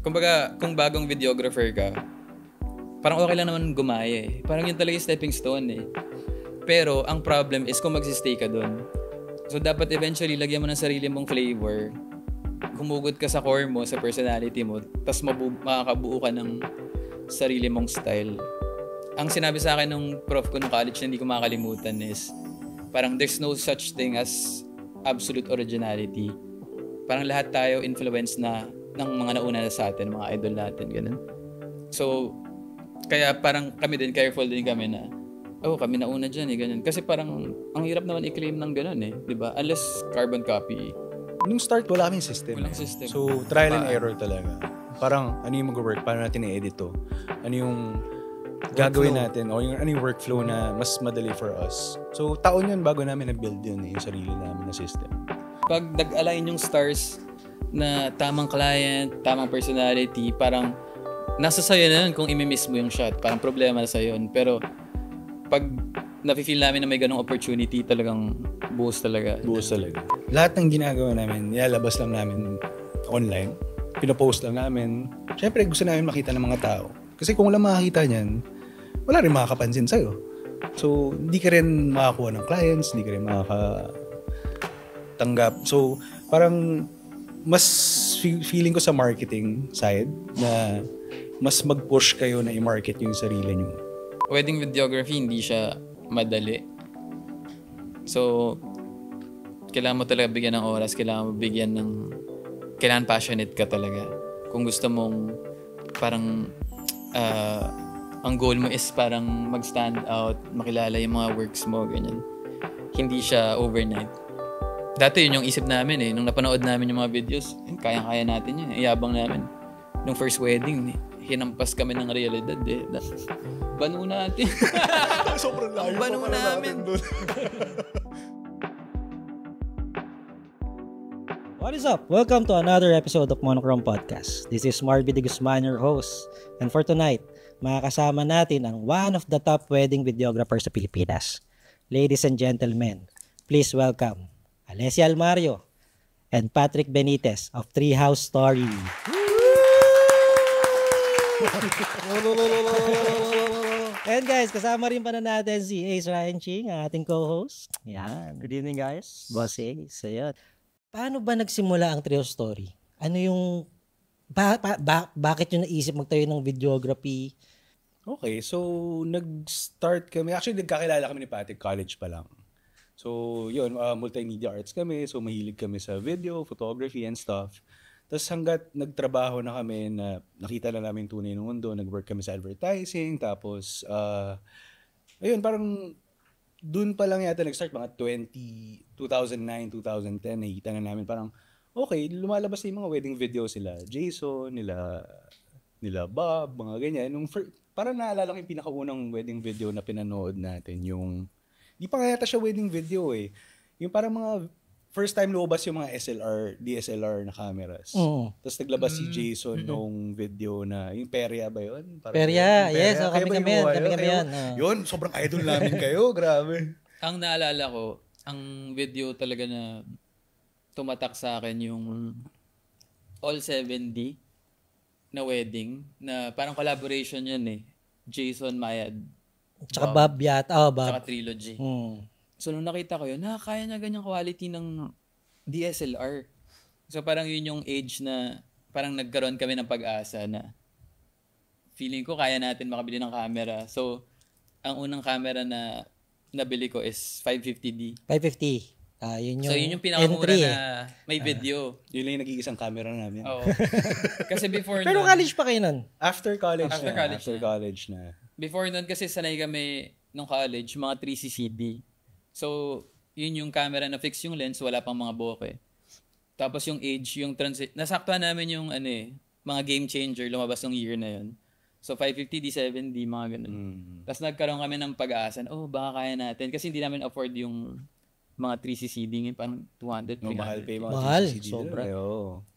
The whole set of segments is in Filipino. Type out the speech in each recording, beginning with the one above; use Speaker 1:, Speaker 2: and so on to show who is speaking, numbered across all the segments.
Speaker 1: kumbaga, kung bagong videographer ka, parang okay lang naman gumaya eh. Parang yun talaga yung stepping stone eh. Pero, ang problem is kung magsistay ka dun. So, dapat eventually, lagyan mo ng sarili mong flavor. Humugot ka sa core mo, sa personality mo, tapos makakabuo ka ng sarili mong style. Ang sinabi sa akin ng prof ko nung college na hindi ko makakalimutan is, parang there's no such thing as absolute originality. Parang lahat tayo influence na ng mga nauna na sa atin, mga idol natin, ganun. So, kaya parang kami din, careful din kami na, kami nauna dyan eh, ganun. Kasi parang, ang hirap naman i-claim ng ganun eh, di ba? Unless carbon copy.
Speaker 2: Nung start, wala kaming system.
Speaker 1: Walang system.
Speaker 2: So, trial and error talaga. Parang, ano yung mag-work? Paano natin i-edit to? Ano yung gagawin natin? O ano yung workflow na mas madali for us? So, taon yun bago namin na-build yun yung sarili namin na system.
Speaker 1: Pag nag-align yung stars na tamang client, tamang personality, parang nasa sayo na yun kung imi-miss mo yung shot. Parang problema na sa'yo yun. Pero, pag nafe-feel namin na may ganong opportunity, talagang buhos talaga.
Speaker 2: Buhos talaga. Lahat ng ginagawa namin, nilalabas lang namin online. Pinopost lang namin. Siyempre, gusto namin makita ng mga tao. Kasi kung wala makakita niyan, wala rin makakapansin sa'yo. So, hindi ka rin makakuha ng clients, hindi ka rin makakatanggap. So, parang mas feeling ko sa marketing side na mas mag-push kayo na i-market yung sarili nyo.
Speaker 1: Wedding videography, hindi siya madali. So, kailangan mo talaga bigyan ng oras, kailangan passionate ka talaga. Kung gusto mong parang ang goal mo is parang mag-stand out, makilala yung mga works mo, ganyan. Hindi siya overnight. Dati yun yung isip namin eh. Nung napanood namin yung mga videos, kayang-kaya natin yun. Iyabang namin. Nung first wedding, hinampas kami ng realidad eh. Banu natin.
Speaker 2: Sobrang layo pa pala natin doon.
Speaker 3: What is up? Welcome to another episode of Monochrome Podcast. This is Marvin de Guzman, your host. And for tonight, makakasama natin ang one of the top wedding videographers sa Pilipinas. Ladies and gentlemen, please welcome Alessia Almario and Patrick Benitez of Treehouse Story. And guys, kasama rin pa na natin si Ace Ryan Ching, ang ating co-host. Yan.
Speaker 4: Good evening, guys.
Speaker 3: Boss Ace. Ayan. Paano ba nagsimula ang Treehouse Story? Ano yung bakit yung naisip magtayo ng videography?
Speaker 2: Okay, so nag-start kami. Actually, nagkakilala kami ni Patrick college pa lang. So, yun, multimedia arts kami. So, mahilig kami sa video, photography, and stuff. Tapos hanggat nagtrabaho na kami na nakita na namin tunay ng mundo, nag-work kami sa advertising, tapos, ayun, parang dun pa lang yata nag-start, mga 2009, 2010, nakita na namin parang, okay, lumalabas na yung mga wedding video sila. Jason, nila Bob, mga ganyan. Parang naalala ko yung pinakaunang wedding video na pinanood natin, yung, di pa nga yata siya wedding video eh. Yung parang mga, first time lumabas yung mga DSLR na cameras. Tapos naglabas si Jason nung video na, yung Peria ba yun?
Speaker 3: Peria, yes. Oh, kami yan.
Speaker 2: Yun, sobrang idol namin kayo. Grabe.
Speaker 1: Ang naalala ko, ang video talaga na tumatak sa akin yung All 70 na wedding, na parang collaboration yun eh. Jason, Mayad.
Speaker 3: Tsaka Bob yata. Bob.
Speaker 1: Tsaka Trilogy. So, nung nakita ko yun, kaya niya ganyang quality ng DSLR. So, parang yun yung age na parang nagkaroon kami ng pag-asa na feeling ko kaya natin makabili ng camera. So, ang unang camera na nabili ko is 550D.
Speaker 3: 550.
Speaker 1: Yun yung pinakamura na may video.
Speaker 2: Yun lang yung nag-iisang camera namin.
Speaker 1: Oo. Kasi before
Speaker 3: Pero college pa kayo nun?
Speaker 2: After college na.
Speaker 1: Before nun kasi sanay kami nung college, mga 3CCD. So, yun yung camera na fix yung lens, wala pang mga bokeh. Tapos yung age, yung nasaktuhan namin yung mga game changer, lumabas ng year na yun. So, 550D, 7D, mga ganun. Tapos nagkaroon kami ng pag-asa, baka kaya natin. Kasi hindi namin afford yung mga 3CCD, parang 200, 300.
Speaker 2: Mahal pa yung mga
Speaker 3: mahal,
Speaker 2: 3CCD.
Speaker 3: sobra.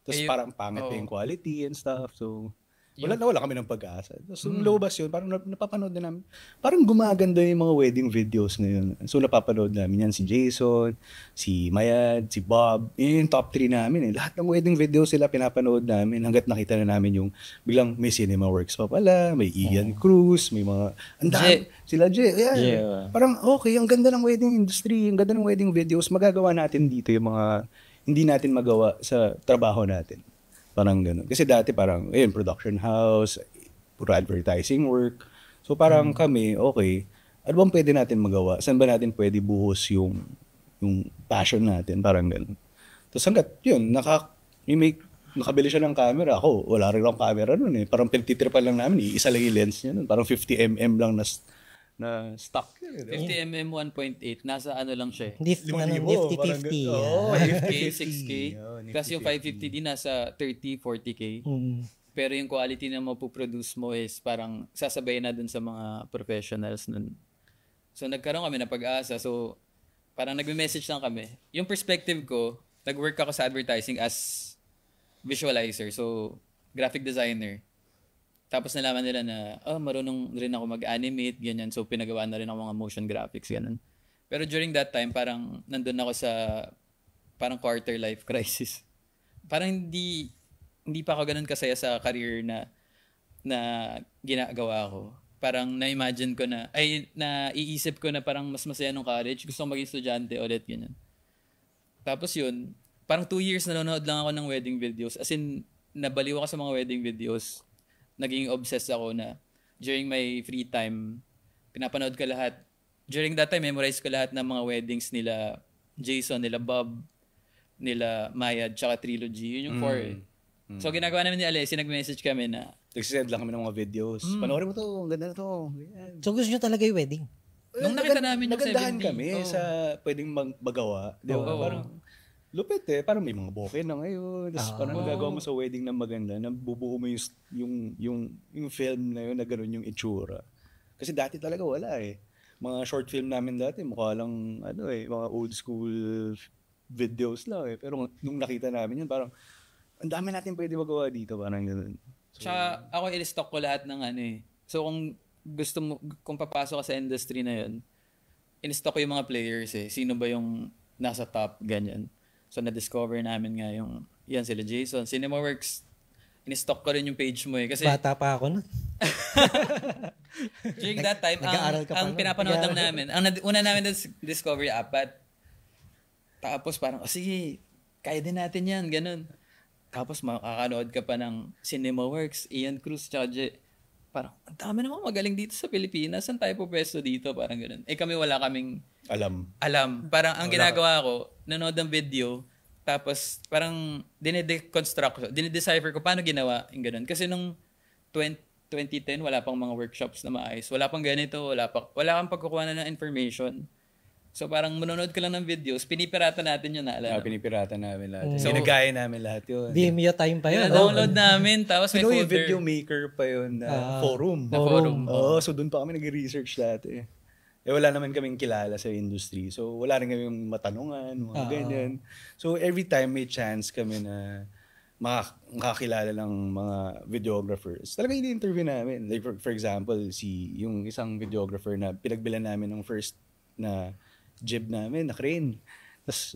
Speaker 2: Tapos parang pangit pa yung quality and stuff. So, Wala kami ng pag-asa. So, nung lumabas yun, parang napapanood na namin. Parang gumaganda yung mga wedding videos ngayon. So, napapanood namin yan si Jason, si Mayad, si Bob. Yun yung top 3 namin. Lahat ng wedding videos sila pinapanood namin hanggat nakita na namin yung biglang may Cinema Works pa pala, may Ian Cruz, may mga... Sila Jay. Yeah. Parang okay, ang ganda ng wedding industry, ang ganda ng wedding videos. Magagawa natin dito yung mga hindi natin magawa sa trabaho natin. Parang gano'n. Kasi dati parang, production house, puro advertising work. So parang kami, okay, ano bang pwede natin magawa? Saan ba natin pwede buhos yung passion natin? Parang gano'n. Tapos hanggat yun, nakabili siya ng camera. Ako, wala rin akong camera nun eh. Parang pinagtitripan lang namin, isa lang yung lens niya nun. Parang 50mm lang na stock.
Speaker 1: 50mm 1.8, nasa ano lang siya eh.
Speaker 3: Nifty 50.
Speaker 1: 5K, 6K. Plus yung 550D nasa 30, 40K. Pero yung quality na mapuproduce mo is parang sasabay na dun sa mga professionals nun. So nagkaroon kami ng pag-asa. So parang nagme-message lang kami. Yung perspective ko, nag-work ako sa advertising as visualizer. So graphic designer. Tapos nalaman nila na, marunong rin ako mag-animate, ganyan. So, pinagawa na rin ako mga motion graphics, ganun. Pero during that time, parang nandun ako sa parang quarter life crisis. Parang hindi pa ako ganun kasaya sa career na ginagawa ko. Parang na-imagine ko naiisip ko na parang mas masaya nung college. Gusto kong maging estudyante ulit, ganyan. Tapos yun, parang 2 years nanonood lang ako ng wedding videos. As in, nabaliw ako sa mga wedding videos. Naging obsessed ako na during my free time, pinapanood ko lahat. During that time, memorize ko lahat ng mga weddings nila Jason, nila Bob, nila Mayad, tsaka Trilogy. Yun yung 4 eh. So, ginagawa namin ni Alessi, nag-message kami na
Speaker 2: nagsisend lang kami ng mga videos. Panoorin mo to, ganda na to. Yan.
Speaker 3: So gusto nyo talaga yung wedding?
Speaker 1: Nung nakita namin yung 70.
Speaker 2: Nagandahan kami sa pwedeng magawa. Di ba? Parang lupit eh. Parang may mga bokeh na ngayon. Tapos parang nagagawa mo sa wedding na maganda. Nabubuo mo yung film na yun na gano'n yung itsura. Kasi dati talaga wala eh. Mga short film namin dati, mukha lang mga old school videos lang eh. Pero nung nakita namin yun, parang ang dami natin pwede magawa dito. Parang gano'n. So,
Speaker 1: tsaka ako i-stock ko lahat ng So kung gusto mo, kung papasok ka sa industry na yun, in-stock ko yung mga players eh. Sino ba yung nasa top, ganyan. So, na-discover namin nga yan sila Jason. CinemaWorks, in-stock ko rin yung page mo eh. Kasi,
Speaker 3: bata pa ako nun.
Speaker 1: during that time, ang pinapanood lang namin, ang una namin na Discovery Apat. Tapos parang, sige, kaya din natin yan, ganun. Tapos makakanood ka pa ng CinemaWorks, Ian Cruz, tsaka parang, ang dami naman magaling dito sa Pilipinas. Saan tayo po pwesto dito? Parang ganun. Kami wala kaming alam. Parang ang ginagawa ko, nanood ng video, tapos parang dinidecipher ko paano ginawa yung ganun. Kasi nung 2010, wala pang mga workshops na maayos. Wala pang ganito, wala kang pagkukuha na ng information. So parang manonood ka lang ng videos, pinipirata natin yun, naalala.
Speaker 2: Pinipirata namin lahat. So, ginagaya namin lahat yun.
Speaker 3: Vimeo time pa yun.
Speaker 1: Download namin, tapos may folder.
Speaker 2: Yung video maker pa yun na forum. So doon pa kami nag-research dati. Wala naman kaming kilala sa industry. So wala rin kaming matanungan, mga ganyan. So every time may chance kami na makakilala ng mga videographers, talaga ini-interview namin. Like for example, yung isang videographer na pinagbilan namin ng first na jib namin, na crane. Tapos,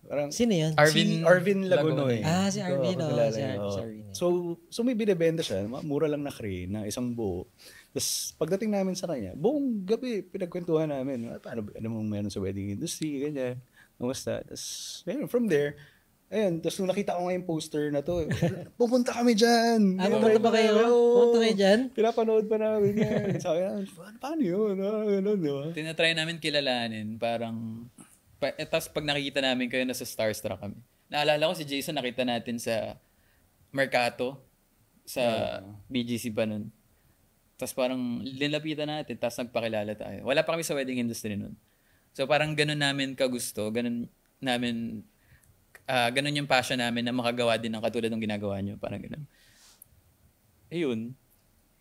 Speaker 2: parang...
Speaker 3: Sino yun?
Speaker 2: Arvin Lagunoy.
Speaker 3: Si Arvin.
Speaker 2: So may binibenta siya, mura lang na crane, na isang buo. Tapos, pagdating namin sa kanya, buong gabi, pinagkwentuhan namin, ano mong meron sa wedding industry, ganyan. Kamusta? Tapos, from there, tapos nung nakita ko nga yung poster na to, pupunta kami dyan.
Speaker 3: Pupunta ba kayo? Pupunta kayo dyan?
Speaker 2: Pinapanood pa namin yan. Sabi namin, paano yun?
Speaker 1: Tinatry namin kilalanin, parang, tapos pag nakikita namin kayo, nasa starstruck kami. Naalala ko si Jason, nakita natin sa Mercato, sa BGC pa nun. Tapos parang linapitan natin, tapos nagpakilala tayo. Wala pa kami sa wedding industry nun. So parang ganun namin kagusto, ganun yung passion namin na makagawa din ng katulad ng ginagawa nyo. Parang ganun. Ayun.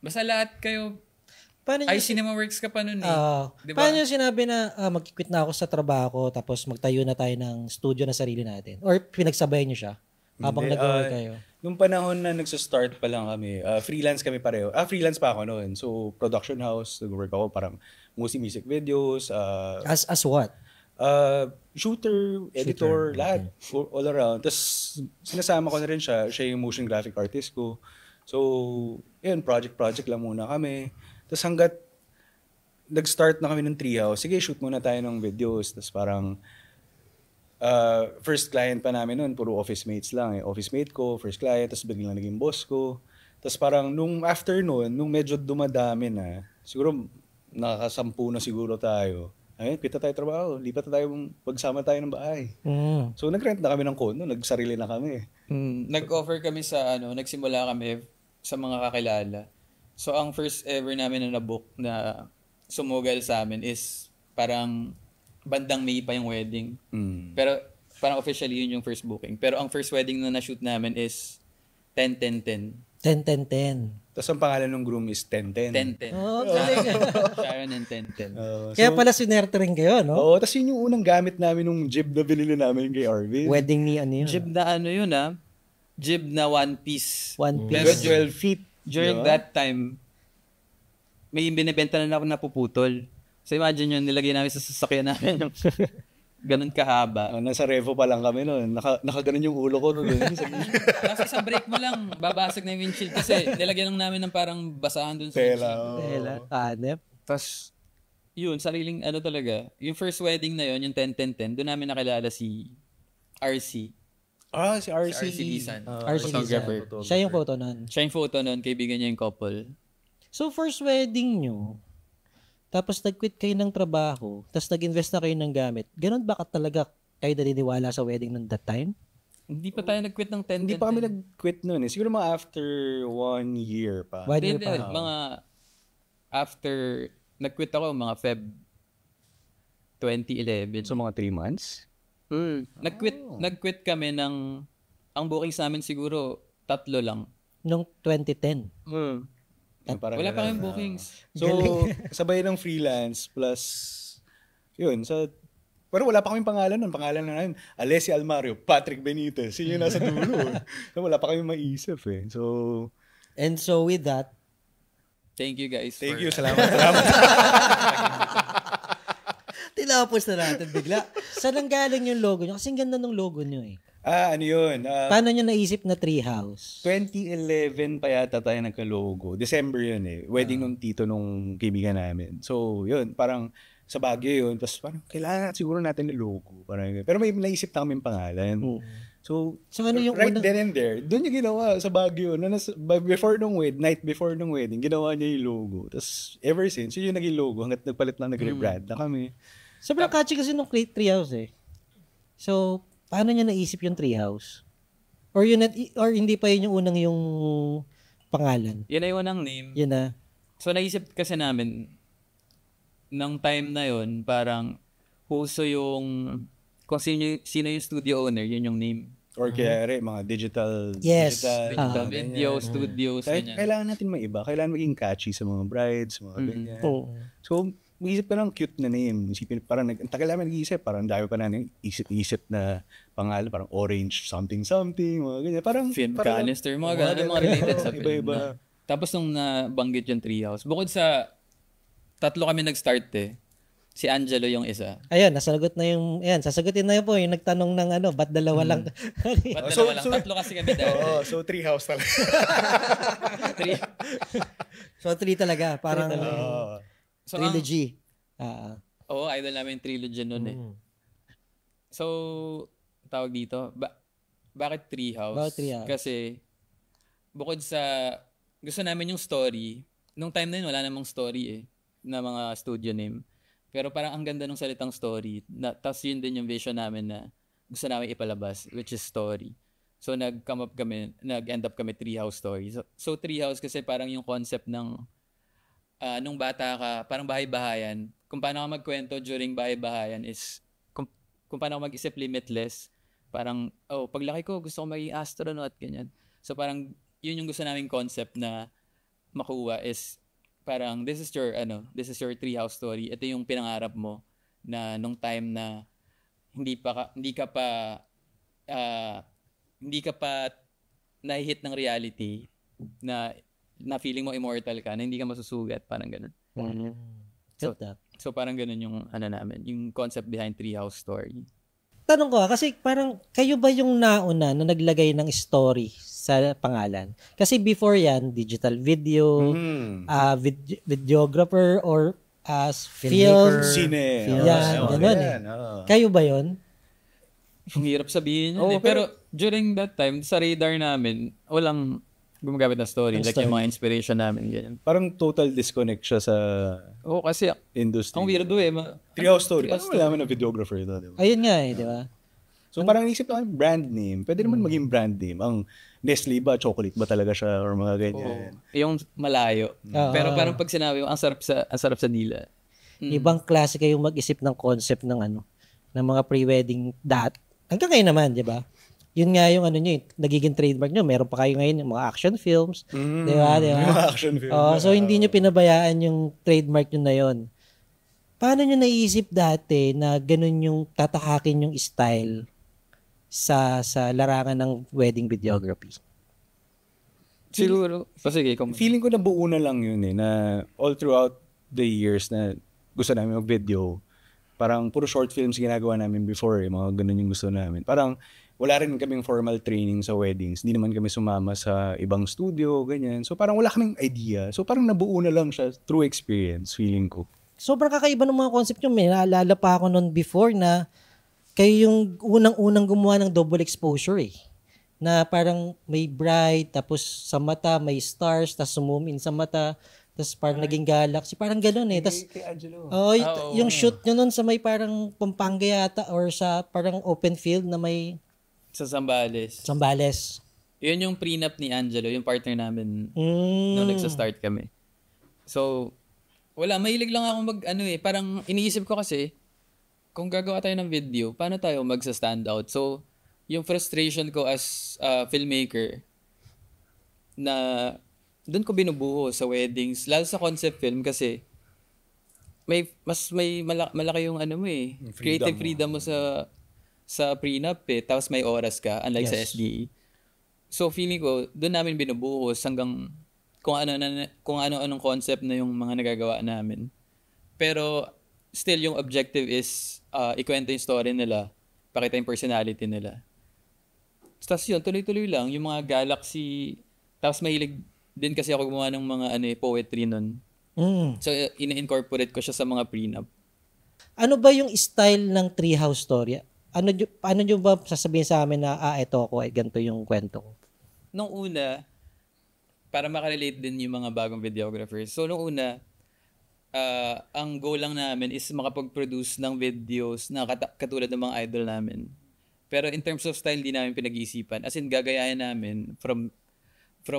Speaker 1: Basta lahat kayo, CinemaWorks ka pa nun eh.
Speaker 3: Diba? Paano yung sinabi na mag-quit na ako sa trabaho tapos magtayo na tayo ng studio na sarili natin? Or pinagsabay nyo siya habang nag-work kayo?
Speaker 2: nung panahon na nagsa-start pa lang kami, freelance kami pareho. Freelance pa ako noon. So, production house, nag-work ako parang music videos,
Speaker 3: As what?
Speaker 2: shooter, editor, lahat. All around. Tapos, sinasama ko na rin siya. Siya yung motion graphic artist ko. So, yun, project lang muna kami. Tapos hanggat nag-start na kami ng Treehouse, sige, shoot muna tayo ng videos. Tapos parang, first client pa namin noon, puro office mates lang. Office mate ko, first client, tapos biglang naging boss ko. Tapos parang nung after noon, nung medyo dumadami na, siguro nakasampu na siguro tayo. Ayun, kita tayo trabaho, lipat na tayo, pagsama tayo ng bahay. So nag-rent na kami ng condo, nagsarili na kami.
Speaker 1: Nag-offer kami sa nagsimula kami sa mga kakilala. So ang first ever namin na nabook na sumugal sa amin is parang bandang May pa yung wedding. Pero parang officially yun yung first booking. Pero ang first wedding na na-shoot namin is 10-10-10.
Speaker 3: 10-10-10.
Speaker 2: Tapos ang pangalan ng groom is 10-10.
Speaker 1: 10-10.
Speaker 3: Oh, galing.
Speaker 1: Sharon and 10-10.
Speaker 3: Kaya pala sinerte rin kayo, no?
Speaker 2: Oo, tapos yun yung unang gamit namin nung jib na binili namin kay Arvin.
Speaker 3: Wedding ni ano yun?
Speaker 1: Jib na yun Jib na one piece.
Speaker 3: One
Speaker 1: Pero
Speaker 3: piece.
Speaker 2: 12 feet.
Speaker 1: during that time, may binibenta na ako napuputol. So imagine yun, nilagay namin sa sasakyan namin yung ganun kahaba.
Speaker 2: Nasa revo pa lang kami noon. Nakaganon yung ulo ko noon.
Speaker 1: Tapos isang break mo lang, babasag na yung windshield kasi nilagyan lang namin ng parang basahan dun sa windshield.
Speaker 3: Tela. Hanep.
Speaker 1: Tapos, yun, sariling talaga. Yung first wedding na yun, yung 10-10-10, doon namin nakilala si RC.
Speaker 2: Si RC.
Speaker 1: Si RC Lisan.
Speaker 3: RC
Speaker 1: photographer.
Speaker 3: Lisan. Siya yung photo nun.
Speaker 1: Siya yung photo nun, kaibigan niya yung couple.
Speaker 3: So, first wedding nyo, tapos nag-quit kayo ng trabaho, tapos nag-invest na kayo ng gamit, ganun ba talaga kayo naniniwala sa wedding nung that time?
Speaker 1: Hindi pa tayo nag-quit ng 10-10-10.
Speaker 2: Hindi pa kami nag-quit noon. Siguro mga after 1 year pa.
Speaker 3: One year
Speaker 1: Hindi,
Speaker 3: pa.
Speaker 1: mga after, nag-quit ako mga Feb 2011.
Speaker 2: So mga 3 months?
Speaker 1: Nag-quit kami ng, ang bookings namin siguro 3 lang.
Speaker 3: Nung 2010.
Speaker 1: Wala pa kayong bookings.
Speaker 2: So, sabay ng freelance plus, yun, pero wala pa kaming pangalan nun. Pangalan na namin, Alessia Almario, Patrick Benitez. Yun yung nasa dulo. So, wala pa kaming maisip eh. So,
Speaker 3: And so with that,
Speaker 1: Thank you guys.
Speaker 2: thank
Speaker 1: for-
Speaker 2: you. Salamat.
Speaker 3: tinapos na natin bigla. Saan ang galing yung logo nyo? Kasi ang ganda ng logo nyo eh.
Speaker 2: Ano yun?
Speaker 3: Paano nyo naisip na Treehouse?
Speaker 2: 2011 pa yata tayo nagka-logo. December yun eh. Wedding nung tito nung kaibigan namin. So, yun. Parang sa Baguio yun. Tapos parang kailangan siguro natin ng logo. Parang, pero may naisip na kaming pangalan. So
Speaker 3: ano yung
Speaker 2: right
Speaker 3: unang...
Speaker 2: then and there, doon niya ginawa sa Baguio. Before nung night before nung wedding, ginawa niya yung logo. Tapos ever since, yun yung naging logo. Hanggat nagpalit lang, nag-rebrand na kami.
Speaker 3: Sobrang catchy kasi nung Treehouse eh. So, paano niya naisip yung Treehouse? Or hindi pa yun yung unang yung pangalan?
Speaker 1: Yun ay unang name.
Speaker 3: Yun na.
Speaker 1: So naisip kasi namin, nung time na yun, parang puso yung, kung sino yung studio owner, yun yung name.
Speaker 2: Or kaya mga digital,
Speaker 3: Yes.
Speaker 1: Digital video, studios, ganyan.
Speaker 2: Kailangan natin maiba. Kailangan maging catchy sa mga brides, mga ganyan. So, mag-isip ka ng cute na name. Isipin, parang ang tagal namin nag-iisip. Parang dahil pa namin isip na pangalan. Parang orange something, mga ganyan. Parang,
Speaker 1: Film
Speaker 2: parang
Speaker 1: canister, mga ganun, mga related sa film.
Speaker 2: Iba-iba.
Speaker 1: Tapos nung nabanggit yung Treehouse, bukod sa 3 kami nag-start eh. Si Angelo yung isa.
Speaker 3: Ayun, nasagot na yung... Ayan, sasagutin na yun po yung nagtanong ng ba't dalawa lang?
Speaker 1: Ba't dalawa lang? 3 kasi kami dati.
Speaker 2: So Treehouse talaga.
Speaker 1: 3.
Speaker 3: So, 3 talaga. Parang
Speaker 1: So,
Speaker 3: trilogy.
Speaker 1: Oo, idol namin yung trilogy nun eh. So, tawag dito, bakit Treehouse?
Speaker 3: Bakit Treehouse?
Speaker 1: Kasi, bukod sa, gusto namin yung story, nung time na yun, wala namang story eh, na mga studio name. Pero parang ang ganda ng salitang story. Tapos yun din yung vision namin na gusto namin ipalabas, which is story. So, nag-end up kami Treehouse Story. So Treehouse kasi parang yung concept ng, nung bata ka, parang bahay-bahayan. Kung paano ka magkwento during bahay-bahayan is, kung paano ka mag-isip limitless. Parang, paglaki ko, gusto ko maging astronaut, ganyan. So parang, yun yung gusto naming concept na makuha is, parang this is your Treehouse Story. Ito yung pinangarap mo na nung time na hindi ka pa na-hit ng reality na feeling mo immortal ka, na hindi ka masusugat, parang ganun.
Speaker 3: Get that.
Speaker 1: So parang ganun yung namin, yung concept behind Treehouse Story.
Speaker 3: Tanong ko kasi parang kayo ba yung nauna na naglagay ng story sa pangalan? Kasi before yan, digital video, videographer or film,
Speaker 2: Sine.
Speaker 3: yan, ganun eh. Kayo ba yun?
Speaker 1: Ang hirap sabihin yun pero during that time, sa radar namin, walang gumagamit ng story. Like yung mga inspiration namin. Ganyan.
Speaker 2: Parang total disconnect siya sa
Speaker 1: kasi
Speaker 2: industry.
Speaker 1: ang weirdo eh.
Speaker 2: Treehouse Story. Parang wala naman na videographer ito. Diba?
Speaker 3: Ayun nga eh, di ba?
Speaker 2: So parang isip naman brand name. Pwede naman maging brand name. Ang Nestle ba, chocolate ba talaga siya or mga ganyan.
Speaker 1: Yung malayo. Pero parang pag sinabi mo, ang sarap sa dila.
Speaker 3: Ibang klase kayong mag-isip ng concept ng ng mga pre-wedding hanggang ngayon naman, di ba? Yun nga yung nagiging trademark nyo. Meron pa kayo ngayon yung mga action films. Di ba?
Speaker 2: Mga action films.
Speaker 3: So, hindi nyo pinabayaan yung trademark nyo na yun. Paano nyo naisip dati na ganun yung tatahakin yung style sa larangan ng wedding videography?
Speaker 1: Siguro. Sige,
Speaker 2: feeling ko na buo na lang yun na all throughout the years na gusto namin mag-video, parang puro short films ginagawa namin before. Mga ganun yung gusto namin. Parang wala rin kaming formal training sa weddings. Hindi naman kami sumama sa ibang studio, ganyan. So parang wala kaming idea. So parang nabuo na lang siya through experience, feeling ko.
Speaker 3: Sobrang kakaiba ng mga concept nyo. May naalala pa ako noon before na kayo yung unang-unang gumawa ng double exposure eh. Na parang may bright, tapos sa mata may stars, tapos zoom in sa mata, tapos parang naging galaxy. Parang gano'n eh. Tapos,
Speaker 2: kay Angelo.
Speaker 3: Yung shoot nyo nun sa may parang Pampanga yata or sa parang open field na may
Speaker 1: sa Zambales. Yun yung prenup ni Angelo, yung partner namin nung nagsa-start kami. So, wala, mahilig lang ako parang iniisip ko kasi, kung gagawa tayo ng video, paano tayo magsa-stand out? So, yung frustration ko as filmmaker, na doon ko binubuo sa weddings, lalo sa concept film kasi, malaki yung creative freedom mo sa prenup tapos may oras ka, unlike sa SDE. So, feeling ko, doon namin binubuhos hanggang kung ano-anong concept na yung mga nagagawa namin. Pero, still, yung objective is ikwento yung story nila, pakita yung personality nila. Tapos yun, tuloy-tuloy lang, yung mga galaxy, tapos mahilig din kasi ako gumawa ng mga poetry nun. So, ina-incorporate ko siya sa mga prenup.
Speaker 3: Ano ba yung style ng Treehouse Story? Ano nyo ba sasabihin sa amin na, ito ako, ganito yung kwento ko?
Speaker 1: Nung una, para makarelate din yung mga bagong videographers. So, nung una, ang goal lang namin is makapag-produce ng videos na katulad ng mga idol namin. Pero in terms of style, di namin pinag-iisipan. As in, gagayahin namin from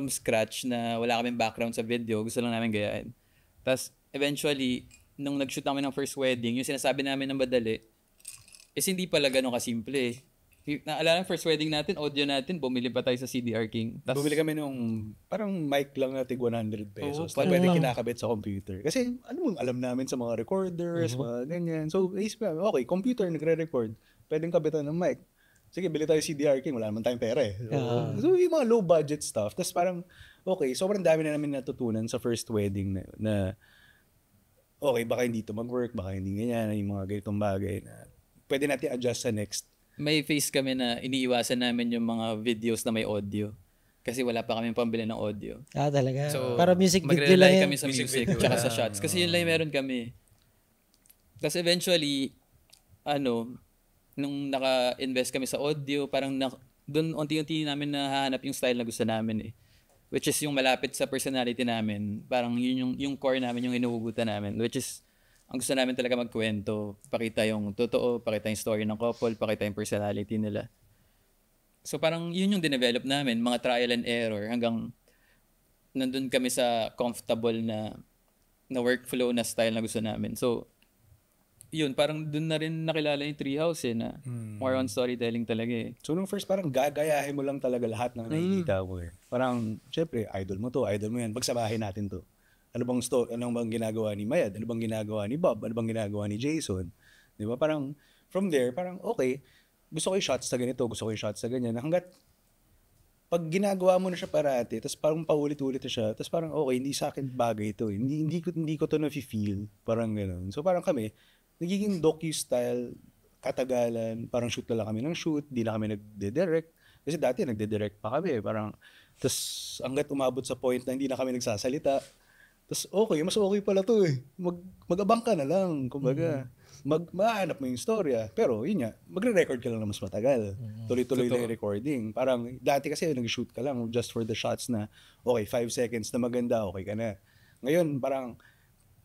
Speaker 1: scratch na wala kaming background sa video. Gusto lang namin gayahin. Tapos, eventually, nung nag-shoot namin ng first wedding, yung sinasabi namin ng madali, is hindi pala ganun kasimple. Naalala first wedding natin, audio natin, bumili pa tayo sa CDR King.
Speaker 2: Bumili kami nung parang mic lang na tig 100 pesos. Na pwede kinakabit sa computer. Kasi alam namin sa mga recorders, mga ganyan. So, isip namin, okay, computer nagre-record. Pwedeng kabitan ng mic. Sige, bili tayo CDR King. Wala naman tayong pera eh. So, yung mga low budget stuff. Tapos parang, okay, sobrang dami na namin natutunan sa first wedding na okay, baka hindi ito mag-work, baka hindi ganyan, yung mga ganitong bagay na pwede natin adjust sa next.
Speaker 1: May phase kami na iniiwasan namin yung mga videos na may audio. Kasi wala pa kami pambili ng audio.
Speaker 3: Talaga?
Speaker 1: So,
Speaker 3: para music video
Speaker 1: lang
Speaker 3: lang
Speaker 1: kami sa music tsaka sa shots. Kasi yun lang meron kami. Tapos eventually, nung naka-invest kami sa audio, parang doon unti-unti namin nahahanap yung style na gusto namin eh. Which is yung malapit sa personality namin. Parang yun yung core namin, yung inuugutan namin. Which is, ang gusto namin talaga magkwento. Pakita yung totoo, pakita yung story ng couple, pakita yung personality nila. So parang yun yung dinevelop namin. Mga trial and error hanggang nandun kami sa comfortable na workflow na style na gusto namin. So, yun, parang dun na rin nakilala yung Treehouse na more on storytelling talaga eh.
Speaker 2: So nung first parang gagayahin mo lang talaga lahat ng nakikita mo eh. Parang, syempre, idol mo to, idol mo yan, pagsabahin natin to. Ano bang ginagawa ni Mayad? Ano bang ginagawa ni Bob? Ano bang ginagawa ni Jason? Di ba? Parang, from there, parang okay, gusto ko yung shots sa ganito, gusto ko yung shots sa ganyan. Hanggat pag ginagawa mo na siya parati, tapos parang paulit-ulit na siya, tapos parang okay, hindi sa akin bagay ito eh. Hindi ko to na-feel, parang gano'n. So parang kami, nagiging docu-style, katagalan, parang shoot na lang kami ng shoot, di na kami nagde-direct. Kasi dati nagde-direct pa kami, parang, tapos hanggat umabot sa point na hindi na kami nagsasalita, tapos okay, mas okay pala to eh. Mag-abang ka na lang, kumbaga. Mahanap mo yung storya. Pero yun nga, magre-record ka lang na mas matagal. Tuloy-tuloy na yung recording. Parang dati kasi nag-shoot ka lang just for the shots na okay, 5 seconds na maganda, okay ka na. Ngayon, parang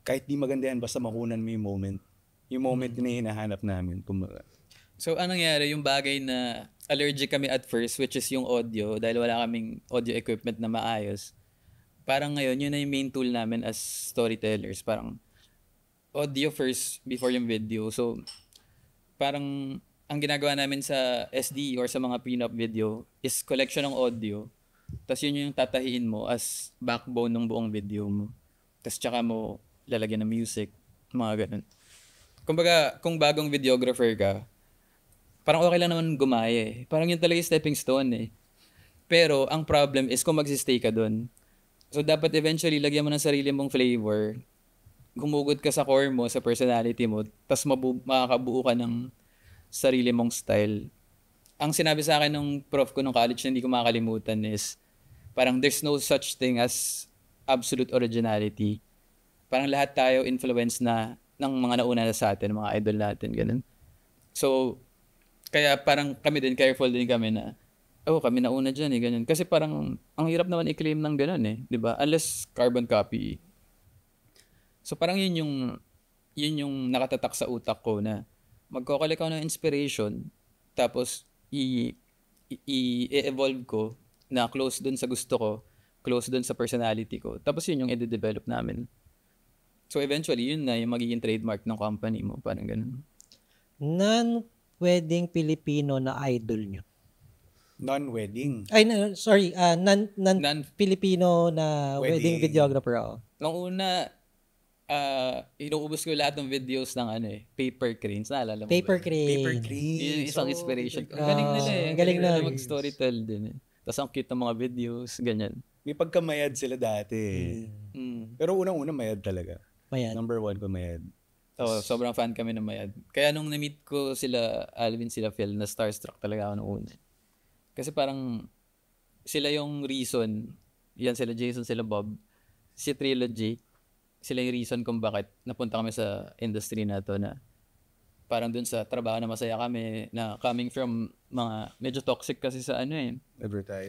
Speaker 2: kahit di maganda yan, basta makunan mo yung moment. Yung moment na hinahanap namin. Kumbaga.
Speaker 1: So, anong nangyari? Yung bagay na allergic kami at first, which is yung audio, dahil wala kaming audio equipment na maayos. Parang ngayon, yun na yung main tool namin as storytellers. Parang audio first before yung video. So, parang ang ginagawa namin sa SD or sa mga prenup video is collection ng audio. Tapos yun yung tatahiin mo as backbone ng buong video mo. Tapos tsaka mo lalagyan ng music, mga ganun. Kumbaga, kung bagong videographer ka, parang okay lang naman gumaya eh. Parang yun talaga yung stepping stone eh. Pero ang problem is kung magsistay ka dun. So dapat eventually lagyan mo ng sarili mong flavor, gumugod ka sa core mo, sa personality mo, tapos makakabuo ka ng sarili mong style. Ang sinabi sa akin ng prof ko nung college na hindi ko makakalimutan is, parang there's no such thing as absolute originality. Parang lahat tayo influence na ng mga nauna na sa atin, mga idol natin, ganun. So, kaya parang kami din, careful din kami na, kami nauna dyan eh, ganyan. Kasi parang, ang hirap naman i-claim ng ganun eh, di ba? Unless carbon copy. So parang yun yung nakatatak sa utak ko na magko-collect ako ng inspiration, tapos i-evolve ko na close dun sa gusto ko, close dun sa personality ko. Tapos yun yung i-develop namin. So eventually, yun na yung magiging trademark ng company mo. Parang ganun.
Speaker 3: Non-wedding Pilipino na idol nyo?
Speaker 2: Non-wedding.
Speaker 3: Ay, sorry. Non-Filipino na wedding videographer ako.
Speaker 1: Nung una, inuubos ko lahat ng videos ng Paper Cranes. Naalala mo
Speaker 3: Paper
Speaker 1: ba?
Speaker 3: Cranes.
Speaker 2: Paper Cranes.
Speaker 1: Yun yung isang inspiration. Ang galing nila eh.
Speaker 3: Ang galing
Speaker 1: nila
Speaker 3: na.
Speaker 1: mag-storytell din eh. Tapos ang cute ng mga videos, ganyan.
Speaker 2: May pagkamayad sila dati. Pero unang-una mayad talaga.
Speaker 3: Mayad.
Speaker 2: Number 1 ko mayad.
Speaker 1: Oo, sobrang fan kami ng Mayad. Kaya nung na-meet ko sila, Alvin, sila Phil, na starstruck talaga ako noong una. Kasi parang sila yung reason, yan sila Jason, sila Bob, si Trilogy, sila yung reason kung bakit napunta kami sa industry na to na parang dun sa trabaho na masaya kami na coming from mga medyo toxic kasi sa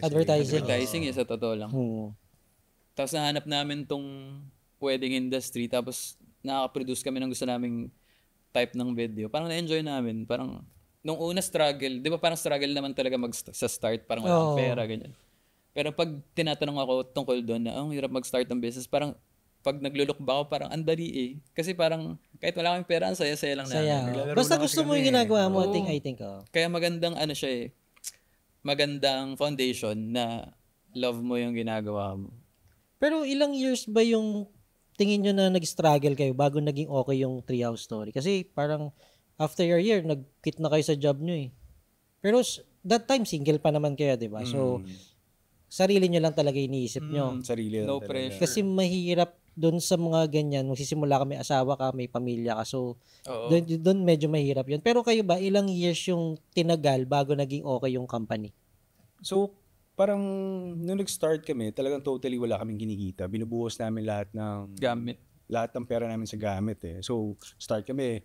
Speaker 1: advertising sa totoo lang. Tapos nahanap namin tong wedding industry, tapos nakaka-produce kami ng gusto naming type ng video. Parang na-enjoy namin. Parang nung una struggle, di ba parang struggle naman talaga sa start, parang walang pera, ganyan. Pero pag tinatanong ako tungkol doon na ang hirap mag-start ng business, parang pag naglo-look back ako, parang andali eh. Kasi parang kahit wala kaming pera, ang saya-saya lang namin.
Speaker 3: Basta gusto mo yung ginagawa mo, I think.
Speaker 1: Kaya magandang siya eh. Magandang foundation na love mo yung ginagawa mo.
Speaker 3: Pero ilang years ba yung tingin nyo na nag-struggle kayo bago naging okay yung Treehouse Story? Kasi parang after a year, nag-quit na kayo sa job nyo eh. Pero that time, single pa naman kayo, di ba? So, sarili nyo lang talaga iniisip nyo.
Speaker 2: Sarili lang
Speaker 1: No
Speaker 2: talaga.
Speaker 1: pressure.
Speaker 3: Kasi mahirap doon sa mga ganyan, magsisimula ka, may asawa ka, may pamilya ka. So, doon medyo mahirap yun. Pero kayo ba, ilang years yung tinagal bago naging okay yung company?
Speaker 2: So, parang nung nag-start kami, talagang totally wala kaming kinikita. Binubuhos namin lahat ng lahat ng pera namin sa gamit eh. So, start kami.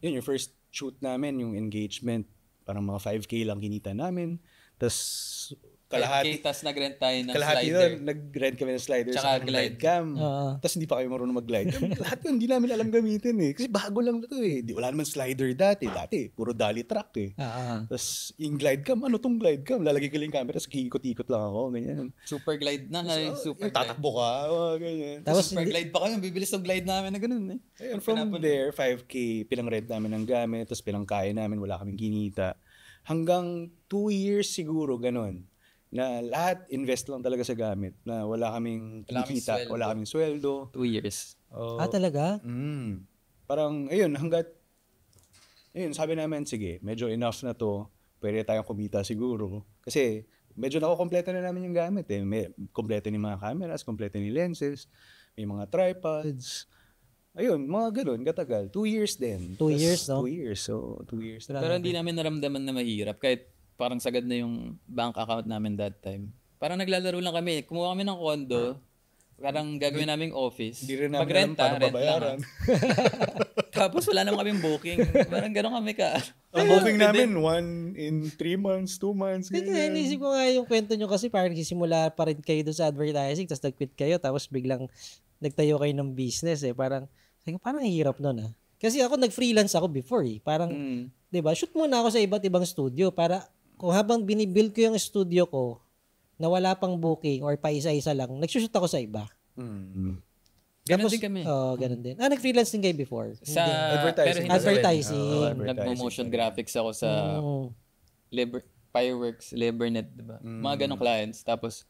Speaker 2: Yung first shoot namin, yung engagement, parang mga 5K lang kinita namin. Tapos, kalahati.
Speaker 1: Tapos nag-rent tayo ng
Speaker 2: Kalahati
Speaker 1: slider.
Speaker 2: yun, nag-rent kami ng slider
Speaker 1: Tsaka
Speaker 2: sa glide cam. Tapos hindi pa kami marunong mag-glide cam. Lahat yun, hindi namin alam gamitin eh. Kasi bago lang na to eh. Wala naman slider dati. Dati, puro dolly track eh. Tapos yung glide cam, ano tong glide cam? Lalagay ko lang yung camera, tapos kikot-ikot lang ako, ganyan.
Speaker 1: Super glide na. Super glide.
Speaker 2: Tatakbo ka, ganyan.
Speaker 1: Tapos super glide pa kayo. Bibilis ng glide namin na ganun eh.
Speaker 2: Ayun, from there, 5K, pinang-rent namin ng gamit, tapos pinang-kaya namin, wala kaming kinita. Hanggang 2 years siguro, ganun. Na lahat invest lang talaga sa gamit. Na wala kaming kinikita, wala kaming sweldo.
Speaker 1: 2 years.
Speaker 3: Talaga?
Speaker 2: Parang, sabi namin, sige, medyo enough na to. Pwede tayong kumita siguro. Kasi, medyo nakukompleto na namin yung gamit eh. May kompleto ni mga cameras, kompleto ni lenses, may mga tripods. Ayun, mga ganun, katagal. 2 years din.
Speaker 3: 2 years, no?
Speaker 2: 2 years, so 2 years.
Speaker 1: Pero hindi namin naramdaman na mahirap kahit parang sagad na yung bank account namin that time. Parang naglalaro lang kami. Kumuha kami ng condo. Parang gagawin naming office.
Speaker 2: Hindi rin namin alam
Speaker 1: Magrenta,
Speaker 2: paano
Speaker 1: rent
Speaker 2: babayaran.
Speaker 1: lang. Tapos wala naman kaming booking. Parang gano'n kami ka.
Speaker 2: Ang booking namin, 1 in 3 months, 2 months,
Speaker 3: Hindi,
Speaker 2: ganyan.
Speaker 3: inisip ko nga yung kwento nyo kasi parang nagsisimula pa rin kayo doon sa advertising tapos nag-quit kayo tapos biglang nagtayo kayo ng business eh. Parang, sabi ko, parang hirap nun ah. Kasi ako nag-freelance ako before eh. Parang, di ba, shoot muna ako sa iba't ibang studio para kung habang binibuild ko yung studio ko na wala pang booking or pa isa-isa lang, nagsushoot ako sa iba.
Speaker 1: Ganon din kami.
Speaker 3: Oo, ganun din. Nag-freelance din kayo before?
Speaker 1: Sa
Speaker 2: Advertising.
Speaker 1: Pero hindi
Speaker 3: Advertising.
Speaker 1: nagmo-motion graphics ako sa Fireworks, Libernet, diba? Mga ganong clients. Tapos,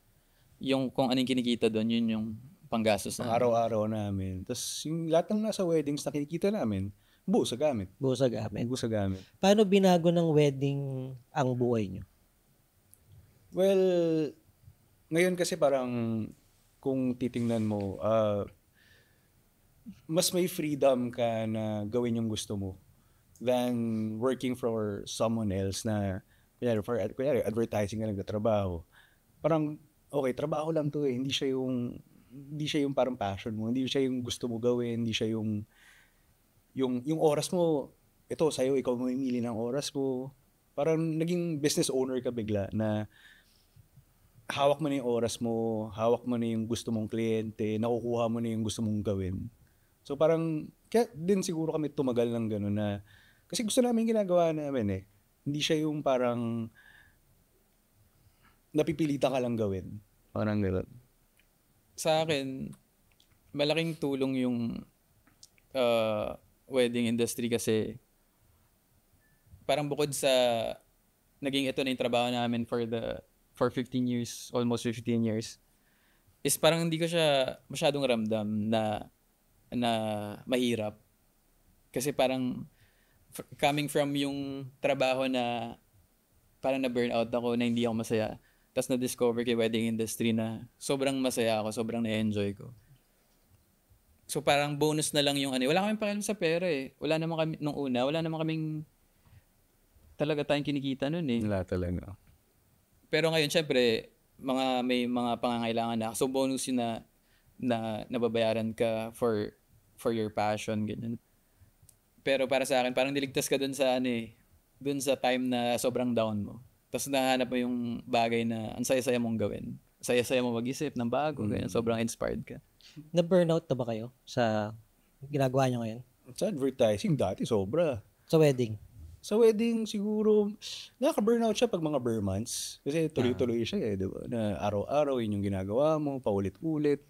Speaker 1: yung kung anong kinikita doon, yun yung panggastos na.
Speaker 2: Araw-araw namin. Tapos yung lahat ng nasa weddings na kinikita namin, buo sa gamit.
Speaker 3: Buo sa gamit.
Speaker 2: Buo sa gamit.
Speaker 3: Paano binago ng wedding ang buhay nyo?
Speaker 2: Well, ngayon kasi parang kung titingnan mo, mas may freedom ka na gawin yung gusto mo than working for someone else na kunyari advertising ka nagtatrabaho. Parang okay, trabaho lang to eh. Hindi siya yung parang passion mo, hindi siya yung gusto mo gawin, hindi siya yung oras mo, ito sa'yo, ikaw mamimili ng oras mo. Parang naging business owner ka bigla na hawak mo na yung oras mo, hawak mo na yung gusto mong kliyente, nakukuha mo na yung gusto mong gawin. So parang, kaya din siguro kami tumagal ng gano'n na, kasi gusto namin ginagawa namin eh. Hindi siya yung parang napipilitan ka lang gawin. Parang gano'n.
Speaker 1: Sa akin, malaking tulong yung wedding industry kasi parang bukod sa naging ito na yung trabaho namin for 15 years, almost 15 years, is parang hindi ko siya masyadong ramdam na mahirap. Kasi parang coming from yung trabaho na parang na-burnout ako na hindi ako masaya. Tapos na-discover kay wedding industry na sobrang masaya ako, sobrang na-enjoy ko. So parang bonus na lang yung ano. Wala kaming pakialam sa pera eh. Wala naman kami, nung una, wala naman kaming talaga tayong kinikita nun eh.
Speaker 2: Wala talaga.
Speaker 1: Pero ngayon, syempre, may mga pangangailangan na. So bonus yun na nababayaran ka for your passion, ganyan. Pero para sa akin, parang niligtas ka dun sa dun sa time na sobrang down mo. Tapos nahanap mo yung bagay na ang saya-saya mong gawin. Saya-saya mo mag-isip ng bago, ganyan. Sobrang inspired ka.
Speaker 3: Na-burnout na ba kayo sa ginagawa nyo ngayon?
Speaker 2: Sa advertising, dati sobra.
Speaker 3: Sa wedding?
Speaker 2: Sa wedding, siguro, nakaka-burnout siya pag mga bare months. Kasi tuloy-tuloy siya eh, di ba? Na araw-araw, yun yung ginagawa mo, paulit-ulit.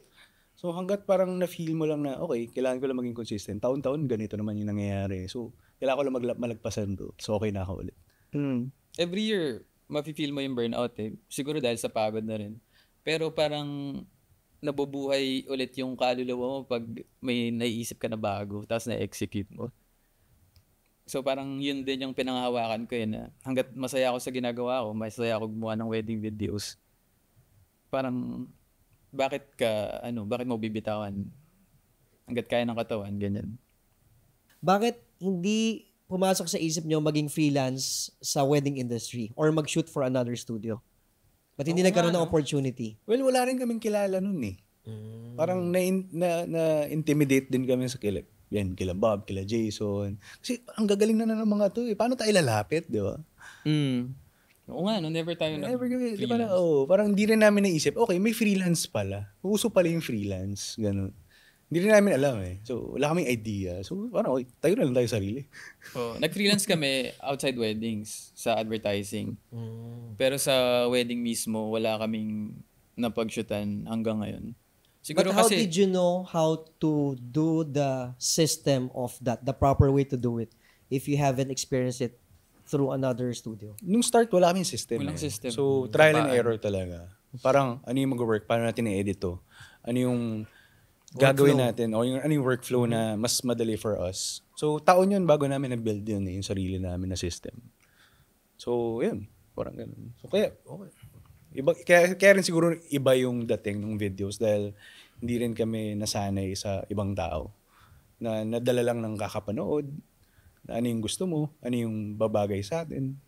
Speaker 2: So hanggat parang na-feel mo lang na, okay, kailangan ko lang maging consistent. Taon-taon, ganito naman yung nangyayari. So, kailangan ko lang malagpasan to. So, okay na ako ulit.
Speaker 1: Every year, mafe-feel mo yung burnout eh. Siguro dahil sa pagod na rin. Pero parang nabubuhay ulit yung kaluluwa mo pag may naiisip ka na bago, tapos na-execute mo. So parang yun din yung pinanghahawakan ko na hanggat masaya ako sa ginagawa ko, masaya ako gumawa ng wedding videos. Parang bakit mo bibitawan? Hanggat kaya ng katawan, ganyan.
Speaker 3: Bakit hindi pumasok sa isip nyo maging freelance sa wedding industry or mag-shoot for another studio? Ba't hindi nagkaroon ng opportunity?
Speaker 2: Well, wala rin kaming kilala nun eh. Parang na-intimidate din kami sa kila Bob, kila Jason. Kasi ang gagaling na ng mga to eh. Paano tayo lalapit, di ba?
Speaker 1: Oo nga, never tayo
Speaker 2: Di ba parang hindi rin namin naisip, okay, may freelance pala. Uso pala yung freelance. Ganun. Hindi rin namin alam eh. So, wala kaming idea. So, parang, okay, tayo na lang tayo sarili.
Speaker 1: Nag-freelance kami outside weddings sa advertising. Pero sa wedding mismo, wala kaming napag-shootan hanggang ngayon. Siguro
Speaker 3: But how
Speaker 1: kasi,
Speaker 3: did you know how to do the system of that, the proper way to do it, if you haven't experienced it through another studio?
Speaker 2: Nung start, wala kaming system.
Speaker 1: Walang system.
Speaker 2: So, trial and error talaga. Parang, ano yung mag-work? Paano natin i-edit to? Ano yung gagawin natin? O ano yung workflow na mas madali for us? So, taon yun bago namin na-build yun yung sarili namin na system. So, yun. Parang ganun. So, kaya, okay. Kaya rin siguro iba yung dating ng videos dahil hindi rin kami nasanay sa ibang tao. Na nadala lang ng kakapanood, na ano yung gusto mo, ano yung babagay sa atin.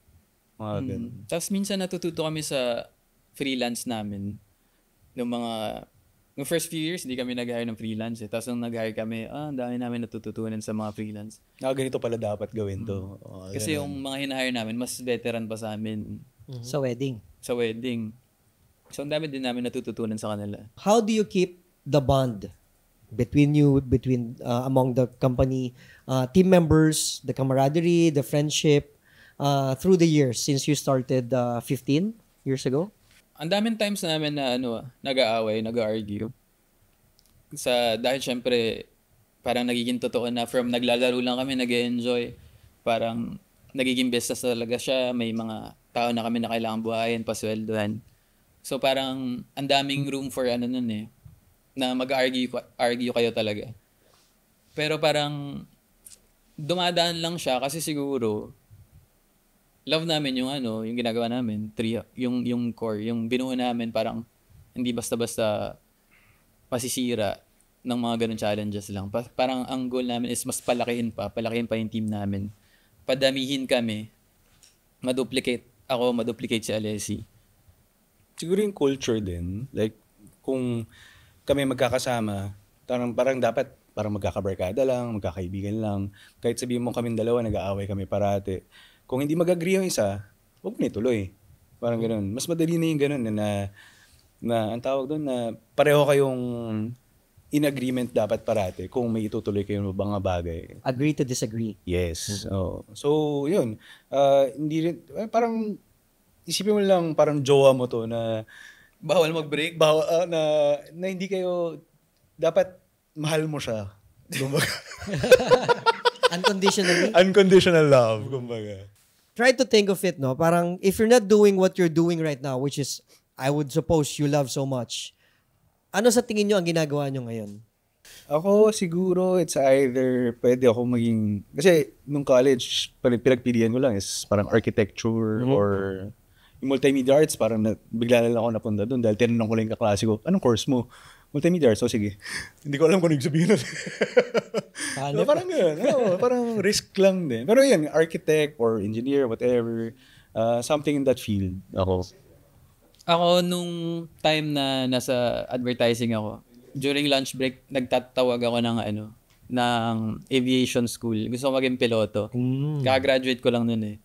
Speaker 2: Mga ganun.
Speaker 1: Tapos minsan natututo kami sa freelance namin. Nung first few years, hindi kami nag-hire ng freelance. Tapos nung nag-hire kami, ang dami namin natututunan sa mga freelance.
Speaker 2: Ganito pala dapat gawin to.
Speaker 1: Kasi yung mga hina-hire namin, mas veteran pa sa amin
Speaker 3: Sa wedding.
Speaker 1: sa wedding. So ang dami din namin natututunan sa kanila.
Speaker 4: How do you keep the bond between you, among the company, team members, the camaraderie, the friendship, through the years since you started 15 years ago?
Speaker 1: Ang daming times namin na nag-aaway, nag-argue. Dahil syempre, parang nagiging totoo na from naglalaro lang kami, nag-enjoy. Parang nagiging business talaga siya. May mga tao na kami na kailangan buhayin, pasweldohan. So parang ang daming room for na mag-argue kayo talaga. Pero parang dumadaan lang siya kasi siguro love namin yung yung ginagawa namin, yung core, yung binuo namin parang hindi basta-basta masisira ng mga ganun challenges lang. Parang ang goal namin is mas palakihin pa yung team namin. Padamihin kami, maduplicate si Alessi.
Speaker 2: Siguro yung culture din, like kung kami magkakasama, parang dapat parang magkakabarkada lang, magkakaibigan lang. Kahit sabihin mo kaming dalawa, nag-aaway kami parate. Kung hindi mag-agree yung isa, huwag na ituloy. Parang gano'n. Mas madali na yung gano'n na ang tawag doon na pareho kayong in agreement dapat parate kung may itutuloy kayong mga bagay.
Speaker 4: Agree to disagree.
Speaker 2: Yes. So, yun. Hindi rin, parang isipin mo lang parang jowa mo to na
Speaker 1: Bawal mag-break?
Speaker 2: Na hindi kayo, dapat mahal mo siya.
Speaker 4: Unconditionally?
Speaker 2: Unconditional love, kumbaga.
Speaker 4: Try to think of it, no? Parang, if you're not doing what you're doing right now, which is, I would suppose you love so much, ano sa tingin nyo ang ginagawa nyo ngayon?
Speaker 2: Ako, siguro, it's either, pwede ako maging, kasi nung college, pinagpilian ko lang is parang architecture or yung multimedia arts, parang bigla na lang ako napunta doon dahil tinanong ko lang yung kaklase ko, anong course mo? Multimedia arts, so sige. Hindi ko alam kung ano yung sabihin natin. So, parang gano'n. Parang risk lang din. Pero yun, architect or engineer, whatever, something in that field ako.
Speaker 1: Ako, nung time na nasa advertising ako, during lunch break, nagtatawag ako ng aviation school. Gusto ko maging piloto. Kaka-graduate ko lang nun eh.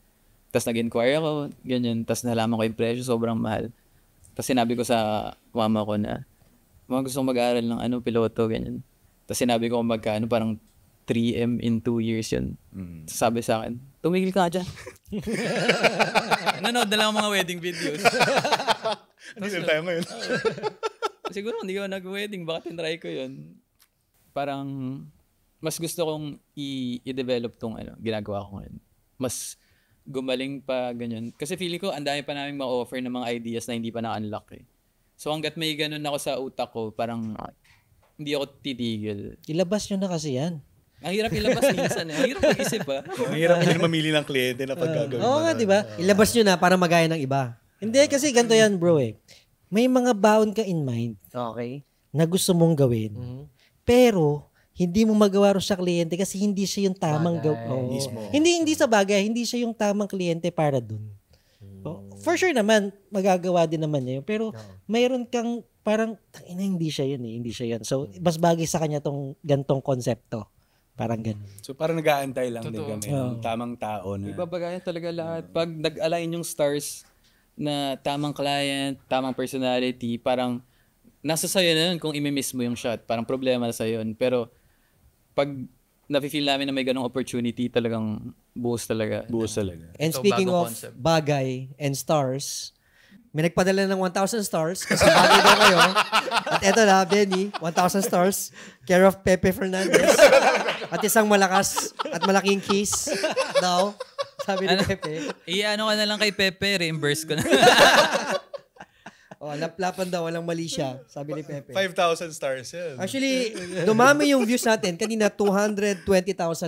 Speaker 1: Tapos nag-inquire ako, ganyan. Tapos nalaman ko yung presyo, sobrang mahal. Tapos sinabi ko sa mama ko na, gusto kong mag-aaral ng piloto, ganyan. Tapos sinabi ko kung magkano, parang 3M in 2 years yun. Sabi sa akin, tumigil ka dyan. Nanood na lang ang mga wedding videos.
Speaker 2: Hindi na tayo ngayon.
Speaker 1: Siguro hindi ko nag-wedding, baka tinry ko yun. Parang, mas gusto kong i-develop tong ginagawa ko ngayon. Mas gumaling pa, ganyan. Kasi feeling ko, ang dami pa namin ma-offer ng mga ideas na hindi pa na-unlock eh. So hanggat may ganun ako sa utak ko, parang hindi ako titigil.
Speaker 3: Ilabas nyo na kasi yan.
Speaker 1: Ang hirap ilabas minsan eh. Ang hirap mag-isip ha.
Speaker 2: Ang hirap din mamili ng kliyente na pagkagawin.
Speaker 3: Oo nga, di ba?
Speaker 4: Ilabas nyo na para magaya ng iba.
Speaker 3: Hindi, kasi ganito yan, bro eh. May mga baon ka in mind
Speaker 4: Okay.
Speaker 3: na gusto mong gawin. Pero, hindi mo magawa rin sa kliyente kasi hindi siya yung tamang gawin. Hindi sa bagay, hindi siya yung tamang kliyente para dun. For sure naman, magagawa din naman niya yun. Pero, mayroon kang parang, hindi siya yun eh. Hindi siya yun. So, mas bagay sa kanya tong gantong konsepto. Parang ganun.
Speaker 2: So parang nag-aantay lang din
Speaker 1: Totoo.
Speaker 2: kami ng tamang tao na
Speaker 1: Ibabagayan talaga lahat. Pag nag-align yung stars na tamang client, tamang personality, parang nasa sayo na yun kung imi-miss mo yung shot. Parang problema na sayo yun. Pero pag nafe-feel namin na may ganong opportunity, talagang buhos talaga.
Speaker 2: buhos talaga.
Speaker 4: And
Speaker 1: So,
Speaker 4: speaking
Speaker 1: bagong
Speaker 4: of
Speaker 1: concept.
Speaker 4: bagay and stars, may nagpadala ng 1,000 stars kasi bagay daw kayo. At eto na, Benny, 1,000 stars, care of Pepe Fernandez. At isang malakas at malaking kiss daw, sabi ni Pepe.
Speaker 1: Iano ka na lang kay Pepe, reimburse ko na.
Speaker 4: Laplapan daw, walang mali siya, sabi ni Pepe.
Speaker 2: 5,000 stars yan.
Speaker 4: Actually, dumami yung views natin. Kanina, 220,000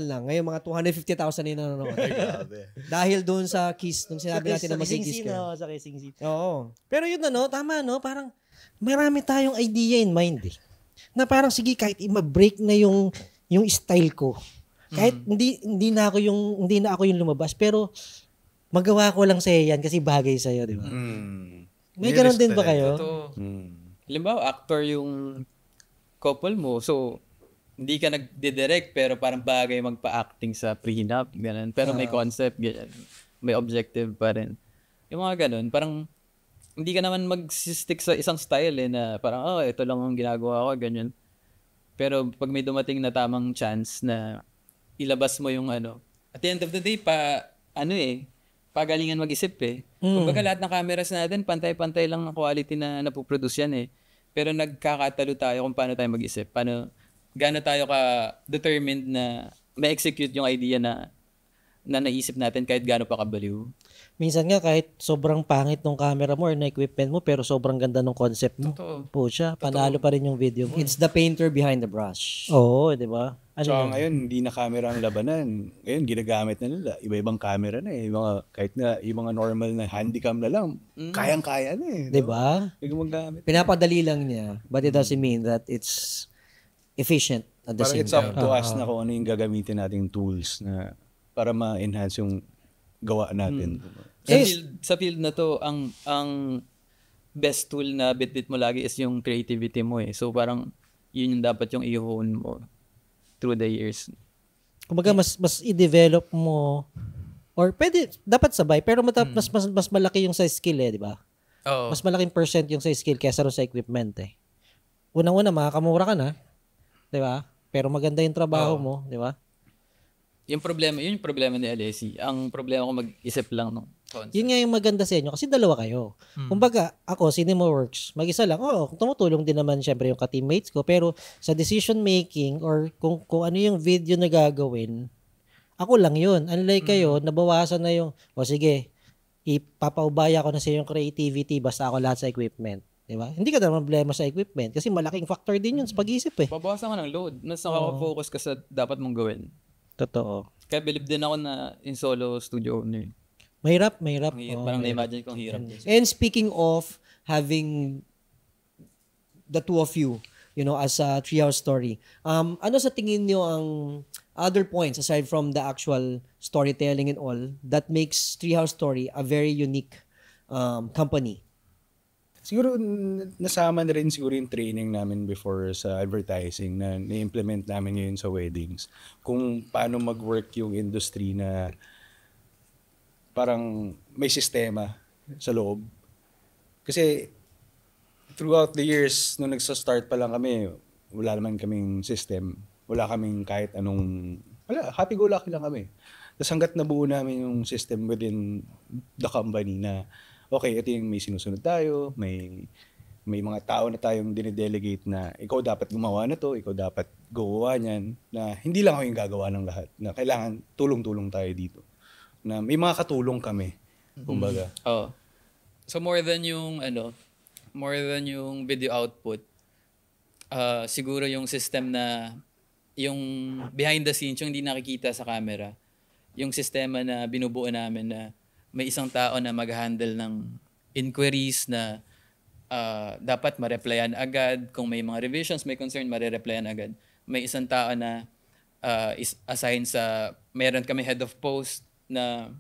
Speaker 4: lang. Ngayon, mga 250,000 na nanonood.
Speaker 2: Grabe.
Speaker 4: Dahil doon sa Kiss, nung sinabi natin na magkikiss ka.
Speaker 3: Sa kissing scene.
Speaker 4: Oo.
Speaker 3: Pero yun tama parang marami tayong idea in mind eh. Na parang sige kahit i-break na yung style ko. Kahit hindi na ako yung lumabas pero magawa ko lang sa yan kasi bagay sa iyo, di ba? May ganun din ba kayo?
Speaker 1: Totoo. Halimbawa, actor yung couple mo. So, hindi ka nagdidirect pero parang bagay magpa-acting sa prenup. Ganun. Pero may concept. Ganun. May objective pa rin. Yung mga ganun, parang hindi ka naman mag-stick sa isang style na parang, ito lang ang ginagawa ko, ganyan. Pero pag may dumating na tamang chance na ilabas mo yung at the end of the day, pagalingan mag-isip eh. Kumbaga lahat ng cameras natin, pantay-pantay lang ang quality na napoproduce yan eh. Pero nagkakatalo tayo kung paano tayo mag-isip. Gaano tayo ka-determined na ma-execute yung idea na naisip natin kahit gaano pa kabaliw.
Speaker 3: Minsan nga kahit sobrang pangit ng camera mo or na equipment mo pero sobrang ganda ng concept mo.
Speaker 1: Totoo.
Speaker 3: Po siya, panalo pa rin yung video mo.
Speaker 4: It's the painter behind the brush.
Speaker 3: Oo, di ba?
Speaker 2: So ngayon, hindi na camera ang labanan. Ngayon, ginagamit na nila. Iba-ibang camera na eh. Kahit na yung mga normal na handycam na lang, kayang-kaya na eh.
Speaker 3: Di ba?
Speaker 2: Gumagamit.
Speaker 4: Pinapadali lang niya, but it doesn't mean that it's efficient at the
Speaker 2: Parang
Speaker 4: same
Speaker 2: it's up
Speaker 4: time.
Speaker 2: to us na kung ano yung gagamitin nating tools na para ma-enhance yung gawa natin.
Speaker 1: Sa field na to, ang best tool na bit-bit mo lagi is yung creativity mo eh. So parang yun yung dapat yung i-hone mo through the years.
Speaker 3: Kumbaga mas i-develop mo or dapat sabay pero mas malaki yung sa skill eh, di ba?
Speaker 1: Oo.
Speaker 3: Mas malaking percent yung sa skill kaysa sa equipment eh. Unang-una makakamura ka na, di ba? Pero maganda yung trabaho mo, di ba?
Speaker 1: Yun yung problema ni Alessi. Ang problema ko mag-isip lang ng concept.
Speaker 3: Yun nga yung maganda sa inyo kasi dalawa kayo. Kumbaga, ako, CinemaWorks, mag-isa lang. Tumutulong din naman syempre yung ka-teammates ko. Pero sa decision making or kung ano yung video na gagawin, ako lang yun. Unlike kayo, nabawasan na yung, sige, ipapaubaya ko na sa yung creativity basta ako lahat sa equipment. Diba? Hindi ka naman problema sa equipment kasi malaking factor din yun sa pag-iisip eh.
Speaker 1: Babawasan ka ng load. Mas nakaka-focus ka sa dapat mong gawin.
Speaker 3: Totoo.
Speaker 1: Kaya believe din ako na in solo studio owner.
Speaker 3: Mahirap.
Speaker 1: Parang na-imagine kong hirap.
Speaker 4: And speaking of having the two of you, as a treehouse story, ano sa tingin niyo ang other points aside from the actual storytelling and all that makes Treehouse Story a very unique company?
Speaker 2: Siguro nasama na rin siguro yung training namin before sa advertising na na-implement namin ngayon sa weddings. Kung paano mag-work yung industry na parang may sistema sa loob. Kasi throughout the years, nung nagsa-start pa lang kami, wala naman kaming system. Wala kaming kahit anong... happy-go-lucky lang kami. Tapos hanggat nabuo namin yung system within the company na okay, ito yung may sinusunod tayo, may mga tao na tayong dinedelegate na ikaw dapat gumawa na to, ikaw dapat gumawa niyan, na hindi lang ako yung gagawa ng lahat, na kailangan tulong-tulong tayo dito. Na may mga katulong kami, kumbaga.
Speaker 1: So more than yung video output, siguro yung system na yung behind the scenes, yung hindi nakikita sa camera, yung sistema na binubuo namin na may isang tao na mag-handle ng inquiries na dapat ma-replyan agad. Kung may mga revisions, may concern, ma-replyan agad. May isang tao na is assigned meron kami head of post na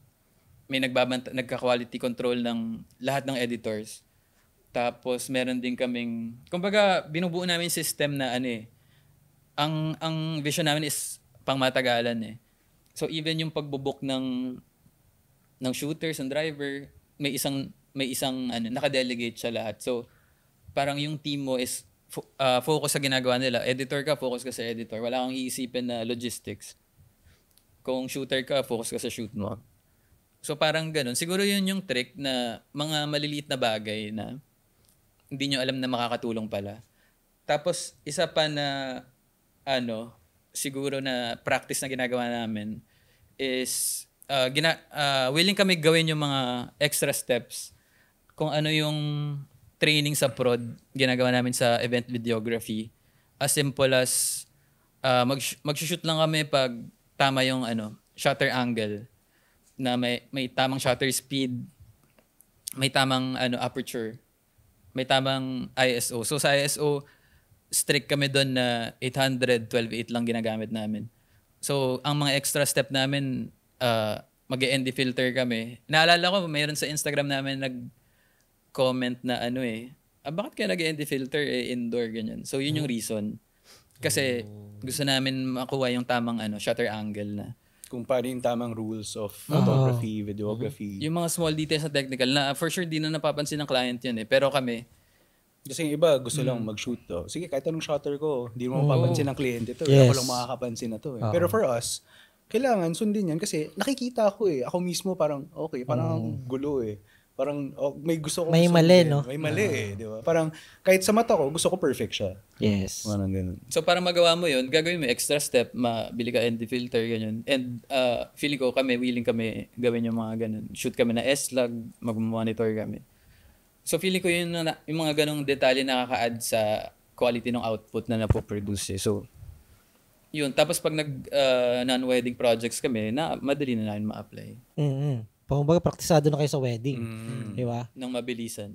Speaker 1: may nagka-quality control ng lahat ng editors. Tapos meron din kaming, kumbaga binubuo namin system na ang vision namin is pangmatagalan eh. So even yung pagbubook ng shooters and driver, may isang naka-delegate siya lahat. So parang yung team mo is focus sa ginagawa nila. Editor ka, focus ka sa editor. Wala kang iisipin na logistics. Kung shooter ka, focus ka sa shoot mo. So parang ganun. Siguro yun yung trick na mga maliliit na bagay na hindi nyo alam na makakatulong pala. Tapos isa pa na siguro na practice na ginagawa namin is willing kami gawin yung mga extra steps kung ano yung training sa prod, ginagawa namin sa event videography. As simple as mag-shoot lang kami pag tama yung shutter angle, na may tamang shutter speed, may tamang aperture, may tamang ISO. So sa ISO, strict kami doon na 800, 12.8 lang ginagamit namin. So ang mga extra step namin, mag-ND filter kami. Naalala ko, mayroon sa Instagram namin nag-comment na bakit kaya nag-ND filter indoor, ganyan. So yun yung reason. Kasi gusto namin makuha yung tamang shutter angle na.
Speaker 2: Kung paano yung tamang rules of photography, videography.
Speaker 1: Yung mga small details na technical na for sure di na napapansin ng client yun Pero kami,
Speaker 2: kasi yung iba gusto lang mag-shoot to. Sige, kahit anong shutter ko, hindi mo mapapansin ng kliyente to.
Speaker 3: Yes.
Speaker 2: Ako lang makakapansin na to. Pero for us, kailangan sundin yan kasi nakikita ko Ako mismo parang, okay, parang ang gulo Parang may gusto ko
Speaker 3: May mali, no?
Speaker 2: May mali di ba? Parang kahit sa mata ko, gusto ko perfect siya.
Speaker 3: Yes.
Speaker 2: Parang ganun.
Speaker 1: so para magawa mo yun, gagawin mo extra step, mabili ka ND filter, ganyan. And feeling ko willing kami gawin yung mga ganun. Shoot kami na S-Log, mag-monitor kami. So feeling ko yun yung mga ganung detalye nakaka-add sa quality ng output na napoproduce. So yun. Tapos pag non-wedding projects kami, madali na namin ma-apply.
Speaker 3: Kumbaga, praktisado na kayo sa wedding. Di ba?
Speaker 1: Ng mabilisan.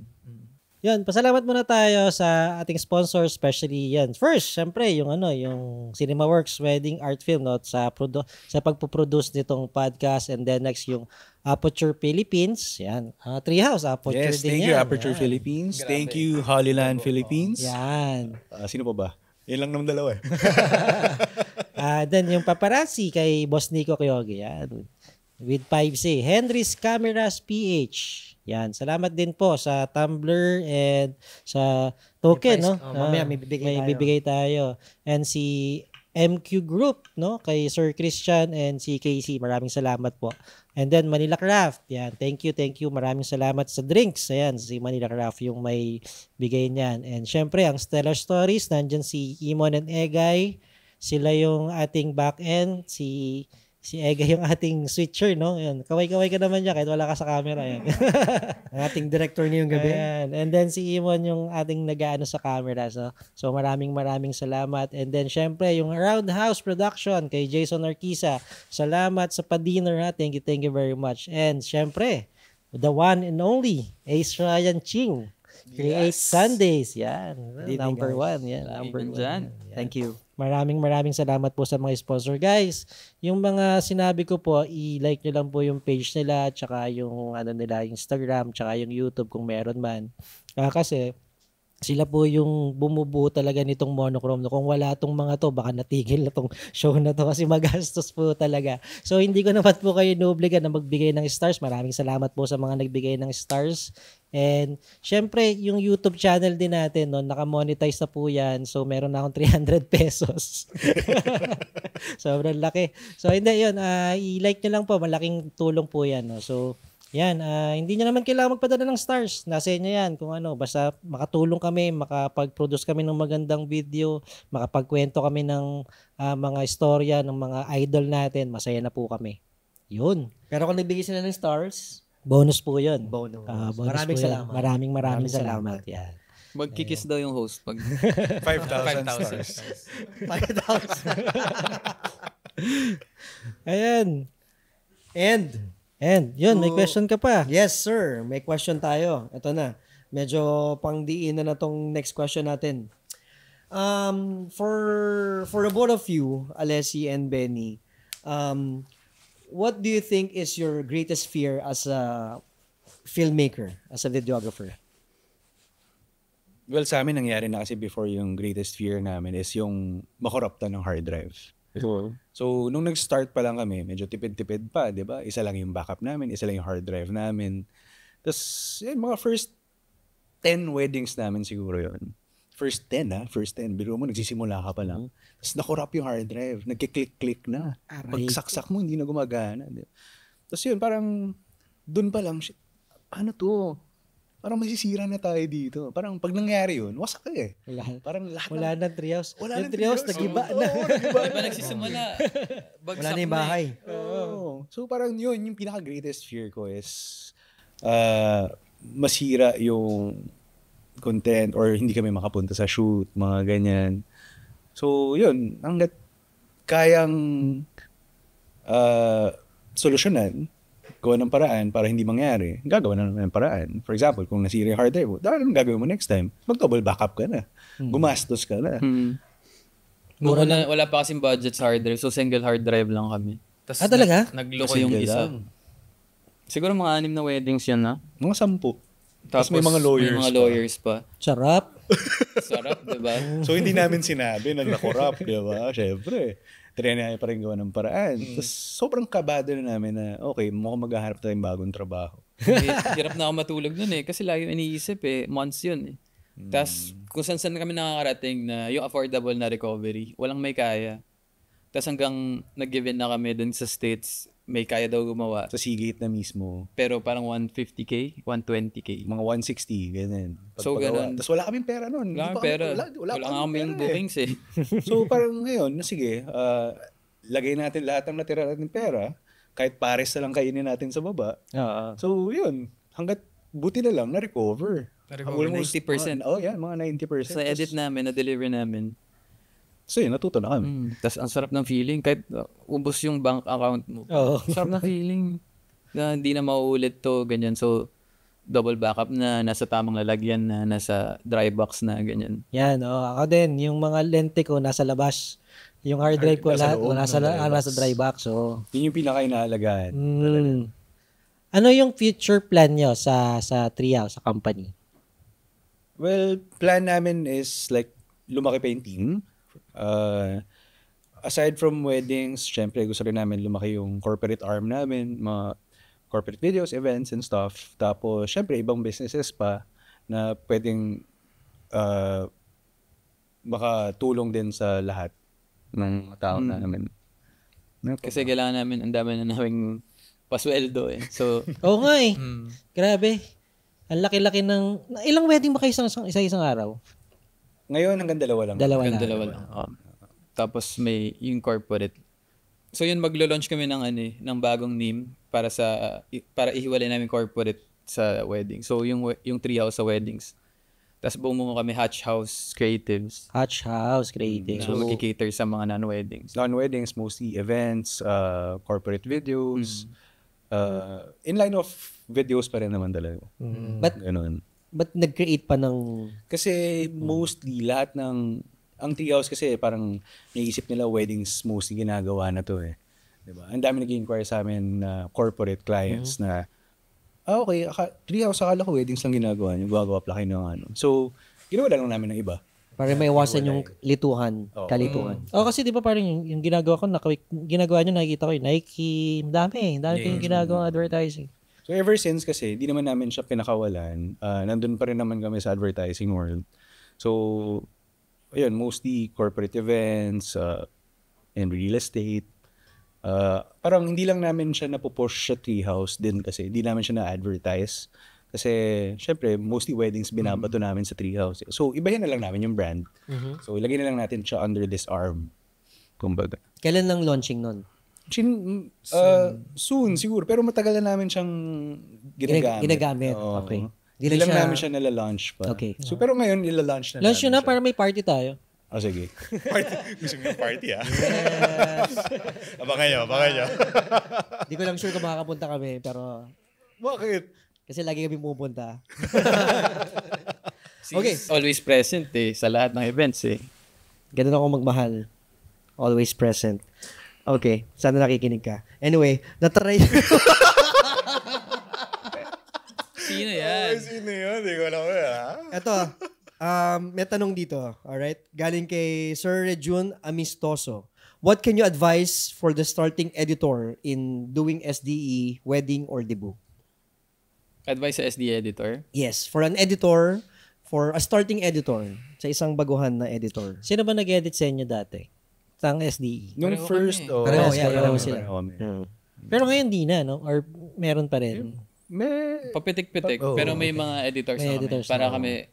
Speaker 3: Yan, pasalamat muna tayo sa ating sponsor, especially yan. First, syempre, yung CinemaWorks Wedding Art Film, no? Sa pagpo-produce nitong podcast. And then next, yung Aperture Philippines. Yan. Treehouse, Aperture
Speaker 2: Yes,
Speaker 3: din
Speaker 2: thank
Speaker 3: yan.
Speaker 2: you Aperture Philippines.
Speaker 1: Grabe.
Speaker 2: Thank you Hollyland Philippines.
Speaker 3: Yan.
Speaker 2: Sino pa ba? Yan lang naman dalawa
Speaker 3: Then yung paparazzi kay Boss Nico Kyogi. Yan. With 5C. Henry's Cameras PH. Yan. Salamat din po sa Tumblr and sa token, no?
Speaker 4: Mamaya may bibigay
Speaker 3: tayo. And si MQ Group, no? Kay Sir Christian and si Casey. Maraming salamat po. And then Manila Craft. Yan. Thank you. Maraming salamat sa drinks. Ayan. Si Manila Craft yung may bigay niyan. And syempre, ang Stellar Stories. Nandyan si Imon and Egay. Sila yung ating back-end. Si Ega yung ating switcher, no? Yan. Kaway-kaway ka naman niya kahit wala ka sa camera. Yan.
Speaker 4: Ang ating director ngayong gabi.
Speaker 3: Ayan. And then si Imon yung ating nag-aano sa camera. So maraming salamat. And then syempre yung Roundhouse Production kay Jason Orquiza. Salamat sa pa-dinner ha. Thank you very much. And syempre, the one and only Ace Ryan Ching. Create Sundays. Yan. Number
Speaker 4: guys.
Speaker 3: 1. Yan. Number 1.
Speaker 1: Dyan.
Speaker 4: Thank you.
Speaker 3: Maraming salamat po sa mga sponsor. Guys, yung mga sinabi ko po, i-like nyo lang po yung page nila, tsaka yung nila, Instagram, tsaka yung YouTube kung meron man. Kasi sila po yung bumubuo talaga nitong monochrome. Kung wala tong mga to, baka natigil na tong show na to kasi magastos po talaga. So hindi ko naman po kayo inuobliga na magbigay ng stars. Maraming salamat po sa mga nagbigay ng stars. And syempre, yung YouTube channel din natin, no, naka-monetize na po yan. So meron na akong 300 pesos. Sobrang laki. So hindi yun, i-like nyo lang po. Malaking tulong po yan. No? So yan, hindi nyo naman kailangan magpadala ng stars. Nasa inyo yan kung basta makatulong kami, makapag-produce kami ng magandang video, makapagkwento kami ng mga istorya ng mga idol natin, masaya na po kami. Yun.
Speaker 4: Pero kung nagbigay sila ng stars,
Speaker 3: bonus po yun.
Speaker 4: bonus.
Speaker 3: Bonus
Speaker 4: Maraming
Speaker 3: po yun.
Speaker 4: salamat.
Speaker 3: Maraming salamat. Yan.
Speaker 1: Magkikiss daw yung host pag
Speaker 2: 5,000 stars.
Speaker 4: 5,000.
Speaker 3: Ayan.
Speaker 4: And,
Speaker 3: Yun, may question ka pa.
Speaker 4: yes sir, may question tayo. Ito na. Medyo pangdiin na tong next question natin. For the both of you, Alessi and Benny, what do you think is your greatest fear as a filmmaker, as a videographer?
Speaker 2: Well, sa amin nangyari na kasi before yung greatest fear namin is yung makoruptan ng hard drive. So, nung nag-start pa lang kami, medyo tipid-tipid pa, di ba? Isa lang yung backup namin, isa lang yung hard drive namin. Tapos, mga first 10 weddings namin siguro yon. First 10 First 10. Biro mo, nagsisimula ka pa lang. Tapos nakorap yung hard drive. Nagkiklik-click na. Pagsaksak mo, hindi na gumagana. Tapos yun, parang dun pa lang, shit, ano to? Parang masisira na tayo dito. Parang pag nangyari yun, wasak ka eh. Parang lahat
Speaker 3: Wala na treehouse.
Speaker 2: Wala
Speaker 3: Yung
Speaker 2: na
Speaker 3: treehouse, nag-iba na.
Speaker 1: Diba nagsisimula?
Speaker 4: Wala na yung bahay.
Speaker 2: Oo. So parang yun, yung pinaka-greatest fear ko is masira yung content or hindi kami makapunta sa shoot, mga ganyan. So, yun, hanggat kayang solusyonan, gawa ng paraan para hindi mangyari, gagawa na naman ng paraan. For example, kung nasira yung hard drive mo, dahil anong gagawin mo next time? Mag-double backup ka na. Gumastos ka na.
Speaker 1: Wala pa kasing budget sa hard drive, so single hard drive lang kami. Tas
Speaker 3: talaga?
Speaker 1: Nagloko yung isa. Siguro mga 6 na weddings yan na.
Speaker 2: Mga 10.
Speaker 1: Tapos
Speaker 2: may mga lawyers
Speaker 1: pa.
Speaker 3: Charap.
Speaker 1: Sarap, diba?
Speaker 2: So, hindi namin sinabi na nakorap, di ba? Siyempre, trinay pa rin gawa ng paraan. Tapos, sobrang kabado na namin na, okay, mukhang maghahanap tayong bagong trabaho.
Speaker 1: Hirap na ako matulog nun eh. Kasi lagi yung iniisip eh. Months yun eh. Tapos, kung saan kami nakakarating na yung affordable na recovery, walang may kaya. Tapos hanggang nag-give in na kami dun sa States, may kaya daw gumawa.
Speaker 2: Sa Seagate na mismo.
Speaker 1: Pero parang 150K, 120K.
Speaker 2: Mga 160, ganun.
Speaker 1: So, ganun.
Speaker 2: Tapos wala kaming pera nun.
Speaker 1: Wala kaming pera. Wala nga kaming bookings eh.
Speaker 2: So, parang ngayon, sige, lagay natin lahat ng natira natin pera, kahit pares na lang kainin natin sa baba. So, yun. Hanggat buti na lang, na-recover.
Speaker 1: Almost 90%.
Speaker 2: Mga 90%.
Speaker 1: Sa edit namin, na-deliver namin.
Speaker 2: So, yun, natuto na kami.
Speaker 1: Tapos, ang sarap ng feeling. Kahit ubos yung bank account mo. Sarap ng feeling. Na hindi na mauulit to, ganyan. So, double backup na, nasa tamang lalagyan na, nasa dry box na, ganyan.
Speaker 3: Yan, ako din. Yung mga lente ko nasa labas. Yung hard drive ko lahat, nasa dry box. So,
Speaker 2: yun yung pinaka-inaalagaan.
Speaker 3: Ano yung future plan nyo sa Treehouse, sa company?
Speaker 2: Well, plan namin is like, lumaki pa yung team. Aside from weddings, syempre gusto rin namin lumaki yung corporate arm namin, mga corporate videos, events and stuff. Tapos syempre ibang businesses pa na pwedeng makatulong din sa lahat ng tao namin.
Speaker 1: Kasi kailangan namin, ang dami na naming pasweldo eh. So,
Speaker 3: Oo nga eh. Grabe. Ang laki-laki ng... Ilang wedding ba kayo isang araw?
Speaker 2: Ngayon hanggang 2 lang.
Speaker 3: Dalawa lang.
Speaker 1: Tapos may yung corporate. So yun, maglo-launch kami ng ng bagong name para ihiwalay namin corporate sa wedding. So yung Treehouse sa weddings. Tapos bumuo kami Hatch House Creatives.
Speaker 3: Hatch House Creatives.
Speaker 1: So mag-cater sa mga non-weddings.
Speaker 2: Non-weddings, mostly events, corporate videos. In line of videos pa rin naman talaga. Ganun.
Speaker 3: Ba't nag-create pa ng...
Speaker 2: Kasi mostly lahat ng... Ang Treehouse kasi parang naisip nila weddings mostly ginagawa na to eh. Diba? Ang dami nag-inquire sa amin na corporate clients na okay, Treehouse akala ko weddings lang ginagawa nyo. Gagawa pala kayo ng ano. So, ginawa lang namin ng iba.
Speaker 3: Para maiwasan yung kalituhan. Kasi di ba parang yung ginagawa ko, ginagawa nyo, nakikita ko yung Nike, dami yung ginagawa advertising.
Speaker 2: So ever since kasi, di naman namin siya pinakawalan. Nandun pa rin naman kami sa advertising world. So, ayun, mostly corporate events and real estate. Parang hindi lang namin siya napupush sa Treehouse din kasi hindi namin siya na-advertise. Kasi, syempre, mostly weddings binabato namin sa Treehouse. So, ibahin na lang namin yung brand. So, ilagay na lang natin siya under this arm. Kumbaga.
Speaker 3: Kailan lang launching nun?
Speaker 2: Soon siguro, pero matagal na namin siyang ginagamit.
Speaker 3: Okay.
Speaker 2: Hindi lang namin siya nala-launch pa.
Speaker 3: Okay.
Speaker 2: So, pero ngayon, ila-launch na
Speaker 3: Launch
Speaker 2: namin
Speaker 3: yun na
Speaker 2: siya.
Speaker 3: para may party tayo.
Speaker 2: Sige. Gusto mo yung party, Abangan nyo.
Speaker 3: Hindi ko lang sure kung makakapunta kami, pero...
Speaker 2: Bakit?
Speaker 3: Kasi lagi kami pupunta.
Speaker 1: Okay. Always present sa lahat ng events
Speaker 3: Ganun ako magmahal. Always present. Okay, sana nakikinig ka. Anyway, natry...
Speaker 1: Sino yan?
Speaker 2: Sino yun? Hindi ko alam
Speaker 4: Ito, may tanong dito. Alright? Galing kay Sir Rejun Amistoso. What can you advise for the starting editor in doing SDE, wedding, or debut?
Speaker 1: Advice sa SD editor?
Speaker 4: Yes, for an editor, for a starting editor, sa isang baguhan na editor.
Speaker 3: Sino ba nag-edit sa inyo dati? Sang SDE?
Speaker 2: Nung first,
Speaker 3: pareho sila. Pero ngayon di na, no? Or meron pa rin?
Speaker 1: Papitik-pitik, pero may mga editors na kami. Para kami,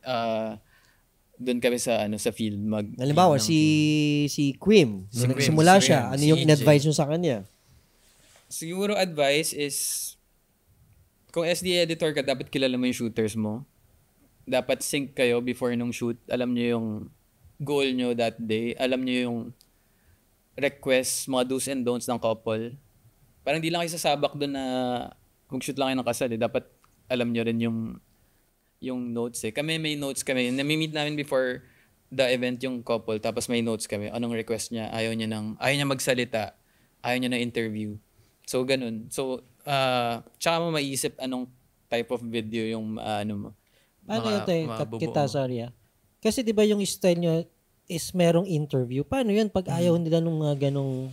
Speaker 1: doon kami sa field
Speaker 4: halimbawa, si Quim, nagsimula siya, ano yung in-advise nyo sa kanya?
Speaker 1: Siguro advice is, kung SD editor ka, dapat kilala mo yung shooters mo. dapat sync kayo before nung shoot. Alam nyo yung goal nyo that day. Alam nyo yung requests, mga do's and don'ts ng couple. Parang di lang kayo sasabak doon na kung shoot lang kayo ng kasal. Dapat alam nyo rin yung notes eh. Kami may notes kami. Nami-meet namin before the event yung couple. Tapos may notes kami. Anong request niya? Ayaw niya magsalita. Ayaw niya ng interview. So, ganun. So, tsaka mo maiisip anong type of video yung mo.
Speaker 3: Paano yun tayo? Cut kita, sorry. Kasi di ba yung style nyo is merong interview. Paano yun pag ayaw nila nung mga ganong...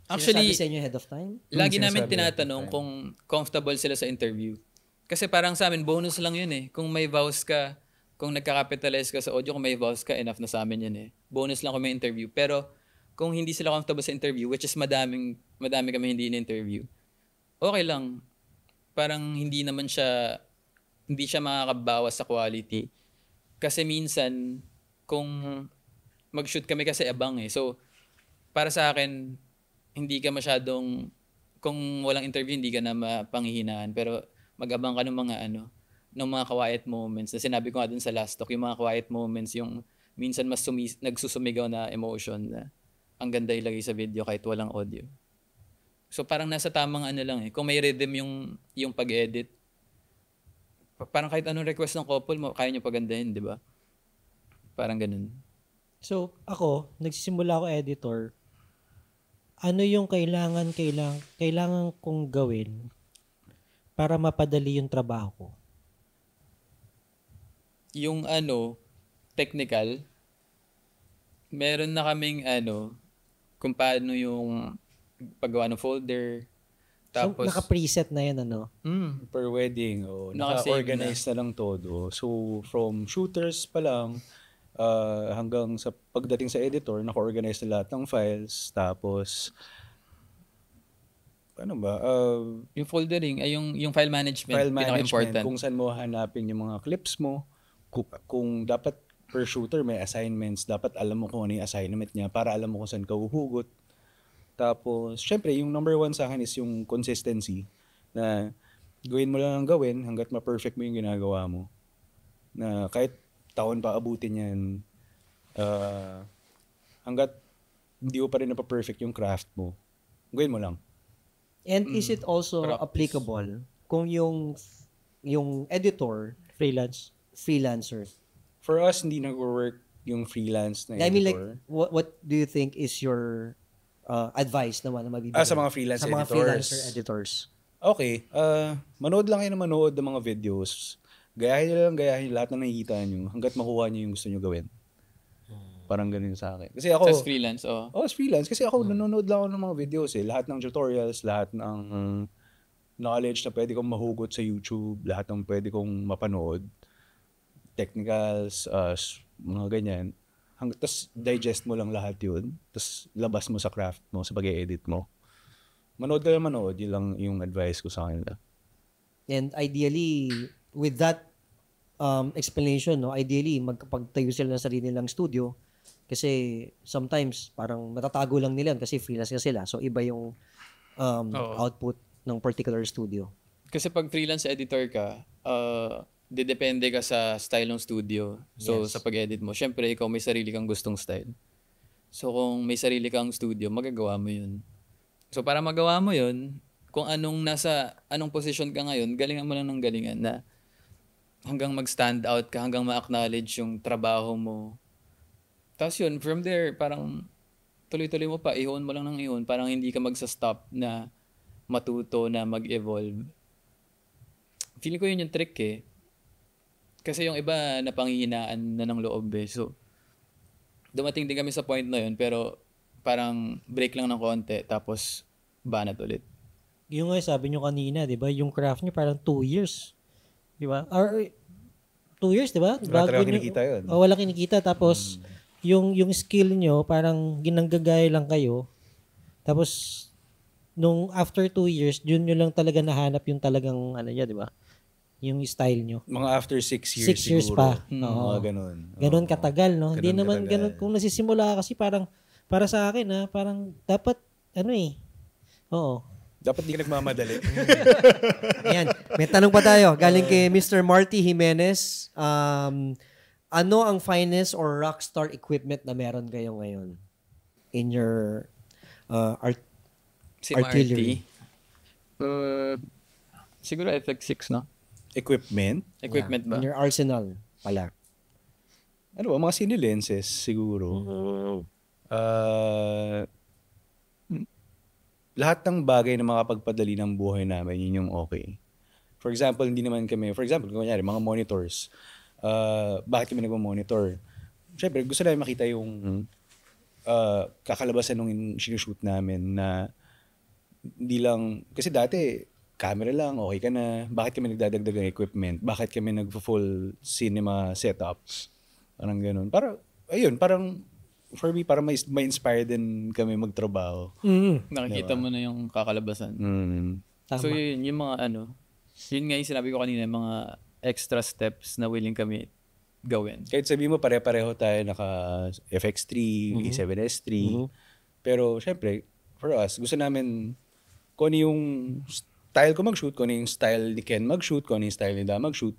Speaker 1: Actually,
Speaker 4: sinasabi sa inyo ahead of time?
Speaker 1: Lagi namin tinatanong kung comfortable sila sa interview. Kasi parang sa amin, bonus lang yun eh. Kung may vows ka, kung nagka-capitalize ka sa audio, kung may vows ka, enough na sa amin yun eh. Bonus lang kung may interview. Pero kung hindi sila comfortable sa interview, which is madami kami hindi in-interview, okay lang. Parang hindi siya makakabawas sa quality. Kasi minsan, kung mag-shoot kami kasi abang eh. So, para sa akin, hindi ka masyadong, kung walang interview, hindi ka na mapanghihinaan. Pero mag-abang ka ng mga quiet moments. Na sinabi ko nga dun sa last talk, yung mga quiet moments, yung minsan mas nagsusumigaw na emotion na ang ganda ilagay sa video kahit walang audio. So parang nasa tamang lang eh. Kung may rhythm yung pag-edit, parang kahit anong request ng couple, kaya nyo pagandahin, di ba? Parang ganun.
Speaker 3: So, ako, nagsisimula ako editor, ano yung kailangan kong gawin para mapadali yung trabaho ko?
Speaker 1: Yung technical, meron na kaming kung paano yung paggawa ng folder. Tapos,
Speaker 3: so, naka-preset na yun,
Speaker 2: Per wedding, naka-organize na lang todo. So, from shooters pa lang, hanggang sa pagdating sa editor, naka-organize na lahat ng files. Tapos,
Speaker 1: yung foldering, ay yung file management, pinaka-important.
Speaker 2: Kung saan mo hanapin yung mga clips mo. Kung dapat per shooter may assignments, dapat alam mo kung ano yung assignment niya para alam mo kung saan ka uhugot. Tapos, syempre, yung number one sa akin is yung consistency na gawin mo lang ang gawin hanggat ma-perfect mo yung ginagawa mo. Na kahit taon pa abutin yan, hanggat hindi mo pa rin na-perfect yung craft mo, gawin mo lang.
Speaker 4: And is it also applicable kung yung editor, freelancer?
Speaker 2: For us, hindi nag-work yung freelance na editor.
Speaker 4: I mean, like, what do you think is your advice naman na mabibigay?
Speaker 2: Sa mga freelance
Speaker 4: sa mga
Speaker 2: editors.
Speaker 4: freelancer editors.
Speaker 2: Okay. Manood lang kayo ng manood ng mga videos. Gayahin lahat na nakikita nyo hanggat makuha nyo yung gusto nyo gawin. Parang ganun sa akin. Kasi ako...
Speaker 1: Sa freelance,
Speaker 2: as freelance. Kasi ako, nanonood lang ako ng mga videos eh. Lahat ng tutorials, lahat ng knowledge na pwede kong mahugot sa YouTube, lahat ng pwede kong mapanood. Technicals, mga ganyan. Tapos digest mo lang lahat yun. Tapos labas mo sa craft mo, sa pag-edit mo. Manood ka lang manood. Yun lang yung advice ko sa kanila.
Speaker 4: And ideally, with that explanation, ideally, magkapagtayo sila ng sarili nilang studio. Kasi sometimes, parang matatago lang nila kasi freelance ka sila. So, iba yung output ng particular studio.
Speaker 1: Kasi pag freelance editor ka, depende ka sa style ng studio. So, sa pag-edit mo, syempre, ikaw may sarili kang gustong style. So, kung may sarili kang studio, magagawa mo yun. So, para magawa mo yun, kung anong position ka ngayon, galingan mo lang ng galingan na hanggang mag-stand out ka, hanggang ma-acknowledge yung trabaho mo. Tapos yun, from there, parang tuloy-tuloy mo pa, ihon mo lang ng ihon, parang hindi ka magsa-stop na matuto, na mag-evolve. Feeling ko yun yung trick eh. Kasi yung iba napanghihinaan na ng loob eh. So, dumating din kami sa point na yun, pero parang break lang ng konti, tapos banat ulit.
Speaker 3: Yung nga sabi nyo kanina, di ba? Yung craft nyo parang 2 years. Di ba? Or 2 years, di ba?
Speaker 2: Wala talaga kinikita yun.
Speaker 3: Wala kinikita. Tapos, yung skill nyo, parang ginanggagaya lang kayo. Tapos, nung after 2 years, yun nyo lang talaga nahanap yung talagang, di ba? Yung style nyo.
Speaker 2: Mga after 6 years
Speaker 3: 6 years
Speaker 2: siguro.
Speaker 3: pa.
Speaker 2: Mga ganun.
Speaker 3: Ganon katagal, no? Hindi naman
Speaker 2: katagal.
Speaker 3: ganon. Kung nasisimula kasi parang, para sa akin, parang dapat,
Speaker 2: Dapat di ka nagmamadali.
Speaker 4: Ayan, may tanong pa tayo. Galing kay Mr. Marty Jimenez. Ano ang finest or rockstar equipment na meron kayo ngayon in your
Speaker 1: Si
Speaker 4: artillery?
Speaker 1: Marty. Siguro FX6, no?
Speaker 2: Equipment?
Speaker 1: Equipment ba?
Speaker 4: In your arsenal pala.
Speaker 2: Ano ba? Mga cine lenses siguro. Lahat ng bagay na makapagpadali ng buhay namin, yun yung okay. For example, kunyari, mga monitors. Bakit kami nagmamonitor? Siyempre, gusto namin makita yung kakalabasan nung sinushoot namin na hindi lang, kasi dati, camera lang, okay ka na. Bakit kami nagdadagdag ng equipment? Bakit kami nag-full cinema setups? Parang ganun. Parang for me, parang may inspire din kami magtrabaho.
Speaker 1: Nakikita mo na yung kakalabasan.
Speaker 4: Tama.
Speaker 1: So yun, yung mga yun nga yung sinabi ko kanina, yung mga extra steps na willing kami gawin.
Speaker 2: Kahit sabi mo, pare-pareho tayo naka FX3, A7S3. Pero syempre, for us, gusto namin kung ano yung style ko mag-shoot, kung ano yung style ni Ken mag-shoot, kung ano yung style ni Da mag-shoot.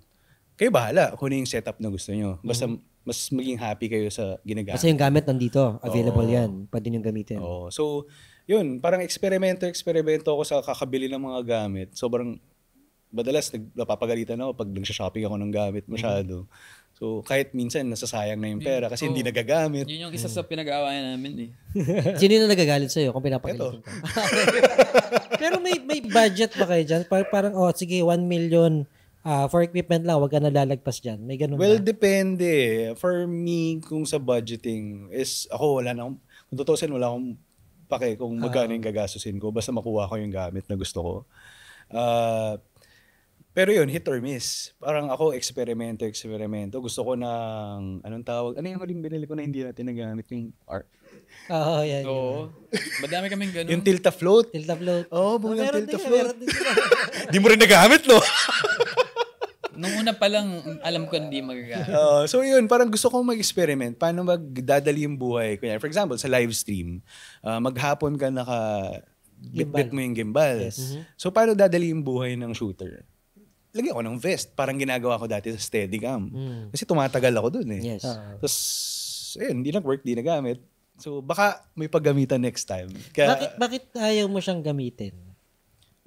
Speaker 2: Kayo bahala kung ano yung setup na gusto nyo. Basta mas maging happy kayo sa ginagamit.
Speaker 4: Kasi yung gamit nandito. Available yan. Pwede nyo gamitin.
Speaker 2: So, yun. Parang eksperimento ako sa kakabili ng mga gamit. Sobrang, madalas napapagalitan ako pag nagsha-shopping ako ng gamit masyado. So, kahit minsan nasasayang na yung pera kasi hindi nagagamit.
Speaker 1: Yun yung isa sa pinag-aawayan namin eh.
Speaker 4: Sino yung nagagalit sa'yo kung pinapagalitan ka?
Speaker 3: Pero may budget ba kayo dyan? Parang, sige, 1 million for equipment lang, wag ka nalalagpas dyan. May ganun
Speaker 2: Well,
Speaker 3: ba?
Speaker 2: depende. For me, kung sa budgeting is, ako kung tutusin, wala akong pake kung magkano yung gagastusin ko. Basta makuha ko yung gamit na gusto ko. Pero yun, hit or miss. Parang ako, eksperimento. Gusto ko ng, anong tawag? Ano yung huling binili ko na hindi natin nagamit yung art?
Speaker 3: Oo, yan.
Speaker 1: Oo. Madami kaming ganun.
Speaker 2: Yung Tiltafloat.
Speaker 3: Tiltafloat.
Speaker 2: Oo, bumili ng
Speaker 3: Meron din,
Speaker 2: Tiltafloat.
Speaker 3: meron din.
Speaker 2: Di mo rin nagamit, no?
Speaker 1: Nung una pa lang, alam ko hindi magagamit.
Speaker 2: So yun, parang gusto kong mag-experiment. Paano magdadali yung buhay? Kunya, for example, sa live stream, maghapon ka bit mo yung gimbal. So paano dadali yung buhay ng shooter? Lagyan ko ng vest. Parang ginagawa ko dati sa Steadicam. Kasi tumatagal ako dun eh.
Speaker 4: Yes.
Speaker 2: Tapos, ayun, hindi nag-work, di nagamit. So baka may paggamitan next time.
Speaker 3: Bakit ayaw mo siyang gamitin?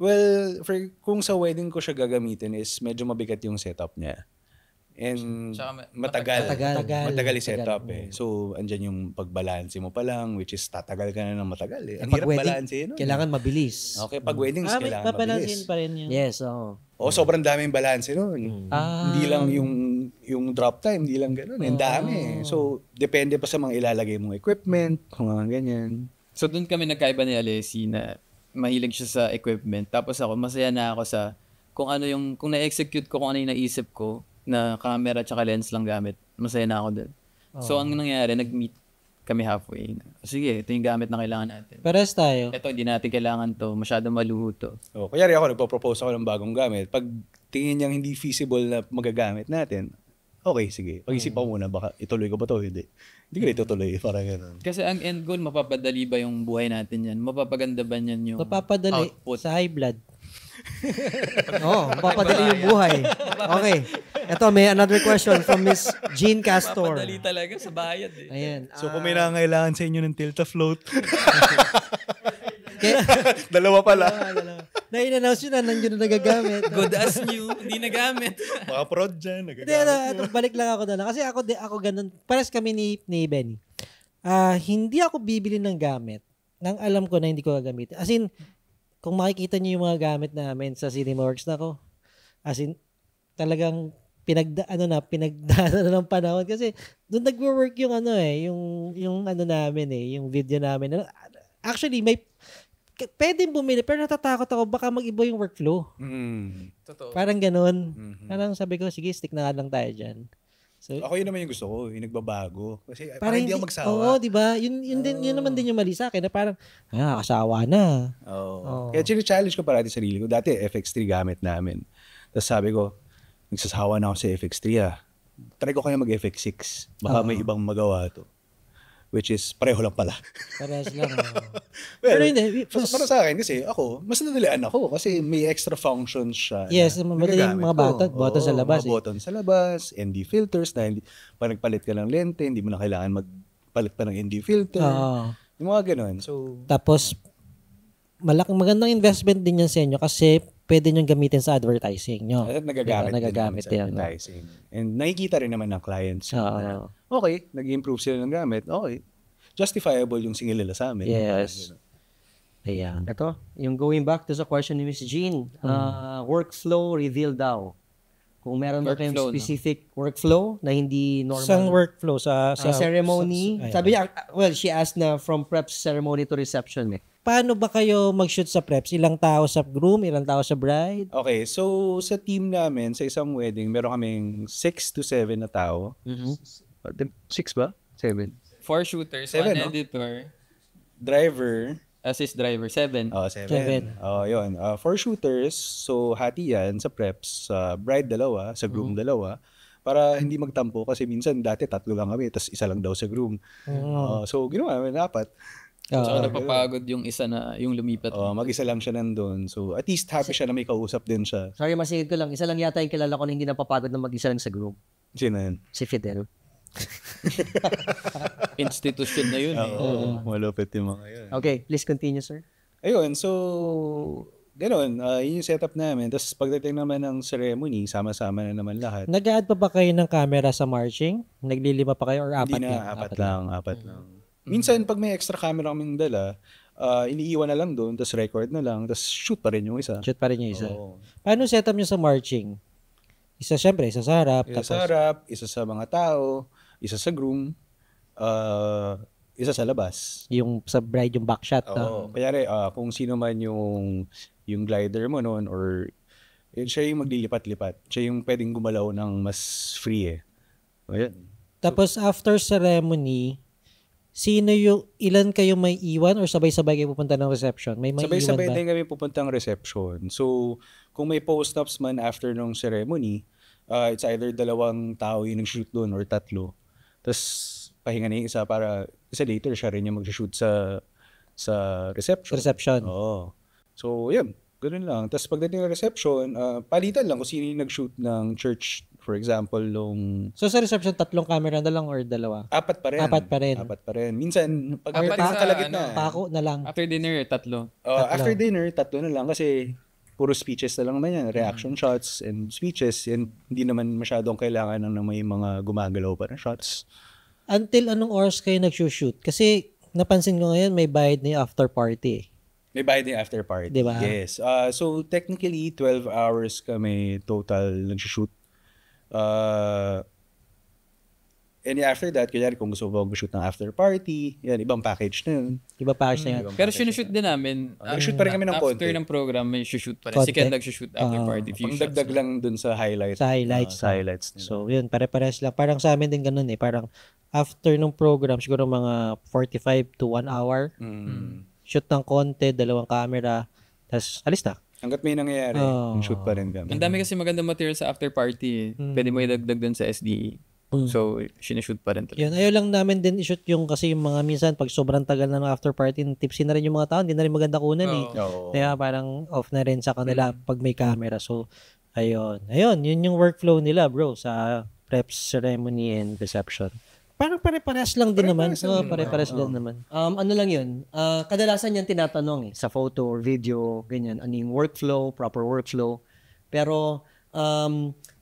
Speaker 2: Well, kung sa wedding ko siya gagamitin is medyo mabigat yung setup niya. And
Speaker 1: Tsaka
Speaker 2: matagal. Matagal yung setup eh.
Speaker 3: Mm.
Speaker 2: So, andyan yung pagbalanse mo pa lang, which is tatagal ka na ng matagal eh. Ang
Speaker 4: Pag
Speaker 2: hirap
Speaker 4: wedding,
Speaker 2: balanse yun.
Speaker 4: kailangan mabilis.
Speaker 2: Okay, pag weddings,
Speaker 3: May
Speaker 2: kailangan
Speaker 3: pabalansin
Speaker 2: mabilis.
Speaker 3: pa rin yun.
Speaker 4: Yes, oo.
Speaker 2: Sobrang daming balanse nun. Hindi lang yung drop time, hindi lang ganun. Ang dami. So, depende pa sa mga ilalagay mong equipment, kung mga ganyan.
Speaker 1: So doon kami nagkaiba ni Alessi na mahilig siya sa equipment. Tapos ako, masaya na ako sa kung na-execute ko, kung ano yung naisip ko na camera tsaka lens lang gamit. Masaya na ako doon. So ang nangyari, nag-meet kami halfway. Sige, ito yung gamit na kailangan natin.
Speaker 3: Pares tayo.
Speaker 1: Ito, hindi natin kailangan to. Masyado maluho to.
Speaker 2: Kunyari ako, nagpo-propose ako ng bagong gamit. Pag tingin niyang hindi feasible na magagamit natin, okay, sige. Pag-isip ako muna, baka ituloy ko ba to? Hindi ko na itutuloy. Parang gano'n.
Speaker 1: Kasi ang end goal, mapapadali ba yung buhay natin yan? Mapapaganda ba yan yung
Speaker 3: Mapapadali
Speaker 1: output?
Speaker 3: sa high blood.
Speaker 4: Mapapadali yung buhay. Okay. Ito, may another question from Miss Jean Castor.
Speaker 1: Mapapadali talaga sa bayad eh.
Speaker 4: Ayan.
Speaker 2: So kung may nangangailangan sa inyo ng Tiltafloat, dalawa pala.
Speaker 3: Na-in-announce yun na, nandiyon na nagagamit.
Speaker 1: Good as new, hindi nagamit.
Speaker 2: Mga prod dyan,
Speaker 3: Hindi,
Speaker 2: nagagamit.
Speaker 3: balik lang ako doon. Kasi ako ganun. Pares kami ni Benny. Hindi ako bibili ng gamit nang alam ko na hindi ko gagamitin. As in, kung makikita niyo yung mga gamit namin sa Cinemaworks na ko, as in, talagang pinagdaanan ng panahon kasi doon nagwo-work yung yung namin yung video namin. Actually, pwedeng bumili pero natatakot ako baka mag-iba yung workflow.
Speaker 1: Totoo.
Speaker 3: Parang ganun. Parang sabi ko, sige, stick na lang tayo dyan. So,
Speaker 2: Ako yun naman yung gusto ko, yung nagbabago. Kasi
Speaker 3: parang
Speaker 2: parang hindi ako magsawa.
Speaker 3: Oo, di ba? Yun naman din yung mali sa akin na parang, kasawa na.
Speaker 2: Oo. Kaya challenge ko parati sarili ko. Dati FX3 gamit namin. Tapos sabi ko, nagsasawa na ako sa FX3 Try ko kaya mag-FX6. Baka may ibang magawa to. which is pareho lang pala.
Speaker 3: Parehas lang.
Speaker 2: Well,
Speaker 3: Pero hindi.
Speaker 2: para sa akin kasi ako, mas nadalian ako kasi may extra functions siya.
Speaker 3: Yes,
Speaker 2: na
Speaker 3: madali yung mga
Speaker 2: nagagamit ko.
Speaker 3: button sa labas.
Speaker 2: Mga button sa labas, ND filters, dahil pag nagpalit ka ng lente, hindi mo na kailangan magpalit pa ng ND filter.
Speaker 3: Oo.
Speaker 2: Yung mga ganun. So,
Speaker 3: Tapos, magandang investment din yan sa inyo kasi pwede nyo gamitin sa advertising nyo.
Speaker 2: at nagagamit,
Speaker 3: Diba? Nagagamit
Speaker 2: din
Speaker 3: yan.
Speaker 2: naman sa advertising. And nakikita rin naman ng clients.
Speaker 3: Oo.
Speaker 2: na, okay, nag-improve sila ng gamit. Okay. Justifiable yung singil nila sa amin.
Speaker 3: Yes. Ayan.
Speaker 4: Ito, yung going back to sa question ni Miss Jean, workflow reveal daw. Kung meron ba kayong
Speaker 1: Workflow, no?
Speaker 4: specific workflow na hindi normal.
Speaker 3: Isang workflow sa
Speaker 4: ceremony.
Speaker 3: Ayan.
Speaker 4: Sabi niya, well, she asked na from prep ceremony to reception.
Speaker 3: Paano ba kayo mag-shoot sa preps? Ilang tao sa groom? Ilang tao sa bride?
Speaker 2: Okay, so sa team namin, sa isang wedding, meron kaming 6 to 7 na tao. 6 ba? 7.
Speaker 1: 4 shooters,
Speaker 2: 7,
Speaker 1: 1
Speaker 2: no?
Speaker 1: editor,
Speaker 2: Driver,
Speaker 1: assist driver, 7.
Speaker 2: 7.
Speaker 3: Seven.
Speaker 2: Yun. 4 shooters, so hati yan sa preps. Sa bride, 2. Sa groom, 2. Para hindi magtampo kasi minsan dati 3 lang kami, tapos 1 lang daw sa groom. So ginawa namin 4.
Speaker 1: Tsaka napapagod yung isa na, yung lumipat.
Speaker 2: Mag-isa lang siya nandun. So at least happy siya na may kausap din siya.
Speaker 4: Sorry, masigit ko lang. Isa lang yata yung kilala ko na hindi napapagod na mag-isa lang sa group.
Speaker 2: Sino yun?
Speaker 4: Si Fidel.
Speaker 1: Institution na yun.
Speaker 2: Malupit yung mga yun.
Speaker 4: Okay, please continue, sir.
Speaker 2: Ayun, so ganoon, yun yung setup namin. Tapos pagdating naman ng ceremony, sama-sama na naman lahat.
Speaker 3: Nag-add pa ba kayo ng camera sa marching? Naglilima pa kayo or apat
Speaker 2: Hindi na,
Speaker 3: lang?
Speaker 2: apat lang. Minsan, pag may extra camera kaming dala, iniiwan na lang doon, tapos record na lang, tapos shoot pa rin yung isa.
Speaker 3: Shoot pa rin yung isa.
Speaker 2: Oo.
Speaker 3: Paano setup nyo sa marching? Syempre, isa sa harap.
Speaker 2: Isa sa harap, isa sa mga tao, isa sa groom, isa sa labas.
Speaker 3: Yung sa bride, yung backshot.
Speaker 2: Oo. Kaya kung sino man yung glider mo noon or siya yung maglilipat-lipat. Siya yung pwedeng gumalaw ng mas free Ayan.
Speaker 3: Tapos after ceremony, ilan kayo may iwan or sabay-sabay kayo pupunta ng reception? May
Speaker 2: Sabay-sabay
Speaker 3: iwan ba?
Speaker 2: din kami pupuntang reception. So, kung may post-ups man after ng ceremony, it's either 2 tao yung nag-shoot doon or 3. Tapos, pahinga na yung isa para, kasi later siya rin yung mag-shoot sa reception.
Speaker 3: Reception.
Speaker 2: Oo. So, yun. Ganun lang. Tapos pagdating ng reception, palitan lang kung sino yung nag-shoot ng church. For example,
Speaker 3: So sa reception, 3 camera na lang or 2?
Speaker 2: 4 pa rin.
Speaker 3: 4 pa rin.
Speaker 2: 4 pa rin. Minsan, pag
Speaker 1: Apat
Speaker 2: sa
Speaker 1: sa,
Speaker 2: kalagitnaan.
Speaker 3: Pako na lang.
Speaker 1: After dinner, 3.
Speaker 2: After dinner, 3 na lang kasi puro speeches na lang naman yan. Reaction shots and speeches. And hindi naman masyadong kailangan ng may mga gumagalaw pa na shots.
Speaker 3: Until anong oras kayo nag-shoot? Kasi napansin ko ngayon may bayad na yung after party.
Speaker 2: May bayad din after party.
Speaker 3: Diba?
Speaker 2: Yes. So technically, 12 hours kami total nag-shoot. And after that, kaya kung gusto mo mag-shoot ng after party, yan, ibang package na yun.
Speaker 3: Iba pa siya yan.
Speaker 1: Pero sinushoot din namin.
Speaker 2: Nag-shoot pa rin kami ng konti.
Speaker 1: After ng program, may shoot pa rin.
Speaker 3: Konti.
Speaker 1: Si Ken nag-shoot after party. Few shots.
Speaker 2: Pangdagdag lang dun sa highlights.
Speaker 3: Sa highlights.
Speaker 2: Sa highlights nila.
Speaker 3: So yun, pare-pares lang. Parang sa amin din ganun Parang after ng program, siguro mga 45 to 1 hour. Shoot ng konti, 2 camera. Tapos alis na.
Speaker 2: Hanggat may nangyayari, shoot pa rin kami.
Speaker 1: Ang dami kasi magandang material sa after party. Pwede mo idagdag dun sa SDE. So, sinushoot pa rin talaga.
Speaker 3: Yun, ayaw lang namin din i-shoot yung kasi yung mga minsan pag sobrang tagal na ng after party, tipsy na rin yung mga tao, hindi na rin maganda kunan
Speaker 2: Oo.
Speaker 3: Kaya parang off na rin sa kanila pag may camera. So, ayun. Ayun, yun yung workflow nila bro sa prep ceremony and reception. Parang pare-pares lang din naman. Oo, pare-pares lang naman.
Speaker 4: Ano lang yun, kadalasan yan tinatanong sa photo or video, ganyan, ano yung workflow, proper workflow. Pero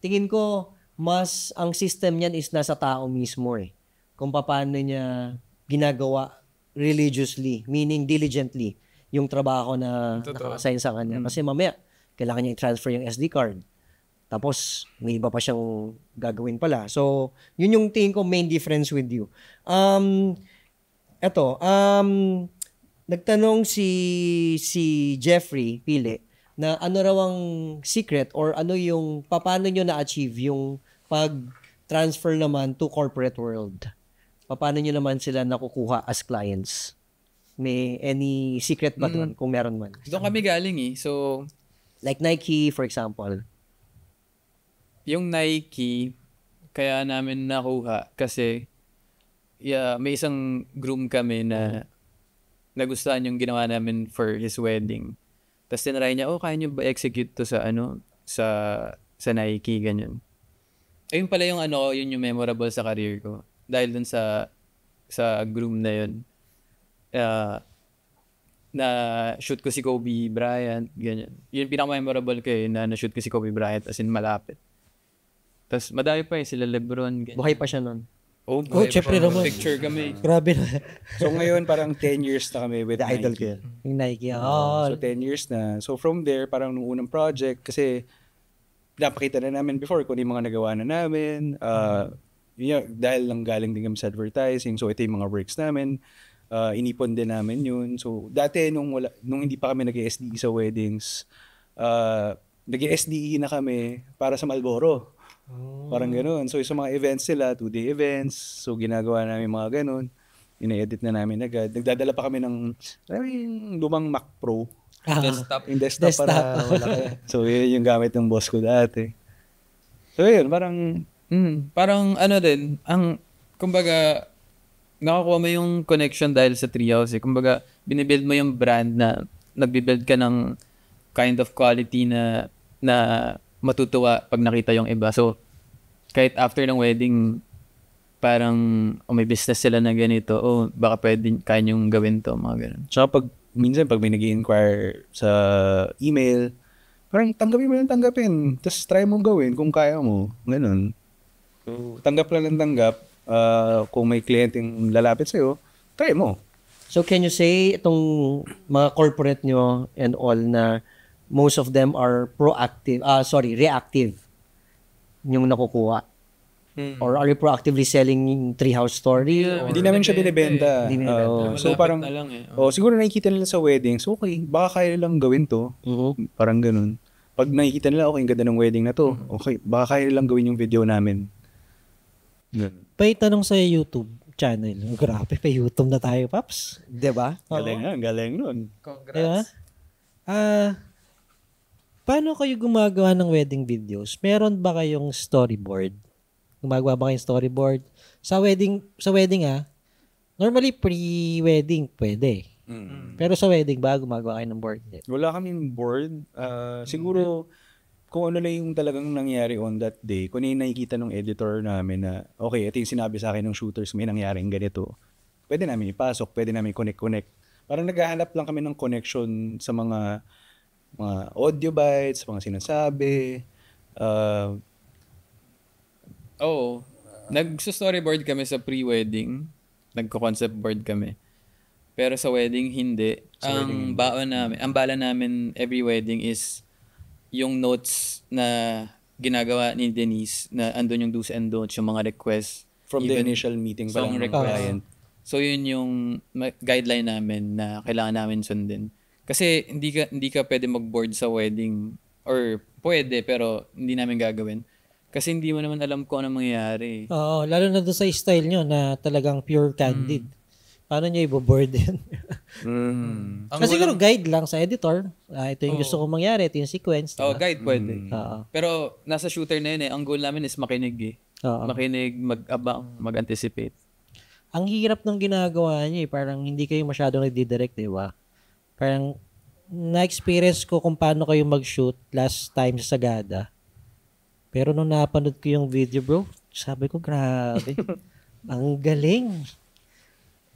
Speaker 4: tingin ko, mas ang system niyan is nasa tao mismo Kung paano niya ginagawa religiously, meaning diligently, yung trabaho na naka-assign sa kanya. Kasi mamaya, kailangan niya i-transfer yung SD card. Tapos, may iba pa siyang gagawin pala. So, yun yung tingin ko main difference with you. Nagtanong si Jeffrey Pili na ano raw ang secret or ano yung, paano nyo na-achieve yung pag-transfer naman to corporate world? Paano nyo naman sila nakukuha as clients? May any secret ba doon kung meron man?
Speaker 1: Doon kami galing So,
Speaker 4: Like Nike, for example.
Speaker 1: yung Nike, kaya namin nakuha kasi may isang groom kami na nagustuhan yung ginawa namin for his wedding. Tapos tinry niya, kaya niyo ba execute to sa sa Nike, ganyan. Ayun pala yung yun yung memorable sa career ko. Dahil dun sa groom na yun. Na shoot ko si Kobe Bryant, ganyan. Yun pinaka-memorable ko na na-shoot ko si Kobe Bryant as in malapit. Tapos madami pa sila LeBron, ganyan.
Speaker 4: Buhay pa siya nun.
Speaker 3: syempre naman.
Speaker 1: Picture kami.
Speaker 3: Grabe na.
Speaker 2: So ngayon parang 10 years na kami with
Speaker 4: The idol
Speaker 2: Nike.
Speaker 4: ko yan.
Speaker 3: Yung Nike.
Speaker 2: So 10 years na. So from there, parang nung unang project, kasi napakita na namin before kung yung mga nagawa na namin. Dahil lang galing din kami sa advertising. So ito yung mga works namin. Inipon din namin yun. So dati nung hindi pa kami nag-SDE sa weddings, nag-SDE na kami para sa Marlboro. Parang gano'n. So sa mga events sila, 2-day events. So ginagawa namin mga gano'n. Ina-edit na namin agad. Nagdadala pa kami ng lumang Mac Pro.
Speaker 1: Desktop.
Speaker 2: Yung desktop. Para wala kaya. So yun yung gamit ng boss ko dati. So yun,
Speaker 1: Parang din, kumbaga, nakakuha mo yung connection dahil sa Treehouse. Kumbaga, binibuild mo yung brand na nagbibuild ka ng kind of quality na matutuwa pag nakita yung iba. So, kahit after ng wedding, parang may business sila na ganito, baka kaya nyong gawin to, mga ganun.
Speaker 2: Tsaka minsan pag may nag-i-inquire sa email, parang tanggapin. Tapos try mo gawin kung kaya mo. Ganun. So, tanggap lang ng tanggap. Kung may kliyenteng lalapit sa'yo, try mo.
Speaker 4: So can you say itong mga corporate nyo and all na most of them are reactive yung nakukuha? Or are you proactively selling yung Treehouse story?
Speaker 2: Hindi namin siya binibenta.
Speaker 4: Hindi binibenta.
Speaker 2: So parang,
Speaker 1: na lang
Speaker 2: siguro nakikita nila sa weddings, okay, baka kaya nilang gawin to. Parang ganun. Pag nakikita nila, okay, ang ganda ng wedding na to. Okay, baka kaya nilang gawin yung video namin. Ganun.
Speaker 3: Tanong sa YouTube channel. Grabe, pa YouTube na tayo, Paps.
Speaker 4: Diba?
Speaker 2: Galing nun.
Speaker 3: Diba? Paano kayo gumagawa ng wedding videos? Meron ba kayong storyboard? Gumagawa ba kayong storyboard? Sa wedding normally pre-wedding pwede. Pero sa wedding ba gumagawa kayo ng board?
Speaker 2: Wala kaming board. Siguro, kung ano lang yung talagang nangyari on that day, kung ano yung nakikita ng editor namin na, okay, ito yung sinabi sa akin ng shooters, may nangyaring ganito. Pwede namin ipasok, pwede namin connect. Parang naghahanap lang kami ng connection sa mga audio bites, mga sinasabi.
Speaker 1: Nag-storyboard kami sa pre-wedding. Nagko-concept board kami. Pero sa wedding, hindi. Ang bala namin every wedding is yung notes na ginagawa ni Denise na andun yung do's and don'ts, yung mga requests.
Speaker 2: From the initial meeting pa lang ng client.
Speaker 1: So yun yung guideline namin na kailangan namin sundin. Kasi hindi ka pwede mag-board sa wedding, or pwede pero hindi namin gagawin. Kasi hindi mo naman alam kung ano mangyayari.
Speaker 3: Oo, lalo na doon sa style nyo na talagang pure candid. Paano nyo i-board yan? Kasi siguro guide lang sa editor. Ito yung gusto kong mangyari, ito yung sequence. Diba?
Speaker 1: Guide pwede. Pero nasa shooter na yun Ang goal namin is makinig Makinig, mag-abang, mag-anticipate.
Speaker 3: Ang hirap ng ginagawa niyo parang hindi kayo masyadong nagdidirect, di ba? Parang na-experience ko kung paano kayo mag-shoot last time sa Sagada. Pero nung napanood ko yung video, bro, sabi ko, grabe. Ang galing.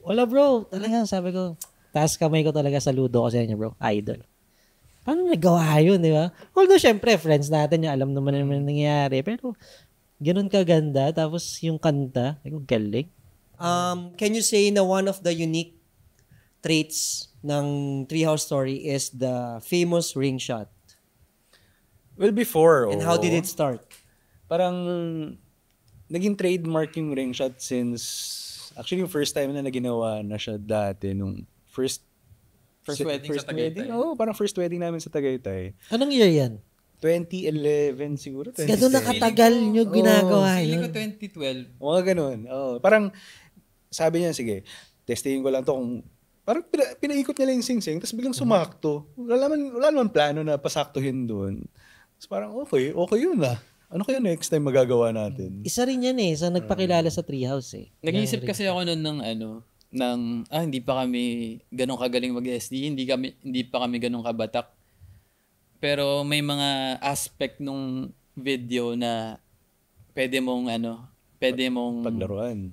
Speaker 3: Wala, bro. Talaga, sabi ko, taas kamay ko talaga, saludo ko sa inyo, bro. Idol. Paano nagawa yun, di ba? Although, syempre, friends natin, alam naman naman nangyayari. Pero, ganun kaganda. Tapos, yung kanta, galing.
Speaker 4: Can you say na one of the unique traits ng Treehouse story is the famous ring shot?
Speaker 2: Well, before.
Speaker 4: And how did it start?
Speaker 2: Parang, naging trademark yung ring shot since, actually yung first time na naginawa na siya dati, nung first
Speaker 1: wedding sa Tagaytay.
Speaker 2: Parang first wedding namin sa Tagaytay.
Speaker 3: Anong year yan?
Speaker 2: 2011 siguro.
Speaker 3: Gano'n nakatagal nyo ginagawa yun.
Speaker 1: Feeling ko 2012.
Speaker 2: Mga ganun. Parang, sabi niya, sige, testingin ko lang to kung, parang pinaikot niya lang yung sing-sing, tapos biglang sumakto. Wala naman plano na pasaktuhin doon. Tapos parang, okay yun . ano kaya next time magagawa natin?
Speaker 3: Isa rin yan sa nagpakilala sa Treehouse
Speaker 1: Nag-iisip kasi ako nun hindi pa kami ganun kagaling mag-SD, hindi pa kami ganun kabatak. Pero may mga aspect nung video na pwede mong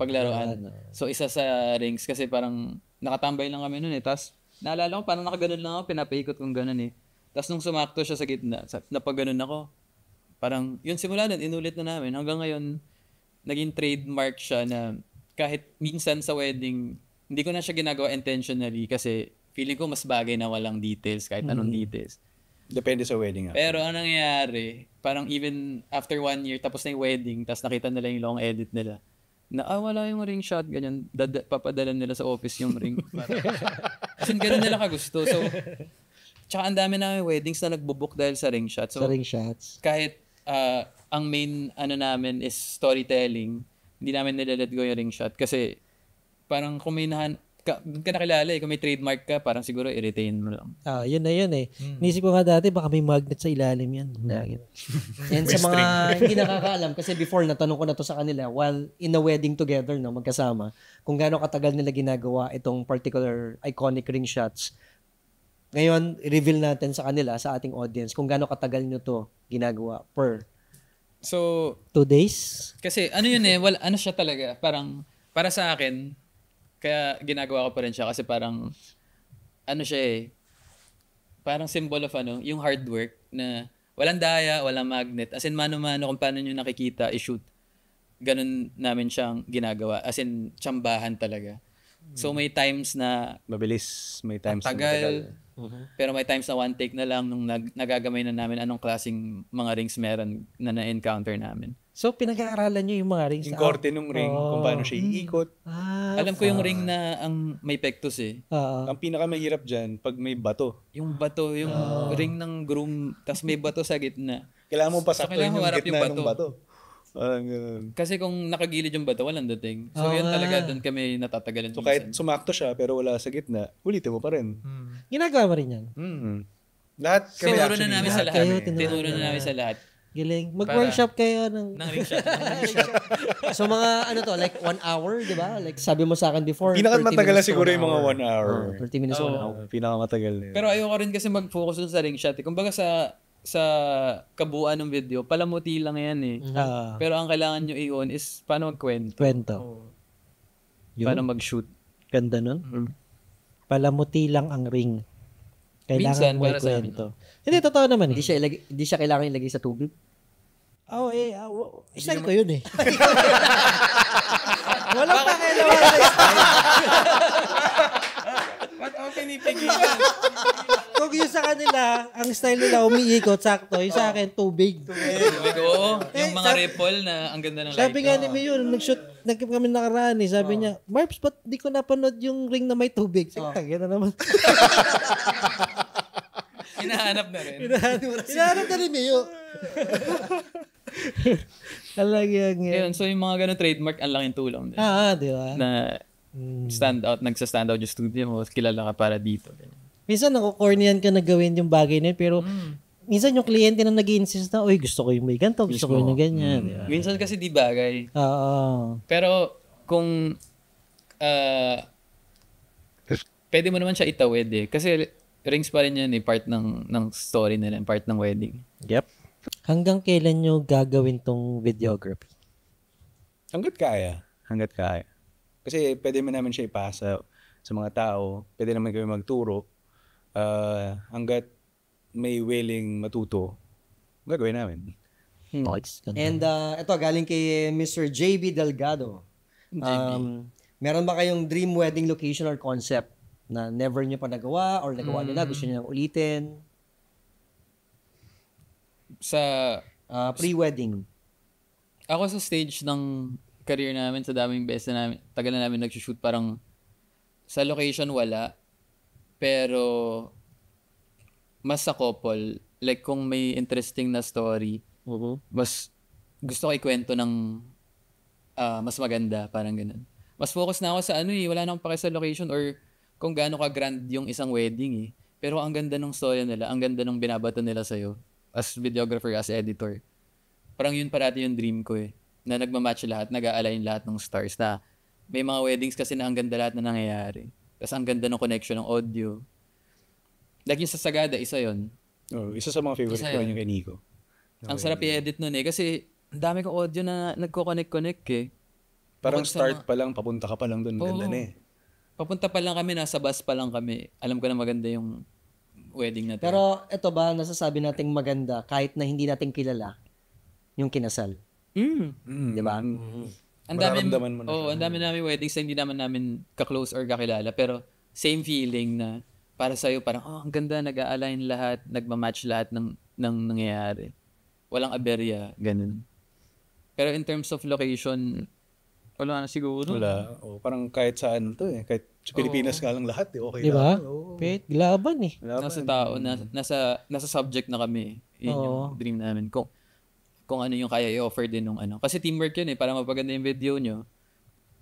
Speaker 1: paglaruan. So isa sa rings kasi parang nakatambay lang kami nun Tapos naalala ko parang nakaganon lang ako, pinapaikot kong ganun Tapos nung sumakto siya sa gitna, napaganon ako. Parang yun simula nun, inulit na namin. Hanggang ngayon, naging trademark siya na kahit minsan sa wedding, hindi ko na siya ginagawa intentionally kasi feeling ko mas bagay na walang details, kahit anong details.
Speaker 2: Depende sa wedding.
Speaker 1: Pero anong nangyayari, parang even after 1 year, tapos na yung wedding, tapos nakita nila yung long edit nila, na wala yung ring shot, ganyan, papadala nila sa office yung ring. Kasi ganun nila kagusto. So, tsaka ang dami namin weddings na nagbubook dahil sa ring shot. So,
Speaker 3: sa ring shots.
Speaker 1: Kahit ang main namin is storytelling, hindi namin nilalet go yung ring shot kasi parang kung may nakilala kung may trademark ka, parang siguro i-retain mo lang.
Speaker 3: Yun na yun Nisip ko nga dati, baka may magnet sa ilalim yan.
Speaker 4: And sa mga hindi nakakaalam, kasi before natanong ko na to sa kanila, while in a wedding together, magkasama, kung gaano katagal nila ginagawa itong particular iconic ring shots. Ngayon, reveal natin sa kanila, sa ating audience, kung gaano katagal nyo to ginagawa per.
Speaker 1: So,
Speaker 3: 2 days?
Speaker 1: Kasi ano yun ano siya talaga, parang para sa akin, kaya ginagawa ko pa rin siya kasi parang ano siya parang symbol of yung hard work na walang daya, walang magnet. As in, mano-mano kung paano nyo nakikita, i-shoot. Ganun namin siyang ginagawa. As in, tsambahan talaga. So, may times na
Speaker 2: mabilis, may times na
Speaker 1: matagal. Pero may times na one take na lang nung nagagamay na namin anong klaseng mga rings meron na na-encounter namin.
Speaker 3: So, pinag-aaralan nyo yung mga rings?
Speaker 2: Yung korte ng ring, kung paano siya iikot.
Speaker 1: Alam ko yung ring na ang may pectus
Speaker 2: Ang pinakamahirap dyan, pag may bato.
Speaker 1: Yung bato, yung ring ng groom, tas may bato sa gitna.
Speaker 2: Kailangan mo pasaktuin yung
Speaker 1: harap
Speaker 2: gitna
Speaker 1: yung
Speaker 2: ng bato. Parang ganun.
Speaker 1: Kasi kung nakagilid yung bato, walang dating. So, yun talaga, doon kami natatagalan.
Speaker 2: So, kahit sumakto siya, pero wala sa gitna, ulitin mo pa rin.
Speaker 3: Ginagawa mo rin yan?
Speaker 2: Lahat kami
Speaker 1: tinuro na namin sa lahat. Tinuro na namin sa lahat.
Speaker 3: Giling. Mag-workshop kayo ng
Speaker 1: ring shot.
Speaker 4: So mga like 1 hour, di ba? Like sabi mo sa akin before,
Speaker 2: pinakamatagal na siguro yung mga 1 hour.
Speaker 4: 30 minutes to 1 hour.
Speaker 2: Pinakamatagal na yun.
Speaker 1: Pero ayoko rin kasi mag-focus dun sa ring shot. Kumbaga sa kabuuan ng video, palamuti lang yan Pero ang kailangan nyo i-on is paano magkwento. Paano mag-shoot.
Speaker 3: Ganda nun. Palamuti lang ang ring. Kailangan
Speaker 1: Minsan,
Speaker 3: mo
Speaker 1: para sa
Speaker 3: ikwento. Hindi, totoo naman
Speaker 4: Hindi siya kailangan ilagay sa tubig.
Speaker 3: Style ko yun Walang pakialaman sa style.
Speaker 1: Ba't ako pinipigilan?
Speaker 3: Kung yun sa kanila, ang style nila umiikot, sakto. Yung sa akin, tubig.
Speaker 1: Oo. Yung mga ripple na ang ganda ng light.
Speaker 3: Sabi nga ni Mayo, nag-shoot kami nakaraan sabi niya, Marps, ba't di ko napanood yung ring na may tubig? Sige, na naman.
Speaker 1: Hinahanap na rin.
Speaker 3: Hinahanap na rin Mayo. Talagang yan.
Speaker 1: Ayun, so yung mga ganun trademark, ang laking tulong din.
Speaker 3: Di ba?
Speaker 1: Na nagsa-stand out yung studio mo, kilala ka para dito.
Speaker 3: Minsan nakukornian ka na gawin yung bagay na yun, pero minsan yung kliyente na nag-insist na, gusto ko yung may ganito, gusto ko yung ganyan. Diba?
Speaker 1: Minsan kasi di bagay.
Speaker 3: Oo.
Speaker 1: Pero kung pwede mo naman siya itawid kasi rings pa rin yan part ng story nila, part ng wedding.
Speaker 3: Yep. Hanggang kailan nyo gagawin tong videography?
Speaker 2: Hanggat kaya. Kasi pwede mo naman siya ipasa sa mga tao. Pwede naman kami magturo. Hanggat may willing matuto, gagawin namin.
Speaker 3: Nice.
Speaker 4: And ito, galing kay Mr. JB Delgado. Meron ba kayong dream wedding location or concept na never nyo pa nagawa or nagawa nila, gusto nyo nang ulitin?
Speaker 1: Sa
Speaker 4: pre-wedding.
Speaker 1: Ako sa stage ng career namin, sa daming beses na namin, tagal na namin nag-shoot, parang sa location wala, pero mas sa couple, like kung may interesting na story, mas gusto ko ikwento ng mas maganda, parang ganun. Mas focus na ako sa wala na akong pake sa location or kung gaano ka-grand yung isang wedding Pero ang ganda ng story nila, ang ganda ng binabato nila sa'yo as videographer, as editor. parang yun parati yung dream ko eh. Na nagmamatch lahat, nag-a-align lahat ng stars na may mga weddings kasi na ang ganda lahat na nangyayari. Tapos ang ganda ng connection ng audio. Like yung sa Sagada, isa yun.
Speaker 2: Isa sa mga favorite
Speaker 1: Isa
Speaker 2: ko rin
Speaker 1: yun.
Speaker 2: yung kay Nico.
Speaker 1: Ang sarap i-edit nun eh. Kasi ang dami kong audio na nagko-connect eh.
Speaker 2: Parang
Speaker 1: Bukod sa
Speaker 2: start pa lang, papunta ka pa lang doon. Ganda na eh.
Speaker 1: Papunta pa lang kami, nasa bus pa lang kami. Alam ko na maganda yung wedding natin.
Speaker 4: Pero ito ba, nasasabi nating maganda kahit na hindi natin kilala yung kinasal? Di ba?
Speaker 1: Ang dami,
Speaker 2: Mararamdaman mo na
Speaker 1: ang dami namin weddings na hindi namin ka-close or kakilala. Pero same feeling na para sa'yo, parang, ang ganda, nag-a-align lahat, nagmamatch lahat ng nangyayari. Walang aberya, ganun. Pero in terms of location, wala na siguro.
Speaker 2: Wala. Parang kahit saan to eh. Kahit sa Pilipinas nga lang lahat eh. Okay
Speaker 3: Di ba?
Speaker 2: lang.
Speaker 3: Pet, laban eh.
Speaker 1: Nasa tao, nasa subject na kami. Yun yung dream namin. Kung ano yung kaya i-offer din nung ano. Kasi teamwork yun eh, para mapaganda yung video nyo.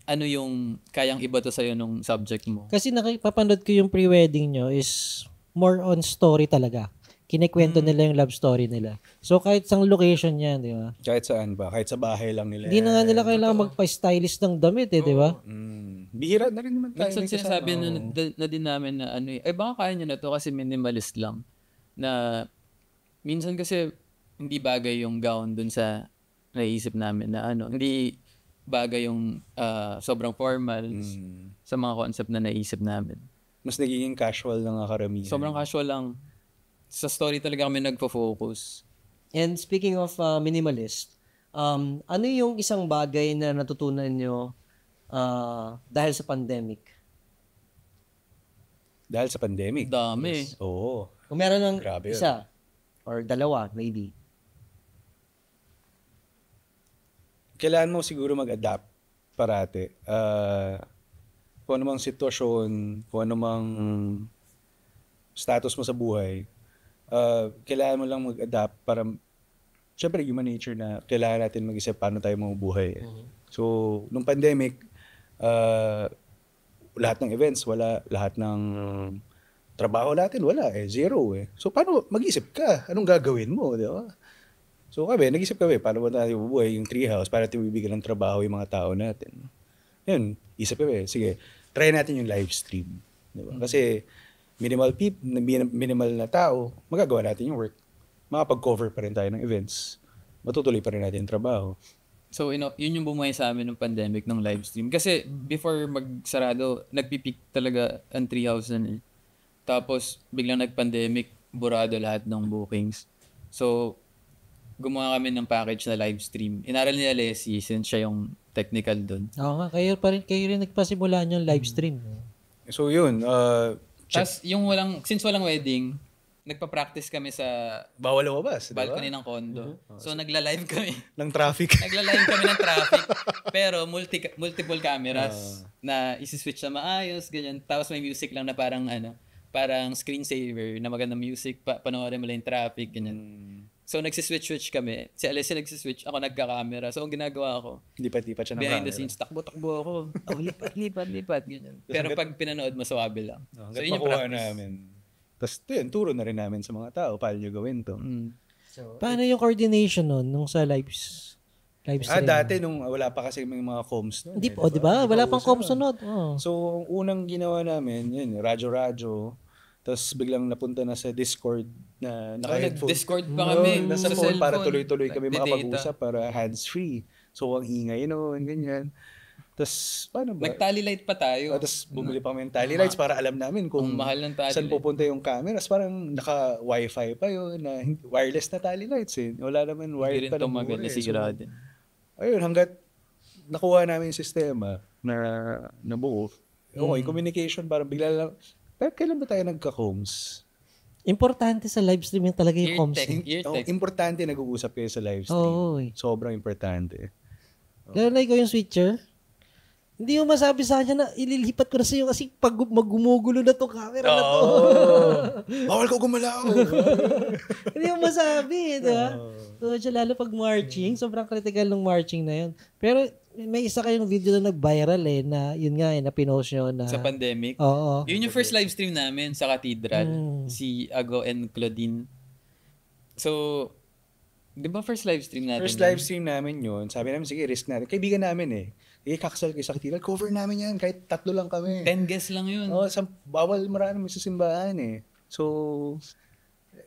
Speaker 1: Ano yung kayang iba to sa'yo nung subject mo?
Speaker 3: Kasi napapanood ko yung pre-wedding nyo is more on story talaga. Kinikwento nila yung love story nila. So kahit sang location yan, di ba?
Speaker 2: Kahit saan ba? Kahit sa bahay lang nila.
Speaker 3: Hindi na nga nila kailangan magpa-stylist ng damit di ba?
Speaker 2: Bihira na rin naman tayo.
Speaker 1: Minsan sinasabi na din namin na ano eh, baka kaya nyo na to kasi minimalist lang. Na minsan kasi hindi bagay yung gown dun sa naisip namin na ano, hindi bagay yung sobrang formal sa mga concept na naisip namin.
Speaker 2: Mas nagiging casual lang ang karamihan.
Speaker 1: Sobrang casual lang. Sa story talaga kami nagpo-focus.
Speaker 4: And speaking of minimalist, ano yung isang bagay na natutunan nyo dahil sa pandemic?
Speaker 2: Dahil sa pandemic.
Speaker 1: Dami.
Speaker 2: Oo.
Speaker 4: Kung meron ng
Speaker 2: Grabe yun.
Speaker 4: isa or dalawa, maybe.
Speaker 2: Kailangan mo siguro mag-adapt parate. Kung ano mang sitwasyon, kung ano mang status mo sa buhay, kailangan mo lang mag-adapt para, syempre human nature na kailangan natin mag-isip paano tayo mabubuhay. So, nung pandemic, lahat ng events, wala. Lahat ng trabaho natin, wala eh. Zero eh. So, paano mag-isip ka? Anong gagawin mo? Di ba? So, nag-isip kami, paano ba tayo mabubuhay yung treehouse para natin bibigyan ng trabaho yung mga tao natin. Yun, isip kami, sige, try natin yung live stream. Di ba? Kasi, minimal na tao, magagawa natin yung work. Makapag-cover pa rin tayo ng events. Matutuloy pa rin natin yung trabaho.
Speaker 1: So, yun yung bumuhay sa amin ng pandemic ng live stream. Kasi before magsarado, nagpipeak talaga ang treehouse na eh. Tapos, biglang nag-pandemic, burado lahat ng bookings. So, gumawa kami ng package na live stream. Inaral niya Leslie since siya yung technical dun.
Speaker 3: Oo nga, kayo rin nagpasimula yung live stream.
Speaker 2: So, yun.
Speaker 1: Tapos, since walang wedding, nagpa-practice kami sa
Speaker 2: Bawal lumabas.
Speaker 1: balcony ng condo. So, nagla-live kami.
Speaker 2: Ng traffic.
Speaker 1: Nagla-live kami ng traffic. Pero multiple cameras na isi-switch na maayos, ganyan. Tapos may music lang na parang screensaver na magandang music, panoorin mo lang yung traffic, ganyan. So, nagsiswitch kami. Si Alessia nagsiswitch, ako nagka-camera. So, ang ginagawa ko,
Speaker 2: Lipat-lipat siya ng
Speaker 1: behind the
Speaker 2: camera.
Speaker 1: scenes, takbo-takbo ako. Lipat, ganyan. Pero pag pinanood mo, sawabe lang.
Speaker 2: So,
Speaker 1: So, yun yung
Speaker 2: makuha
Speaker 1: practice.
Speaker 2: namin. Tapos, yun, turo na rin namin sa mga tao, paano nyo gawin to.
Speaker 3: Paano yung coordination nun nung sa live stream?
Speaker 2: Dati, nung wala pa kasi may mga comms.
Speaker 3: Di ba? Wala pang comms sunod. Oh.
Speaker 2: So, unang ginawa namin, yun, radyo-radyo. Tapos biglang napunta na sa Discord na naka-headphone.
Speaker 1: Nag-Discord pa kami
Speaker 2: Nasa
Speaker 1: sa
Speaker 2: phone para
Speaker 1: cellphone.
Speaker 2: tuloy-tuloy kami
Speaker 1: Nagdi-data.
Speaker 2: makapag-usap para hands-free. So, ang ingay noon, ganyan. Tapos, paano ba?
Speaker 1: Nag-tally light pa tayo.
Speaker 2: Tapos, bumili pa kami ng tally lights para alam namin kung
Speaker 1: Ang mahal ng tally
Speaker 2: saan
Speaker 1: light.
Speaker 2: pupunta yung cameras. Parang naka-wifi pa yun. Na wireless na tally lights eh. Wala naman
Speaker 1: Hindi
Speaker 2: wired
Speaker 1: rin
Speaker 2: pa ng
Speaker 1: tumagal,
Speaker 2: mura eh.
Speaker 1: nasira din.
Speaker 2: Ayun, hanggat nakuha namin yung sistema na nabuo. Okay, communication, parang bigla lang, pero kailan ba tayo nagka-comms?
Speaker 3: Importante sa live stream yung talaga yung comms.
Speaker 1: Ear tech.
Speaker 2: Importante nag-uusap kayo sa live stream.
Speaker 3: Oo.
Speaker 2: Sobrang importante.
Speaker 3: Lalo na ikaw yung switcher. Hindi mo masabi sa kanya na ililipat ko na sa iyo kasi pag magumugulo na tong camera na to.
Speaker 2: Bawal ko gumalaw.
Speaker 3: Hindi mo masabi, di ba? So, lalo pag marching, sobrang critical ng marching na yun. Pero may isa kayong video na nag-viral na yun nga na pinost nyo na...
Speaker 1: Sa pandemic.
Speaker 3: Oo.
Speaker 1: Yun yung first live stream namin sa Cathedral. Si Ago and Claudine. So, Di ba first live stream natin?
Speaker 2: First live stream namin yun. Sabi namin, sige, risk natin. Kaibigan namin eh. Kakasal kayo sa Katedral. Cover namin yan. Kahit 3 lang kami.
Speaker 1: 10 guests lang yun.
Speaker 2: Bawal marami sa simbahan eh. So,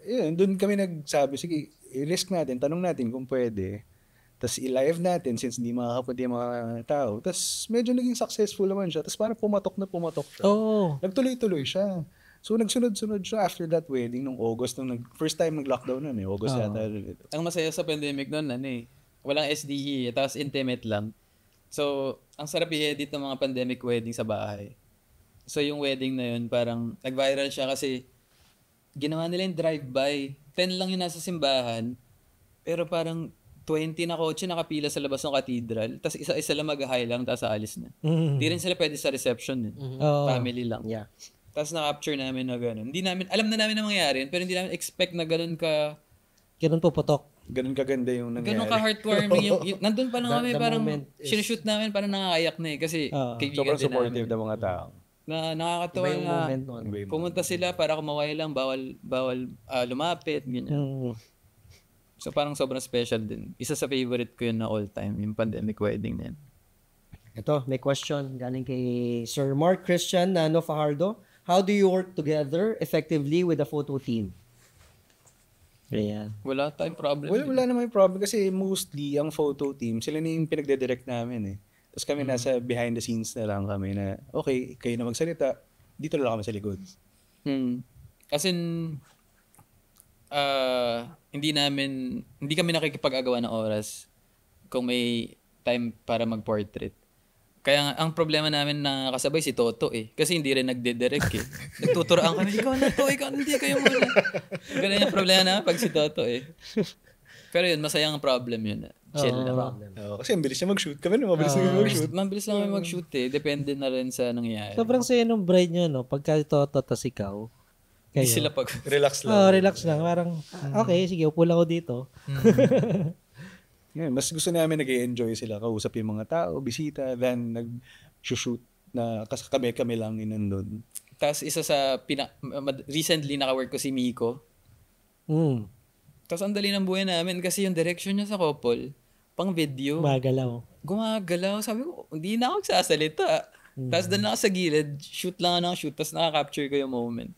Speaker 2: yun, doon kami nagsabi, sige, i-risk natin, tanong natin kung pwede. Tapos i-live natin since hindi makakapunta yung mga tao. Tapos medyo naging successful naman siya. Tapos parang pumatok siya.
Speaker 3: Oh.
Speaker 2: Nagtuloy-tuloy siya. So nagsunod-sunod siya after that wedding nung August. First time nag-lockdown nun eh. August yata.
Speaker 1: Ang masaya sa pandemic noon, walang SDE, tapos intimate lang. So, ang sarap i-edit ng mga pandemic wedding sa bahay. So, yung wedding na yun, parang nag-viral siya kasi ginawa nila yung drive-by. 10 lang yung nasa simbahan, pero parang 20 na kotse nakapila sa labas ng cathedral, tapos isa-isa lang mag-high lang, tapos aalis na. Hindi rin sila pwede sa reception. Family lang.
Speaker 4: Yeah.
Speaker 1: Tapos na-capture namin na gano'n. Hindi namin, alam na namin na mangyari, pero hindi namin expect na gano'n ka...
Speaker 3: Ganun puputok.
Speaker 2: Ganun kaganda yung nangyari.
Speaker 1: Ganun ka heartwarming. Nandun pa lang kami, parang sinushoot namin, parang nakakayak na eh. Kasi kaibigan
Speaker 2: sobrang
Speaker 1: din
Speaker 2: supportive
Speaker 1: namin.
Speaker 2: ng mga tao.
Speaker 1: Na nakakatawa
Speaker 4: Iba yung
Speaker 1: na
Speaker 4: moment nun.
Speaker 1: pumunta sila para kumaway lang, bawal lumapit, ganyan. So parang sobrang special din. Isa sa favorite ko yun na all time, yung pandemic wedding na yun.
Speaker 4: Ito, may question galing kay Sir Mark Christian Nano Fajardo. How do you work together effectively with the photo team?
Speaker 3: Ayan.
Speaker 1: Wala tayong problem.
Speaker 2: Wala naman yung problem kasi mostly ang photo team, sila na yung pinagde-direct namin eh. Tapos kami nasa behind the scenes na lang kami na, okay, kayo na magsalita, dito na lang kami sa likod.
Speaker 1: As in, hindi kami nakikipag-agawa ng oras kung may time para mag-portrait. Kaya ang problema namin na kasabay si Toto eh. Kasi hindi rin nagde-direct eh. Nagtuturoan kami, ikaw na to, hindi kayo muna. Ganun yung problema namin pag si Toto eh. Pero yun, masayang problem yun. Chill lang.
Speaker 2: Kasi ang bilis niya mag-shoot. Kami na mabilis na mag-shoot.
Speaker 1: Mabilis lang kami mag-shoot eh. Depende na rin sa nangyayari.
Speaker 3: Sobrang saya nung bride nyo, no? Pagka ito, tas ikaw.
Speaker 1: Hindi sila pag...
Speaker 2: Relax lang.
Speaker 3: Relax lang. Parang, okay, sige, upo lang ako dito.
Speaker 2: Yeah, mas gusto namin nag-enjoy sila, kausap yung mga tao, bisita, then nag-shoot na kami lang inandun.
Speaker 1: Tapos isa sa recently naka-work ko si Miko. Tapos ang dali ng buhay namin kasi yung direction niya sa couple, pang video. Gumagalaw. Sabi ko, hindi na ako magsasalita. Tapos doon ako sa gilid, shoot lang ako ng shoot, tapos nakaka-capture ko yung moment.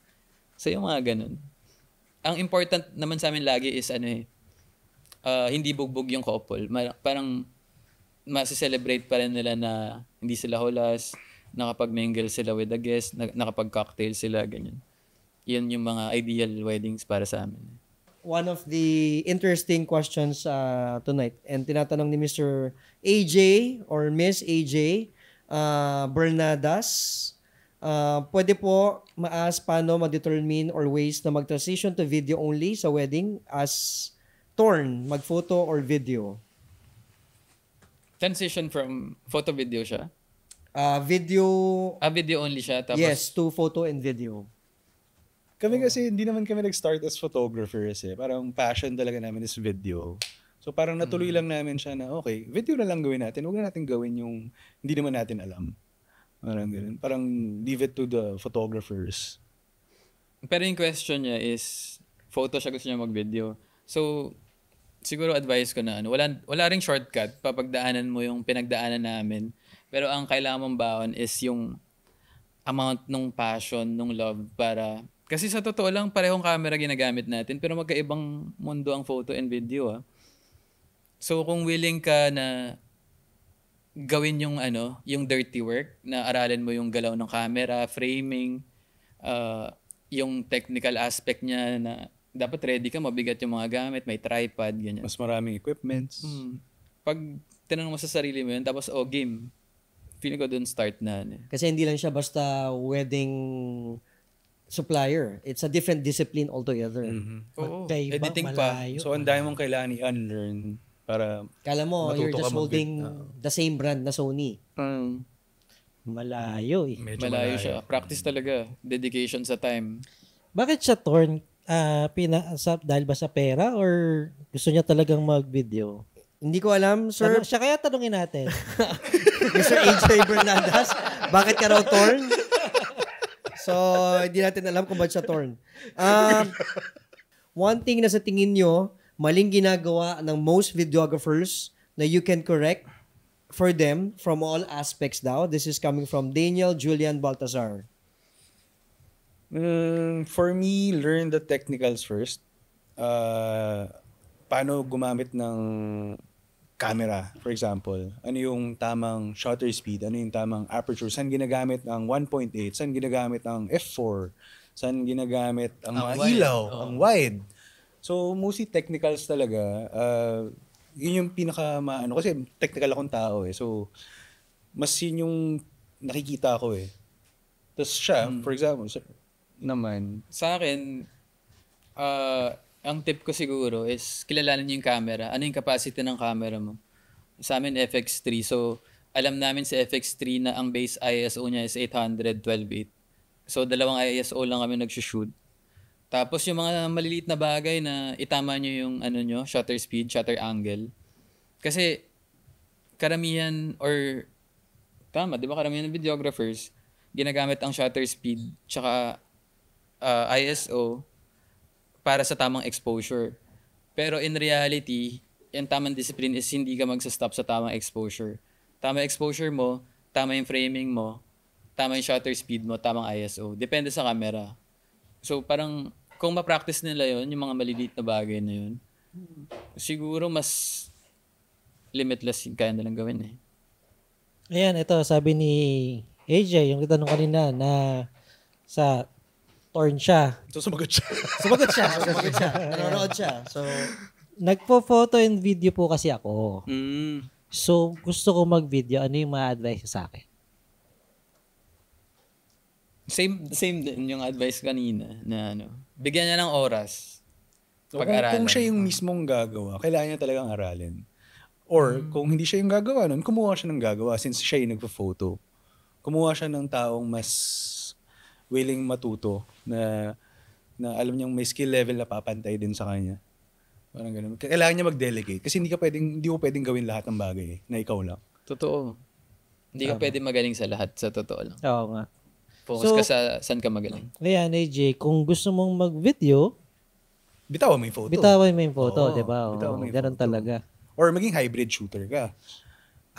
Speaker 1: So yung mga ganun. Ang important naman sa amin lagi is hindi bugbog yung couple. Parang masiselebrate pa rin nila na hindi sila hulas, nakapag-mingle sila with the guest, nakapag-cocktail sila, ganyan. Yan yung mga ideal weddings para sa amin.
Speaker 4: One of the interesting questions tonight, and tinatanong ni Mr. AJ or Miss AJ Bernadas, pwede po paano ma-determine or ways na mag-transition to video only sa wedding as Torn, mag-photo or video?
Speaker 1: Transition from photo-video siya?
Speaker 4: Video...
Speaker 1: video only siya? Tapos...
Speaker 4: Yes, to photo and video.
Speaker 2: Kami kasi, hindi naman kami nag-start as photographers eh. Parang passion talaga namin is video. So parang natuloy lang namin siya na, okay, video na lang gawin natin. Huwag na natin gawin yung hindi naman natin alam. Parang ganun. Parang leave it to the photographers.
Speaker 1: Pero yung question niya is, photo siya, gusto niya mag-video. So, siguro advice ko na wala ring shortcut. Papagdaanan mo yung pinagdaanan namin. Pero ang kailangan mong baon is yung amount ng passion, ng love para... Kasi sa totoo lang, parehong camera ginagamit natin pero magkaibang mundo ang photo and video. So kung willing ka na gawin yung yung dirty work, na aralin mo yung galaw ng camera, framing, yung technical aspect niya na dapat ready ka, mabigat yung mga gamit, may tripod, ganyan.
Speaker 2: Mas maraming equipments.
Speaker 1: Pag tinanong mo sa sarili mo yun, tapos game, feeling ko dun start na.
Speaker 4: Kasi hindi lang siya basta wedding supplier. It's a different discipline altogether.
Speaker 1: Oo,
Speaker 3: Magkaiba,
Speaker 1: editing
Speaker 3: malayo.
Speaker 2: So ang dami mong kailangan i-unlearn para
Speaker 4: Kala mo, you're just holding the same brand na Sony.
Speaker 3: Malayo eh.
Speaker 1: Malayo siya. Practice talaga. Dedication sa time.
Speaker 3: Bakit siya torn? Dahil ba sa pera or gusto niya talagang mag-video?
Speaker 4: Hindi ko alam, sir.
Speaker 3: Siya kaya tanungin natin.
Speaker 4: Mr. AJ Bernadas, bakit ka raw torn? So, hindi natin alam kung bakit siya torn. One thing na sa tingin nyo, maling ginagawa ng most videographers na you can correct for them from all aspects daw? This is coming from Daniel Julian Baltazar.
Speaker 2: For me, learn the technicals first. Paano gumamit ng camera, for example. Ano yung tamang shutter speed? Ano yung tamang aperture? Saan ginagamit ang 1.8? Saan ginagamit ang f4? Saan ginagamit ang mga
Speaker 1: wide.
Speaker 2: ilaw? Ang wide. So, mostly technicals talaga. Yun yung pinaka-maano. Kasi technical akong tao eh. So, mas yun yung nakikita ko eh. Tapos siya, for example, naman,
Speaker 1: Sa akin, ang tip ko siguro is kilalanin niyo yung camera. Ano yung capacity ng camera mo? Sa amin, FX3. So, alam namin sa FX3 na ang base ISO niya is 800/12.8. So, 2 ISO lang kami nag-shoot. Tapos, yung mga maliliit na bagay na itama niyo yung shutter speed, shutter angle. Kasi, karamihan di ba karamihan ng videographers, ginagamit ang shutter speed tsaka ISO para sa tamang exposure. Pero in reality, yung tamang discipline is hindi ka magsa-stop sa tamang exposure. Tamang exposure mo, tama yung framing mo, tama yung shutter speed mo, tamang ISO. Depende sa camera. So parang kung ma-practice nila yon, yung mga maliliit na bagay na yun, siguro mas limitless yung kaya nilang gawin eh.
Speaker 3: Ayan, ito sabi ni AJ, yung tanong kanina na sa torn siya.
Speaker 2: so sumagot siya.
Speaker 3: Sumagot siya.
Speaker 4: Nanonood siya. So,
Speaker 3: Nagpo-photo and video po kasi ako.
Speaker 1: Mm.
Speaker 3: So, gusto ko mag-video. Ano yung mga advice sa akin?
Speaker 1: Same din yung advice kanina na bigyan niya ng oras.
Speaker 2: Kung siya yung mismong gagawa, kailangan niya talagang aralin. Or kung hindi siya yung gagawa nun, kumuha siya ng gagawa since siya yung nagpo-photo. Kumuha siya ng taong mas willing matuto na alam niyang may skill level na papantay din sa kanya. Parang ganun. Kailangan niya mag-delegate kasi hindi mo pwedeng gawin lahat ng bagay na ikaw lang.
Speaker 1: Totoo. Hindi ka pwede magaling sa lahat, sa totoo lang.
Speaker 3: Oo nga.
Speaker 1: Focus ka sa saan ka magaling.
Speaker 3: Ayan, AJ, kung gusto mong mag-video,
Speaker 2: Bitawan mo yung photo.
Speaker 3: bitawan mo yung photo,
Speaker 2: Oo,
Speaker 3: di ba?
Speaker 2: bitawan mo yung
Speaker 3: Ganun
Speaker 2: photo.
Speaker 3: talaga.
Speaker 2: Or maging hybrid shooter ka.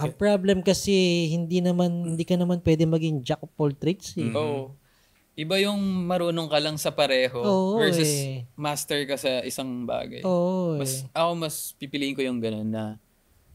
Speaker 3: Ang problem kasi, hindi ka naman pwede maging jack of all trades eh.
Speaker 1: Oo. Iba yung marunong ka lang sa pareho
Speaker 3: Oo,
Speaker 1: versus
Speaker 3: eh.
Speaker 1: master ka sa isang bagay.
Speaker 3: Oo
Speaker 1: Mas pipiliin ko yung ganun na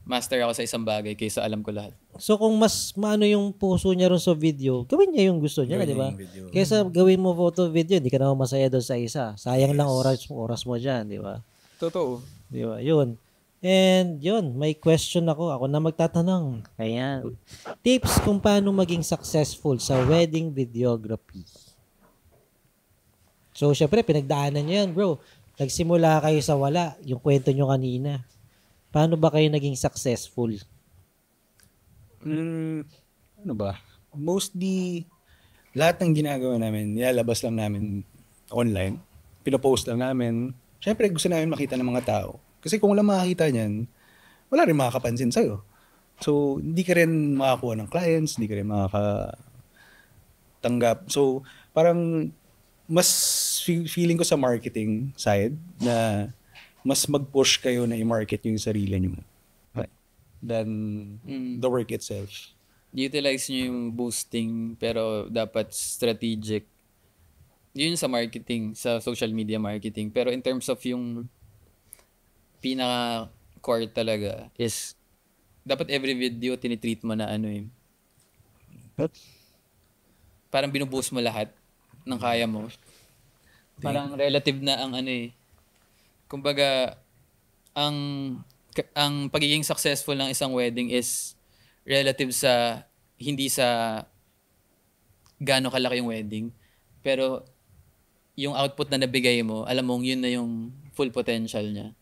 Speaker 1: master ako sa isang bagay kaysa alam ko lahat.
Speaker 3: So kung mas maano yung puso niya ron sa video, gawin niya yung gusto niya,
Speaker 2: Gawin
Speaker 3: di ba?
Speaker 2: niya yung video.
Speaker 3: Kaysa gawin mo photo video, hindi ka naman masaya doon sa isa. Sayang lang oras mo diyan, di ba?
Speaker 1: Totoo.
Speaker 3: Di ba? Yun. And yun, may question ako. Ako na magtatanong. Ayan. Tips kung paano maging successful sa wedding videography. So, syempre, pinagdaanan niyo yan, bro. Nagsimula kayo sa wala. Yung kwento nyo kanina. Paano ba kayo naging successful?
Speaker 2: Ano ba? Mostly, lahat ng ginagawa namin, nilalabas lang namin online. Pinopost lang namin. Siyempre, gusto namin makita ng mga tao. Kasi kung wala makakita niyan, wala rin makakapansin sa'yo. So, hindi ka rin makakuha ng clients, hindi ka rin makakatanggap. So, parang mas feeling ko sa marketing side na mas mag-push kayo na i-market yung sarili nyo than the work itself.
Speaker 1: Utilize nyo yung boosting pero dapat strategic. Yun sa marketing, sa social media marketing. Pero in terms of yung pinaka-core talaga is dapat every video tinitreat mo na parang binuboost mo lahat ng kaya mo. Parang relative na ang kumbaga ang pagiging successful ng isang wedding is relative sa hindi sa gaano kalaki yung wedding, pero yung output na nabigay mo, alam mong yun na yung full potential niya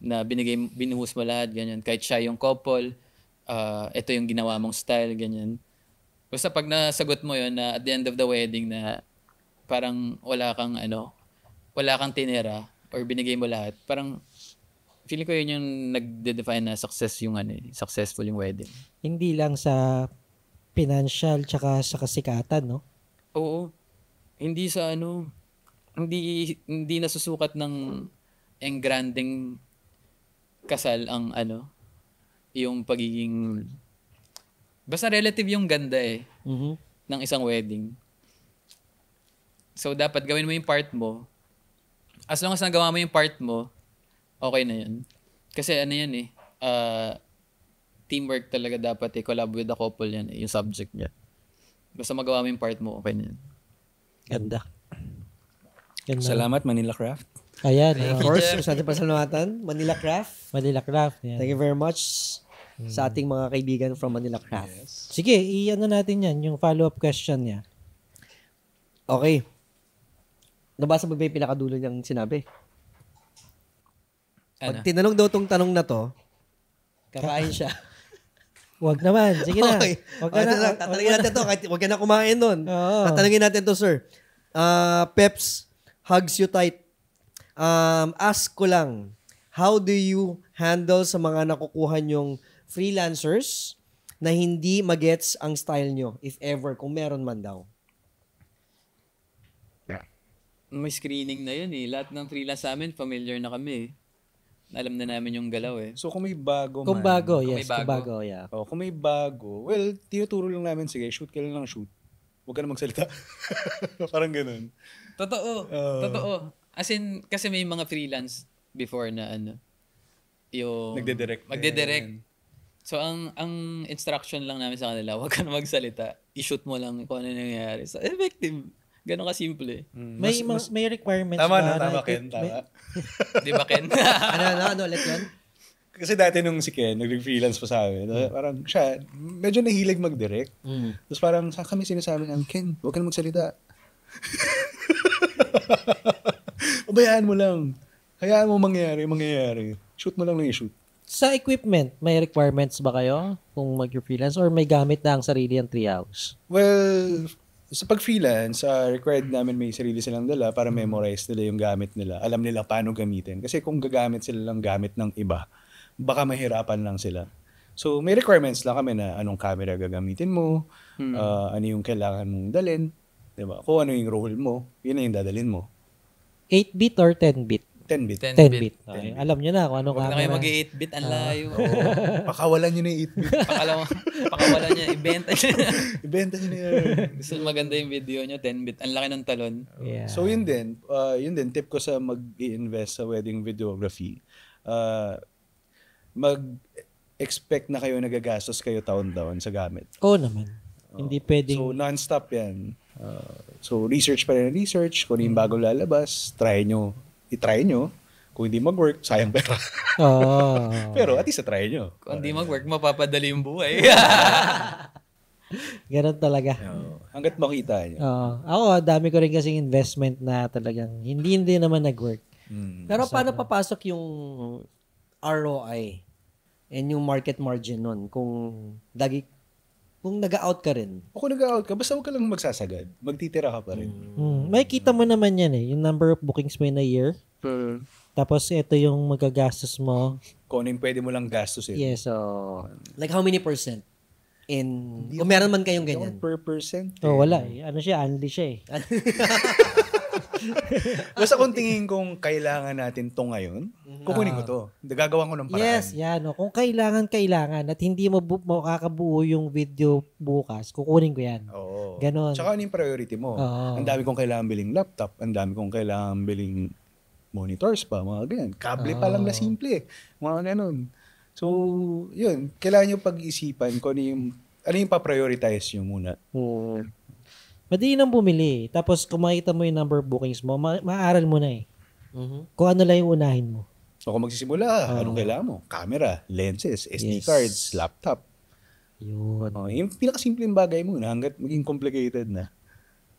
Speaker 1: na binuhus mo lahat, ganyan. Kahit siya yung couple, ito yung ginawa mong style, ganyan. Basta pag nasagot mo yun na at the end of the wedding na parang wala kang tinira or binigay mo lahat, parang feeling ko yun yung nagde-define na successful yung wedding.
Speaker 3: Hindi lang sa financial tsaka sa kasikatan, no?
Speaker 1: Oo. Hindi sa hindi nasusukat ng engranding kasal ang yung pagiging basta relative yung ganda ng isang wedding. So dapat gawin mo yung part mo. As long as nagawa mo yung part mo, okay na yun. Kasi yan teamwork talaga dapat collab with the couple yan yung subject niya. Basta magawa mo yung part mo, okay na yun.
Speaker 3: Ganda.
Speaker 2: Salamat, Manila Craft.
Speaker 3: Ayan.
Speaker 4: Of course, sa ating pasalamatan, Manila Craft.
Speaker 3: Manila Craft. Yan.
Speaker 4: Thank you very much sa ating mga kaibigan from Manila Craft.
Speaker 3: Sige, i-ano natin yan, yung follow-up question niya.
Speaker 4: Okay. Nabasa mo ba yung pinakadulo niyang sinabi? Pag tinanong daw tong tanong na to, kakain siya.
Speaker 3: Wag naman. Sige na.
Speaker 4: Okay.
Speaker 3: Wag ka na.
Speaker 4: Tatanungin natin to. Kahit wag ka na kumain nun.
Speaker 3: Oo.
Speaker 4: Tatanungin natin to, sir. Peps, hugs you tight. Ask ko lang, how do you handle sa mga nakukuha nyong freelancers na hindi magets ang style nyo, if ever, kung meron man daw?
Speaker 1: May screening na yun Lahat ng freelance sa amin, familiar na kami Alam na namin yung galaw
Speaker 2: So kung may bago
Speaker 3: Kung
Speaker 2: man.
Speaker 3: bago,
Speaker 1: Kung
Speaker 3: yes.
Speaker 1: may bago.
Speaker 3: Kung bago, yeah.
Speaker 2: Kung may bago, well, tinuturo lang namin, sige, shoot ka lang ng shoot. Huwag ka na magsalita. Parang ganun.
Speaker 1: Totoo. As in, kasi may mga freelance before na yung magdedirect. So ang instruction lang namin sa kanila, huwag ka na magsalita. I-shoot mo lang kung ano nangyayari. So effective. Ganon ka simple.
Speaker 3: May requirements
Speaker 2: Tama
Speaker 3: ba?
Speaker 2: na, Ken. Tama.
Speaker 1: Di ba, Ken?
Speaker 4: Ano, ulit yun?
Speaker 2: Kasi dati nung si Ken, nag-freelance pa sa amin, parang siya, medyo nahilig mag-direct. Tapos parang sa kami sinasabi ng, Ken, huwag ka na magsalita. Ubayaan mo lang. Hayaan mo mangyayari. Shoot mo lang i-shoot.
Speaker 3: Sa equipment, may requirements ba kayo kung mag-freelance or may gamit na ang sarili ang treehouse?
Speaker 2: Well, sa pag-freelance, required namin may sarili silang dala para memorize nila yung gamit nila. Alam nila paano gamitin. Kasi kung gagamit sila lang gamit ng iba, baka mahirapan lang sila. So, may requirements lang kami na anong camera gagamitin mo, ano yung kailangan mong dalhin, diba? Kung ano yung role mo, yun na yung dadalhin mo.
Speaker 3: 8-bit or 10-bit?
Speaker 2: 10-bit.
Speaker 3: 10-bit. Okay. Alam nyo na kung anong
Speaker 1: Huwag na kayo
Speaker 3: camera.
Speaker 1: mag-8-bit. Ang layo.
Speaker 2: Pakawalan nyo na yung 8-bit.
Speaker 1: Pakawalan niya. Ibenta niya.
Speaker 2: Ibenta nyo na yan.
Speaker 1: Gusto maganda yung video niyo, 10-bit. Ang laki ng talon.
Speaker 3: Yeah.
Speaker 2: So yun din, tip ko sa mag-i-invest sa wedding videography. Mag-expect na kayo nagagastos kayo taon-taon sa gamit.
Speaker 3: Oo naman. Hindi pwedeng...
Speaker 2: So non-stop yan. So research pa rin research. Kung yung bago lalabas, i-try nyo. Kung hindi mag-work, sayang pera.
Speaker 3: Oo.
Speaker 2: Pero at least try nyo.
Speaker 1: Kung hindi mag-work, mapapadali yung buhay.
Speaker 3: Ganun talaga.
Speaker 2: Hanggat makita nyo.
Speaker 3: Ako, dami ko rin kasing investment na talagang hindi naman nag-work.
Speaker 4: Pero paano papasok yung ROI and yung market margin nun kung nag-out ka rin?
Speaker 2: O kung nag-out ka, basta huwag ka lang magsasagad. Magtitira ka pa rin.
Speaker 3: May kita mo naman yan yung number of bookings mo in a year. Tapos ito yung magagastos mo.
Speaker 2: Kung ano yung pwede mo lang gastusin.
Speaker 3: Yes, so...
Speaker 4: Like how many percent? Kung meron man kayong ganyan.
Speaker 2: Per percent.
Speaker 3: wala Ano siya? Only siya
Speaker 2: Basta kung tingin kong kailangan natin to ngayon, kukunin ko to. Gagawan ko ng paraan.
Speaker 3: Yes, yan. Kung kailangan at hindi mo makakabuo yung video bukas, kukunin ko yan.
Speaker 2: Oo.
Speaker 3: Ganon.
Speaker 2: Tsaka ano yung priority mo?
Speaker 3: Oo.
Speaker 2: Ang dami kong kailangan biling laptop, ang dami kong kailangan biling monitors pa, mga ganyan. Kable pa lang na simple. Mga ganon. So, yun. Kailangan nyo pag-isipan kung ano yung pa-prioritize nyo muna.
Speaker 3: Madali nang bumili. Tapos kung makita mo yung number of bookings mo, maaral mo na kung ano lang yung unahin mo.
Speaker 2: So, kung magsisimula, anong kailangan mo? Camera, lenses, SD
Speaker 3: Yes.
Speaker 2: cards, laptop.
Speaker 3: Yun.
Speaker 2: Yung pinakasimpleng bagay muna hanggat maging complicated na.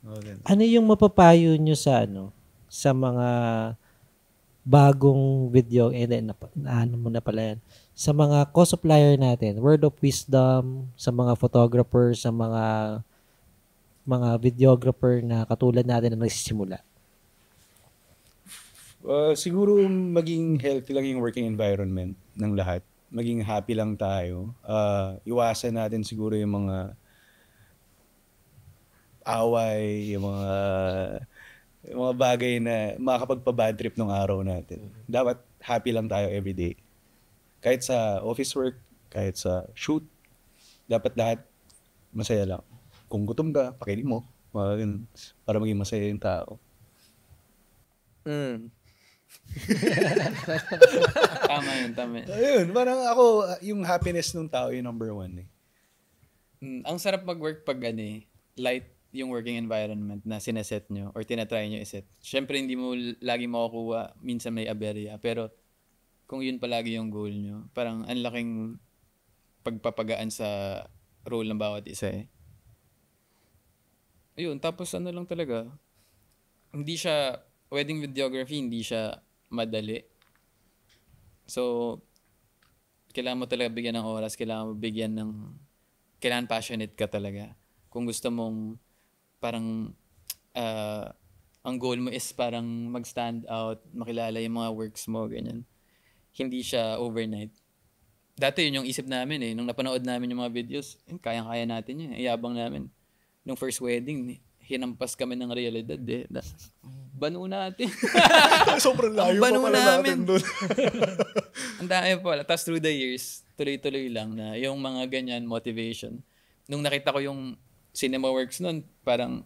Speaker 2: Okay.
Speaker 3: Ano yung mapapayo nyo sa mga bagong video, ano mo na pala yan, sa mga co-supplier natin, word of wisdom, sa mga photographer, sa mga videographer na katulad natin na nagsisimula?
Speaker 2: Siguro maging healthy lang yung working environment ng lahat. Maging happy lang tayo. Iwasan natin siguro yung mga away, yung mga bagay na makakapagpa-bad trip ng araw natin. Dapat happy lang tayo everyday. Kahit sa office work, kahit sa shoot, dapat lahat masaya lang. Kung gutom ka, pakinig mo. Mga ganun. Para maging masaya yung tao.
Speaker 1: Tama yun, tama yun.
Speaker 2: Ayun, parang ako, yung happiness ng tao yung number one eh.
Speaker 1: Ang sarap mag-work pag light yung working environment na sineset nyo or tinatry nyo iset. Siyempre, hindi mo lagi makukuha. Minsan may aberya. Pero kung yun palagi yung goal nyo, parang ang laking pagpapagaan sa role ng bawat isa eh. Ayun, tapos ano lang talaga, hindi siya, wedding videography, hindi siya madali. So, kailangan mo talaga bigyan ng oras, kailangan passionate ka talaga. Kung gusto mong parang ang goal mo is parang mag-stand out, makilala yung mga works mo, ganyan. Hindi siya overnight. Dati yun yung isip namin eh. Nung napanood namin yung mga videos, kayang-kaya natin yun. Iyabang namin. Nung first wedding, hinampas kami ng realidad eh. Banu natin.
Speaker 2: Sobrang layo pa pala natin doon.
Speaker 1: Ang dami pala. Tapos through the years, tuloy-tuloy lang na yung mga ganyan motivation. Nung nakita ko yung Cinema Works nun, parang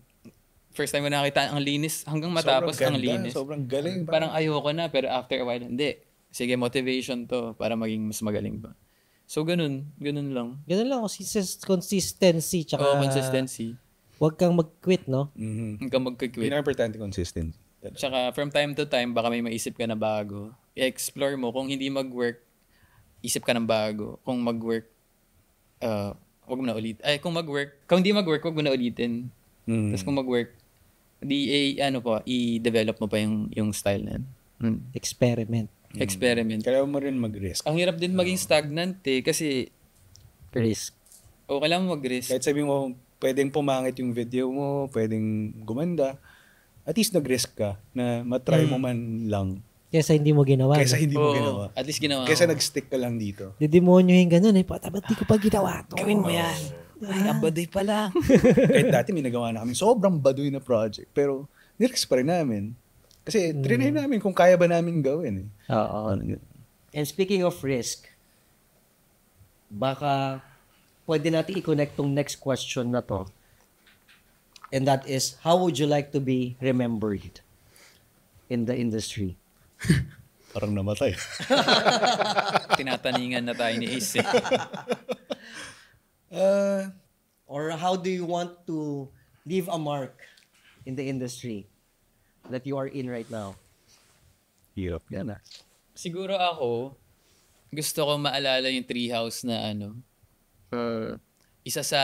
Speaker 1: first time ko nakita ang linis hanggang matapos ang linis.
Speaker 2: Sobrang galing.
Speaker 1: Parang ayoko na pero after a while, hindi. Sige, motivation to para maging mas magaling pa. So, ganun lang.
Speaker 3: Ganun lang, consistency. Tsaka,
Speaker 1: Consistency.
Speaker 3: Huwag kang mag-quit, no?
Speaker 2: Mm-hmm.
Speaker 1: Hanggang magka-quit.
Speaker 2: Pinaka-importante consistent.
Speaker 1: Tsaka from time to time, baka may maisip ka na bago. I-explore mo. Kung hindi mag-work, isip ka ng bago. Kung mag-work, wag mo na ulit. Kung hindi mag-work, wag mo na ulitin. Tapos kung mag-work, i-develop mo pa yung style na yan.
Speaker 3: Experiment.
Speaker 2: Kaya mo rin mag-risk.
Speaker 1: Ang hirap din maging stagnant kasi
Speaker 3: Risk.
Speaker 1: kailangan mo mag-risk.
Speaker 2: Kahit sabi mo, pwedeng pumangit yung video mo, pwedeng gumanda, at least nag-risk ka na matry mo man lang.
Speaker 3: Kesa hindi mo ginawa.
Speaker 2: Kesa hindi mo ginawa.
Speaker 1: At least ginawa
Speaker 2: Kesa
Speaker 1: mo.
Speaker 2: nag-stick ka lang dito.
Speaker 3: Didemonyohin ganun eh. Ba't di ko pa ginawa to?
Speaker 1: Gawin mo yan. Ay, ang baduy pa lang.
Speaker 2: Kahit dati may nagawa na kami sobrang baduy na project, pero nirisk pa rin namin. Kasi trinay namin kung kaya ba namin gawin eh.
Speaker 3: Oo.
Speaker 4: And speaking of risk, baka pwede natin i-connect tong next question na to. And that is, how would you like to be remembered in the industry?
Speaker 2: Parang namatay.
Speaker 1: Tinataningan na tayo ni Ace
Speaker 4: Or how do you want to leave a mark in the industry that you are in right now?
Speaker 2: Hirap yan ah.
Speaker 1: Siguro ako, gusto ko maalala yung Treehouse na isa sa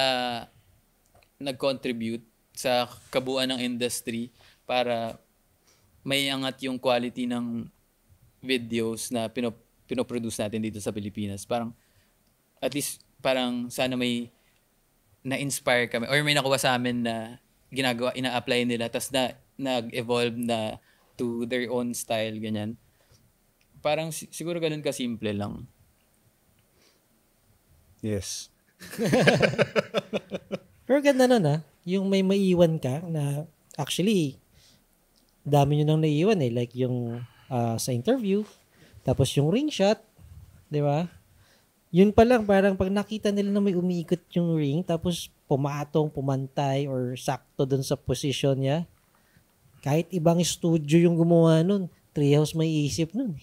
Speaker 1: nag-contribute sa kabuuan ng industry para may angat yung quality ng videos na pinoproduce natin dito sa Pilipinas. Parang, at least, parang sana may na-inspire kami or may nakuha sa amin na ginagawa, ina-apply nila, tapos nag-evolve na to their own style, ganyan. Parang siguro ganun ka-simple lang.
Speaker 2: Yes.
Speaker 3: Pero ganda nun yung may maiwan ka na actually dami nyo nang naiiwan eh. Like yung sa interview, tapos yung ring shot, di ba? Yun pa lang, parang pag nakita nila na may umiikot yung ring, tapos pumatong, pumantay, or sakto dun sa position niya, kahit ibang studio yung gumawa nun, Treehouse may isip nun.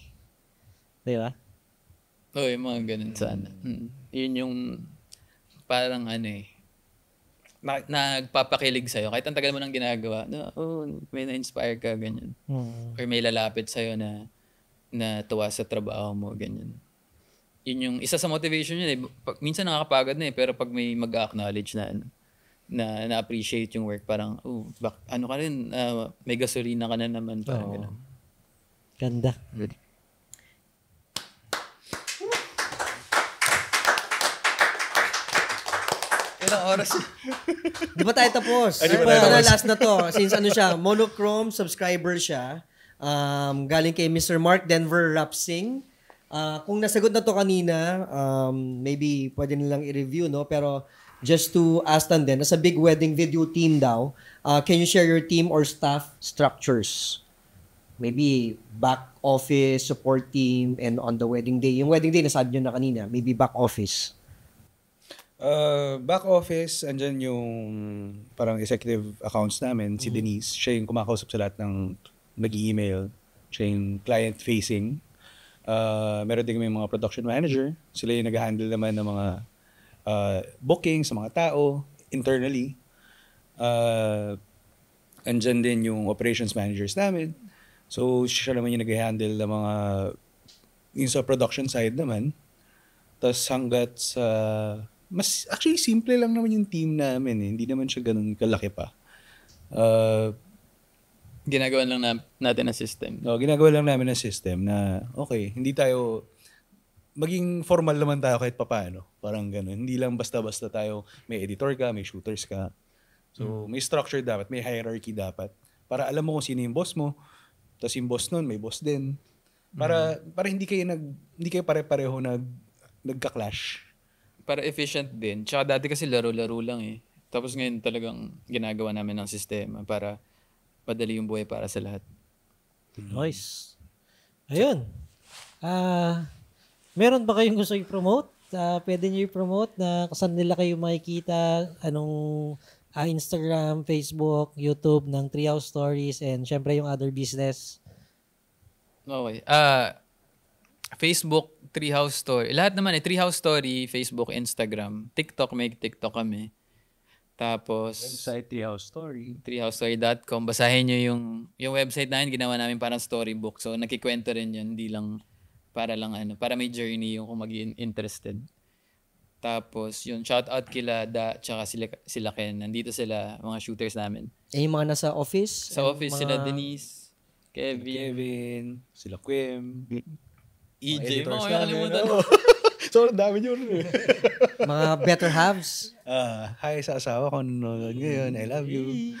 Speaker 3: Di ba?
Speaker 1: Oo, yung mga ganun sana. Yun yung parang nagpapakilig sa'yo. Kahit ang tagal mo nang ginagawa, may na-inspire ka, ganyan. Or may lalapit sa'yo na tuwa sa trabaho mo, ganyan. Yun yung isa sa motivation yun eh. Minsan nakakapagod na eh, pero pag may mag-acknowledge na na-appreciate yung work, parang, ano ka rin, may gasolina ka na naman, parang ganun.
Speaker 3: Ganda.
Speaker 1: Ilang oras?
Speaker 4: Di ba tayo tapos?
Speaker 2: Di ba tayo
Speaker 4: Ito na,
Speaker 2: tapos?
Speaker 4: last na to. Since siya, monochrome subscriber siya. Galing kay Mr. Mark Denver Rapsing. Kung nasagot na to kanina, maybe pwede nilang i-review, no? Pero just to ask them din, nasa big wedding video team daw, can you share your team or staff structures? maybe back office, support team, and on the wedding day. Yung wedding day, nasabi nyo na kanina, maybe back office.
Speaker 2: Back office, andyan yung parang executive accounts namin, si Denise. Siya yung kumakausap sa lahat ng nag-email. Siya yung client-facing. Meron din kami mga production manager. Sila yung nag-handle naman ng mga bookings sa mga tao internally. Andyan din yung operations managers namin. So, siya naman yung nag-handle ng mga yung sa production side naman. Tapos hanggat sa mas actually simple lang naman yung team namin eh. Hindi naman siya ganun kalaki pa.
Speaker 1: Ginagawa lang natin ang system.
Speaker 2: Ginagawa lang namin ng system na okay, hindi tayo maging formal naman tayo kahit papaano. Parang ganun. Hindi lang basta-basta tayo may editor ka, may shooters ka. So, may structure dapat, may hierarchy dapat. Para alam mo kung sino yung boss mo. Tapos yung boss nun, may boss din. Para hindi kayo pare-pareho nagka-clash.
Speaker 1: Para efficient din. Tsaka dati kasi laro-laro lang eh. Tapos ngayon talagang ginagawa namin ng sistema para padali yung buhay para sa lahat.
Speaker 3: Nice. Ayun. Meron ba kayong gusto i-promote? Pwede nyo i-promote na saan nila kayo makikita, anong Instagram, Facebook, YouTube ng Treehouse Stories, and syempre yung other business.
Speaker 1: Okay. Facebook, Treehouse Story. Lahat naman Treehouse Story, Facebook, Instagram. TikTok, may TikTok kami. Tapos
Speaker 2: Website, Treehouse Story.
Speaker 1: treehousestory.com. Basahin nyo yung website namin. Ginawa namin parang storybook. So, nakikwento rin yun. Hindi lang para para may journey yung kung maging interested. Tapos, yun, shout out kila Da, tsaka sila Ken. Nandito sila, mga shooters namin.
Speaker 4: Yung mga nasa office?
Speaker 1: Sa office, sila Denise,
Speaker 2: Kevin, sila Quim,
Speaker 1: EJ,
Speaker 2: editors
Speaker 1: mga
Speaker 2: namin.
Speaker 1: kalimutan.
Speaker 2: So, ang dami nyo rin.
Speaker 4: Mga better halves?
Speaker 2: Hi sa asawa ko nanonood ngayon. I love you.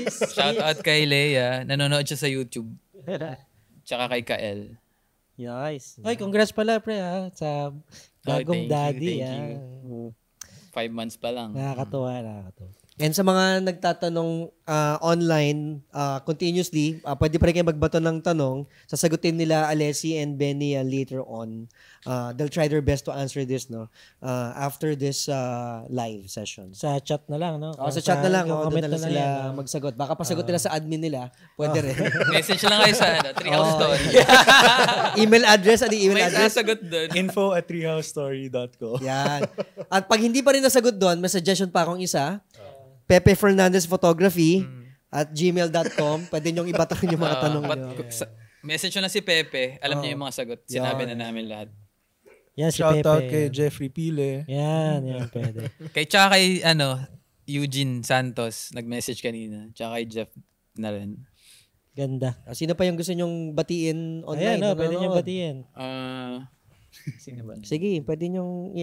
Speaker 1: Shout out kay Leia. Nanonood siya sa YouTube. Tsaka kay Kael.
Speaker 3: Nice. Ay, congrats pala, pre, sa bagong
Speaker 1: thank
Speaker 3: daddy.
Speaker 1: you. 5 months pa lang.
Speaker 3: Nakakatuwa.
Speaker 4: And sa mga nagtatanong online continuously, pwede pa rin kayo magbato ng tanong. Sasagutin nila Alessi and Benny later on. They'll try their best to answer this after this live session.
Speaker 3: Sa chat na lang, no?
Speaker 4: Sa chat na lang.
Speaker 3: comment
Speaker 4: Doon na lang sila magsagot. Baka pasagot nila sa admin nila. Pwede rin.
Speaker 1: Message lang kayo sa Treehouse Story.
Speaker 4: Email address. Ano yung email
Speaker 1: May
Speaker 4: address?
Speaker 1: sasagot doon.
Speaker 2: info@treehousestory.co.
Speaker 4: Yan. At pag hindi pa rin nasagot doon, may suggestion pa akong isa. Pepe Fernandez Photography at gmail.com. Pwede niyong ibataan yung mga tanong niyo.
Speaker 1: Message nyo na si Pepe. Alam niya yung mga sagot. Sinabi na namin lahat.
Speaker 3: Yan, si
Speaker 2: Shout
Speaker 3: Pepe.
Speaker 2: out kay Jeffrey Pile.
Speaker 3: Yan, pwede.
Speaker 1: Tsaka kay Eugene Santos. Nag-message kanina. Tsaka kay Jeff na rin.
Speaker 3: Ganda.
Speaker 4: Sino pa yung gusto nyong batiin online?
Speaker 3: Ayan, pwede nyo
Speaker 4: Nanonood?
Speaker 3: batiin.
Speaker 1: Sino ba?
Speaker 4: Sige, pwede nyong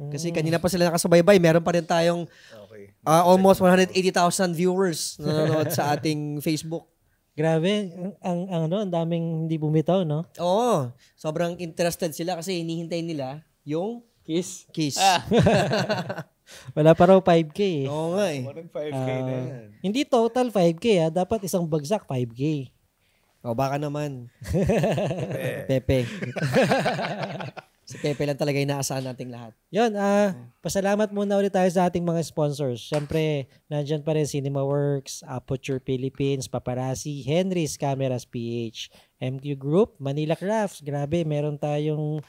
Speaker 4: Kasi kanina pa sila nakasubaybay. Meron pa rin tayong almost 180,000 viewers na nanonood sa ating Facebook.
Speaker 3: Grabe, ang daming hindi bumitaw, no?
Speaker 4: Oo, sobrang interested sila kasi hinihintay nila yung
Speaker 1: Kiss.
Speaker 3: Wala pa raw 5K eh.
Speaker 4: Oo nga eh.
Speaker 2: More than 5K na yan.
Speaker 3: Hindi total 5K dapat isang bagsak 5K.
Speaker 4: O baka naman. Pepe. Si Pepe lang talaga inaasahan nating lahat.
Speaker 3: Yun, pasalamat muna ulit tayo sa ating mga sponsors. Siyempre, nandyan pa rin CinemaWorks, Aperture Philippines, Paparazzi, Henry's Cameras PH, MQ Group, Manila Crafts. Grabe, meron tayong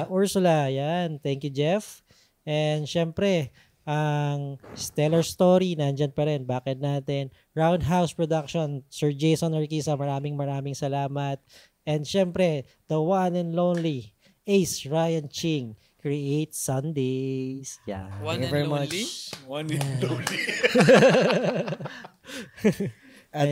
Speaker 3: Ursula. Yan, thank you Jeff. And siyempre, ang Stellar Story, nandyan pa rin. Bakit natin? Roundhouse Production, Sir Jason Orquiza, maraming salamat. And siyempre, the one and lonely, Ace Ryan Ching, Create Sundays. Yeah.
Speaker 1: One
Speaker 4: Thank you
Speaker 1: and
Speaker 4: very
Speaker 1: only?
Speaker 2: One and only.
Speaker 4: At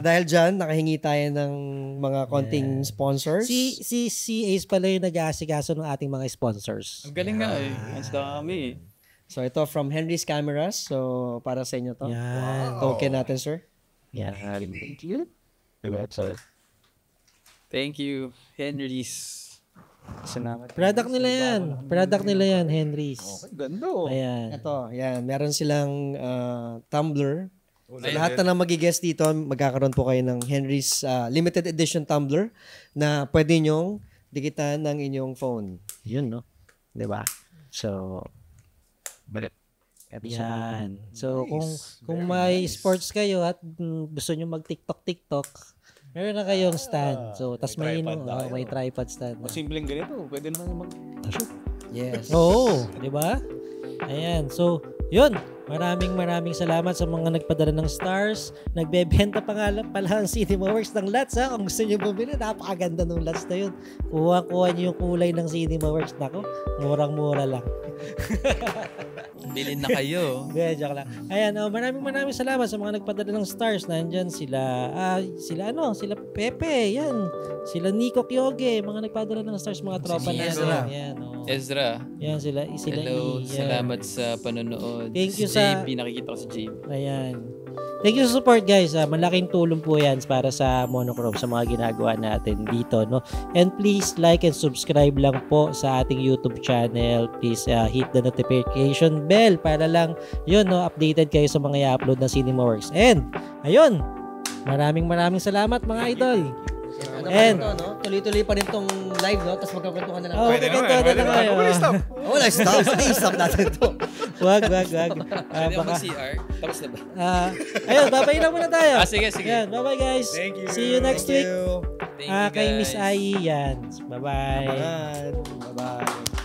Speaker 4: dahil dyan, nakahingi tayo ng mga konting sponsors.
Speaker 3: Si Ace pala yung nag-aasikaso ng ating mga sponsors.
Speaker 1: Ang galing nga eh. Ang kami.
Speaker 4: So ito from Henry's Cameras. So para sa inyo to.
Speaker 3: Yan.
Speaker 4: Token natin, sir.
Speaker 3: Yan.
Speaker 1: Thank you, Henry's.
Speaker 3: Product nila yan, Henry's.
Speaker 2: Ganda oh.
Speaker 3: Ayan.
Speaker 4: Ito, yan. Meron silang tumbler. So, lahat na mag-guest dito, magkakaroon po kayo ng Henry's limited edition tumbler na pwede nyong dikitan ng inyong phone.
Speaker 3: Yun, no? Diba? So, yan. So, kung may sports kayo at gusto nyo mag-TikTok, meron na kayong stand. So, tas may tripod stand.
Speaker 2: O simpleng ganito, pwede naman mag-shoot.
Speaker 4: Yes.
Speaker 3: Oo, di ba? Ayan. So, yun. Maraming salamat sa mga nagpadala ng stars. Nagbebenta pa nga pala ang Cinemaworks ng LUTs, ha? Kung gusto nyo bumili, napakaganda ng LUTs na yun. Kuha nyo yung kulay ng Cinemaworks. Nako, murang-mura lang.
Speaker 1: Bilhin na kayo.
Speaker 3: Hindi, joke lang. Ayan, maraming salamat sa mga nagpadala ng stars. Nandyan sila Pepe, yan. Sila Nico Kyoge, mga nagpadala ng stars, mga tropa na
Speaker 4: Ezra.
Speaker 3: Yan,
Speaker 1: Ezra.
Speaker 3: Yan, sila
Speaker 1: Hello,
Speaker 3: yan.
Speaker 1: salamat sa panonood.
Speaker 3: Thank you
Speaker 1: si
Speaker 3: sa-
Speaker 1: JP, nakikita ko si JP.
Speaker 3: Ayan. Thank you sa support, guys. Malaking tulong po yan para sa Monochrome, sa mga ginagawa natin dito, no? And please like and subscribe lang po sa ating YouTube channel. Please hit the notification bell para lang yun, no, updated kayo sa mga i-upload ng Cinemaworks. And ayun, maraming salamat, mga idol. And
Speaker 4: Tuloy-tuloy pa rin tong live, no? Tapos magkakwentuhan na lang.
Speaker 3: pwede na kayo.
Speaker 4: Wala, stop natin to.
Speaker 3: Wag.
Speaker 1: Pwede ako mag-CR? Tapos na ba?
Speaker 3: Ayun, babay lang muna tayo.
Speaker 1: Sige.
Speaker 3: Yan, bye-bye, guys.
Speaker 2: Thank you.
Speaker 3: See you next week.
Speaker 1: Thank you,
Speaker 3: Kay Miss
Speaker 1: guys.
Speaker 3: Ai yan. Bye-bye.
Speaker 2: Bye-bye.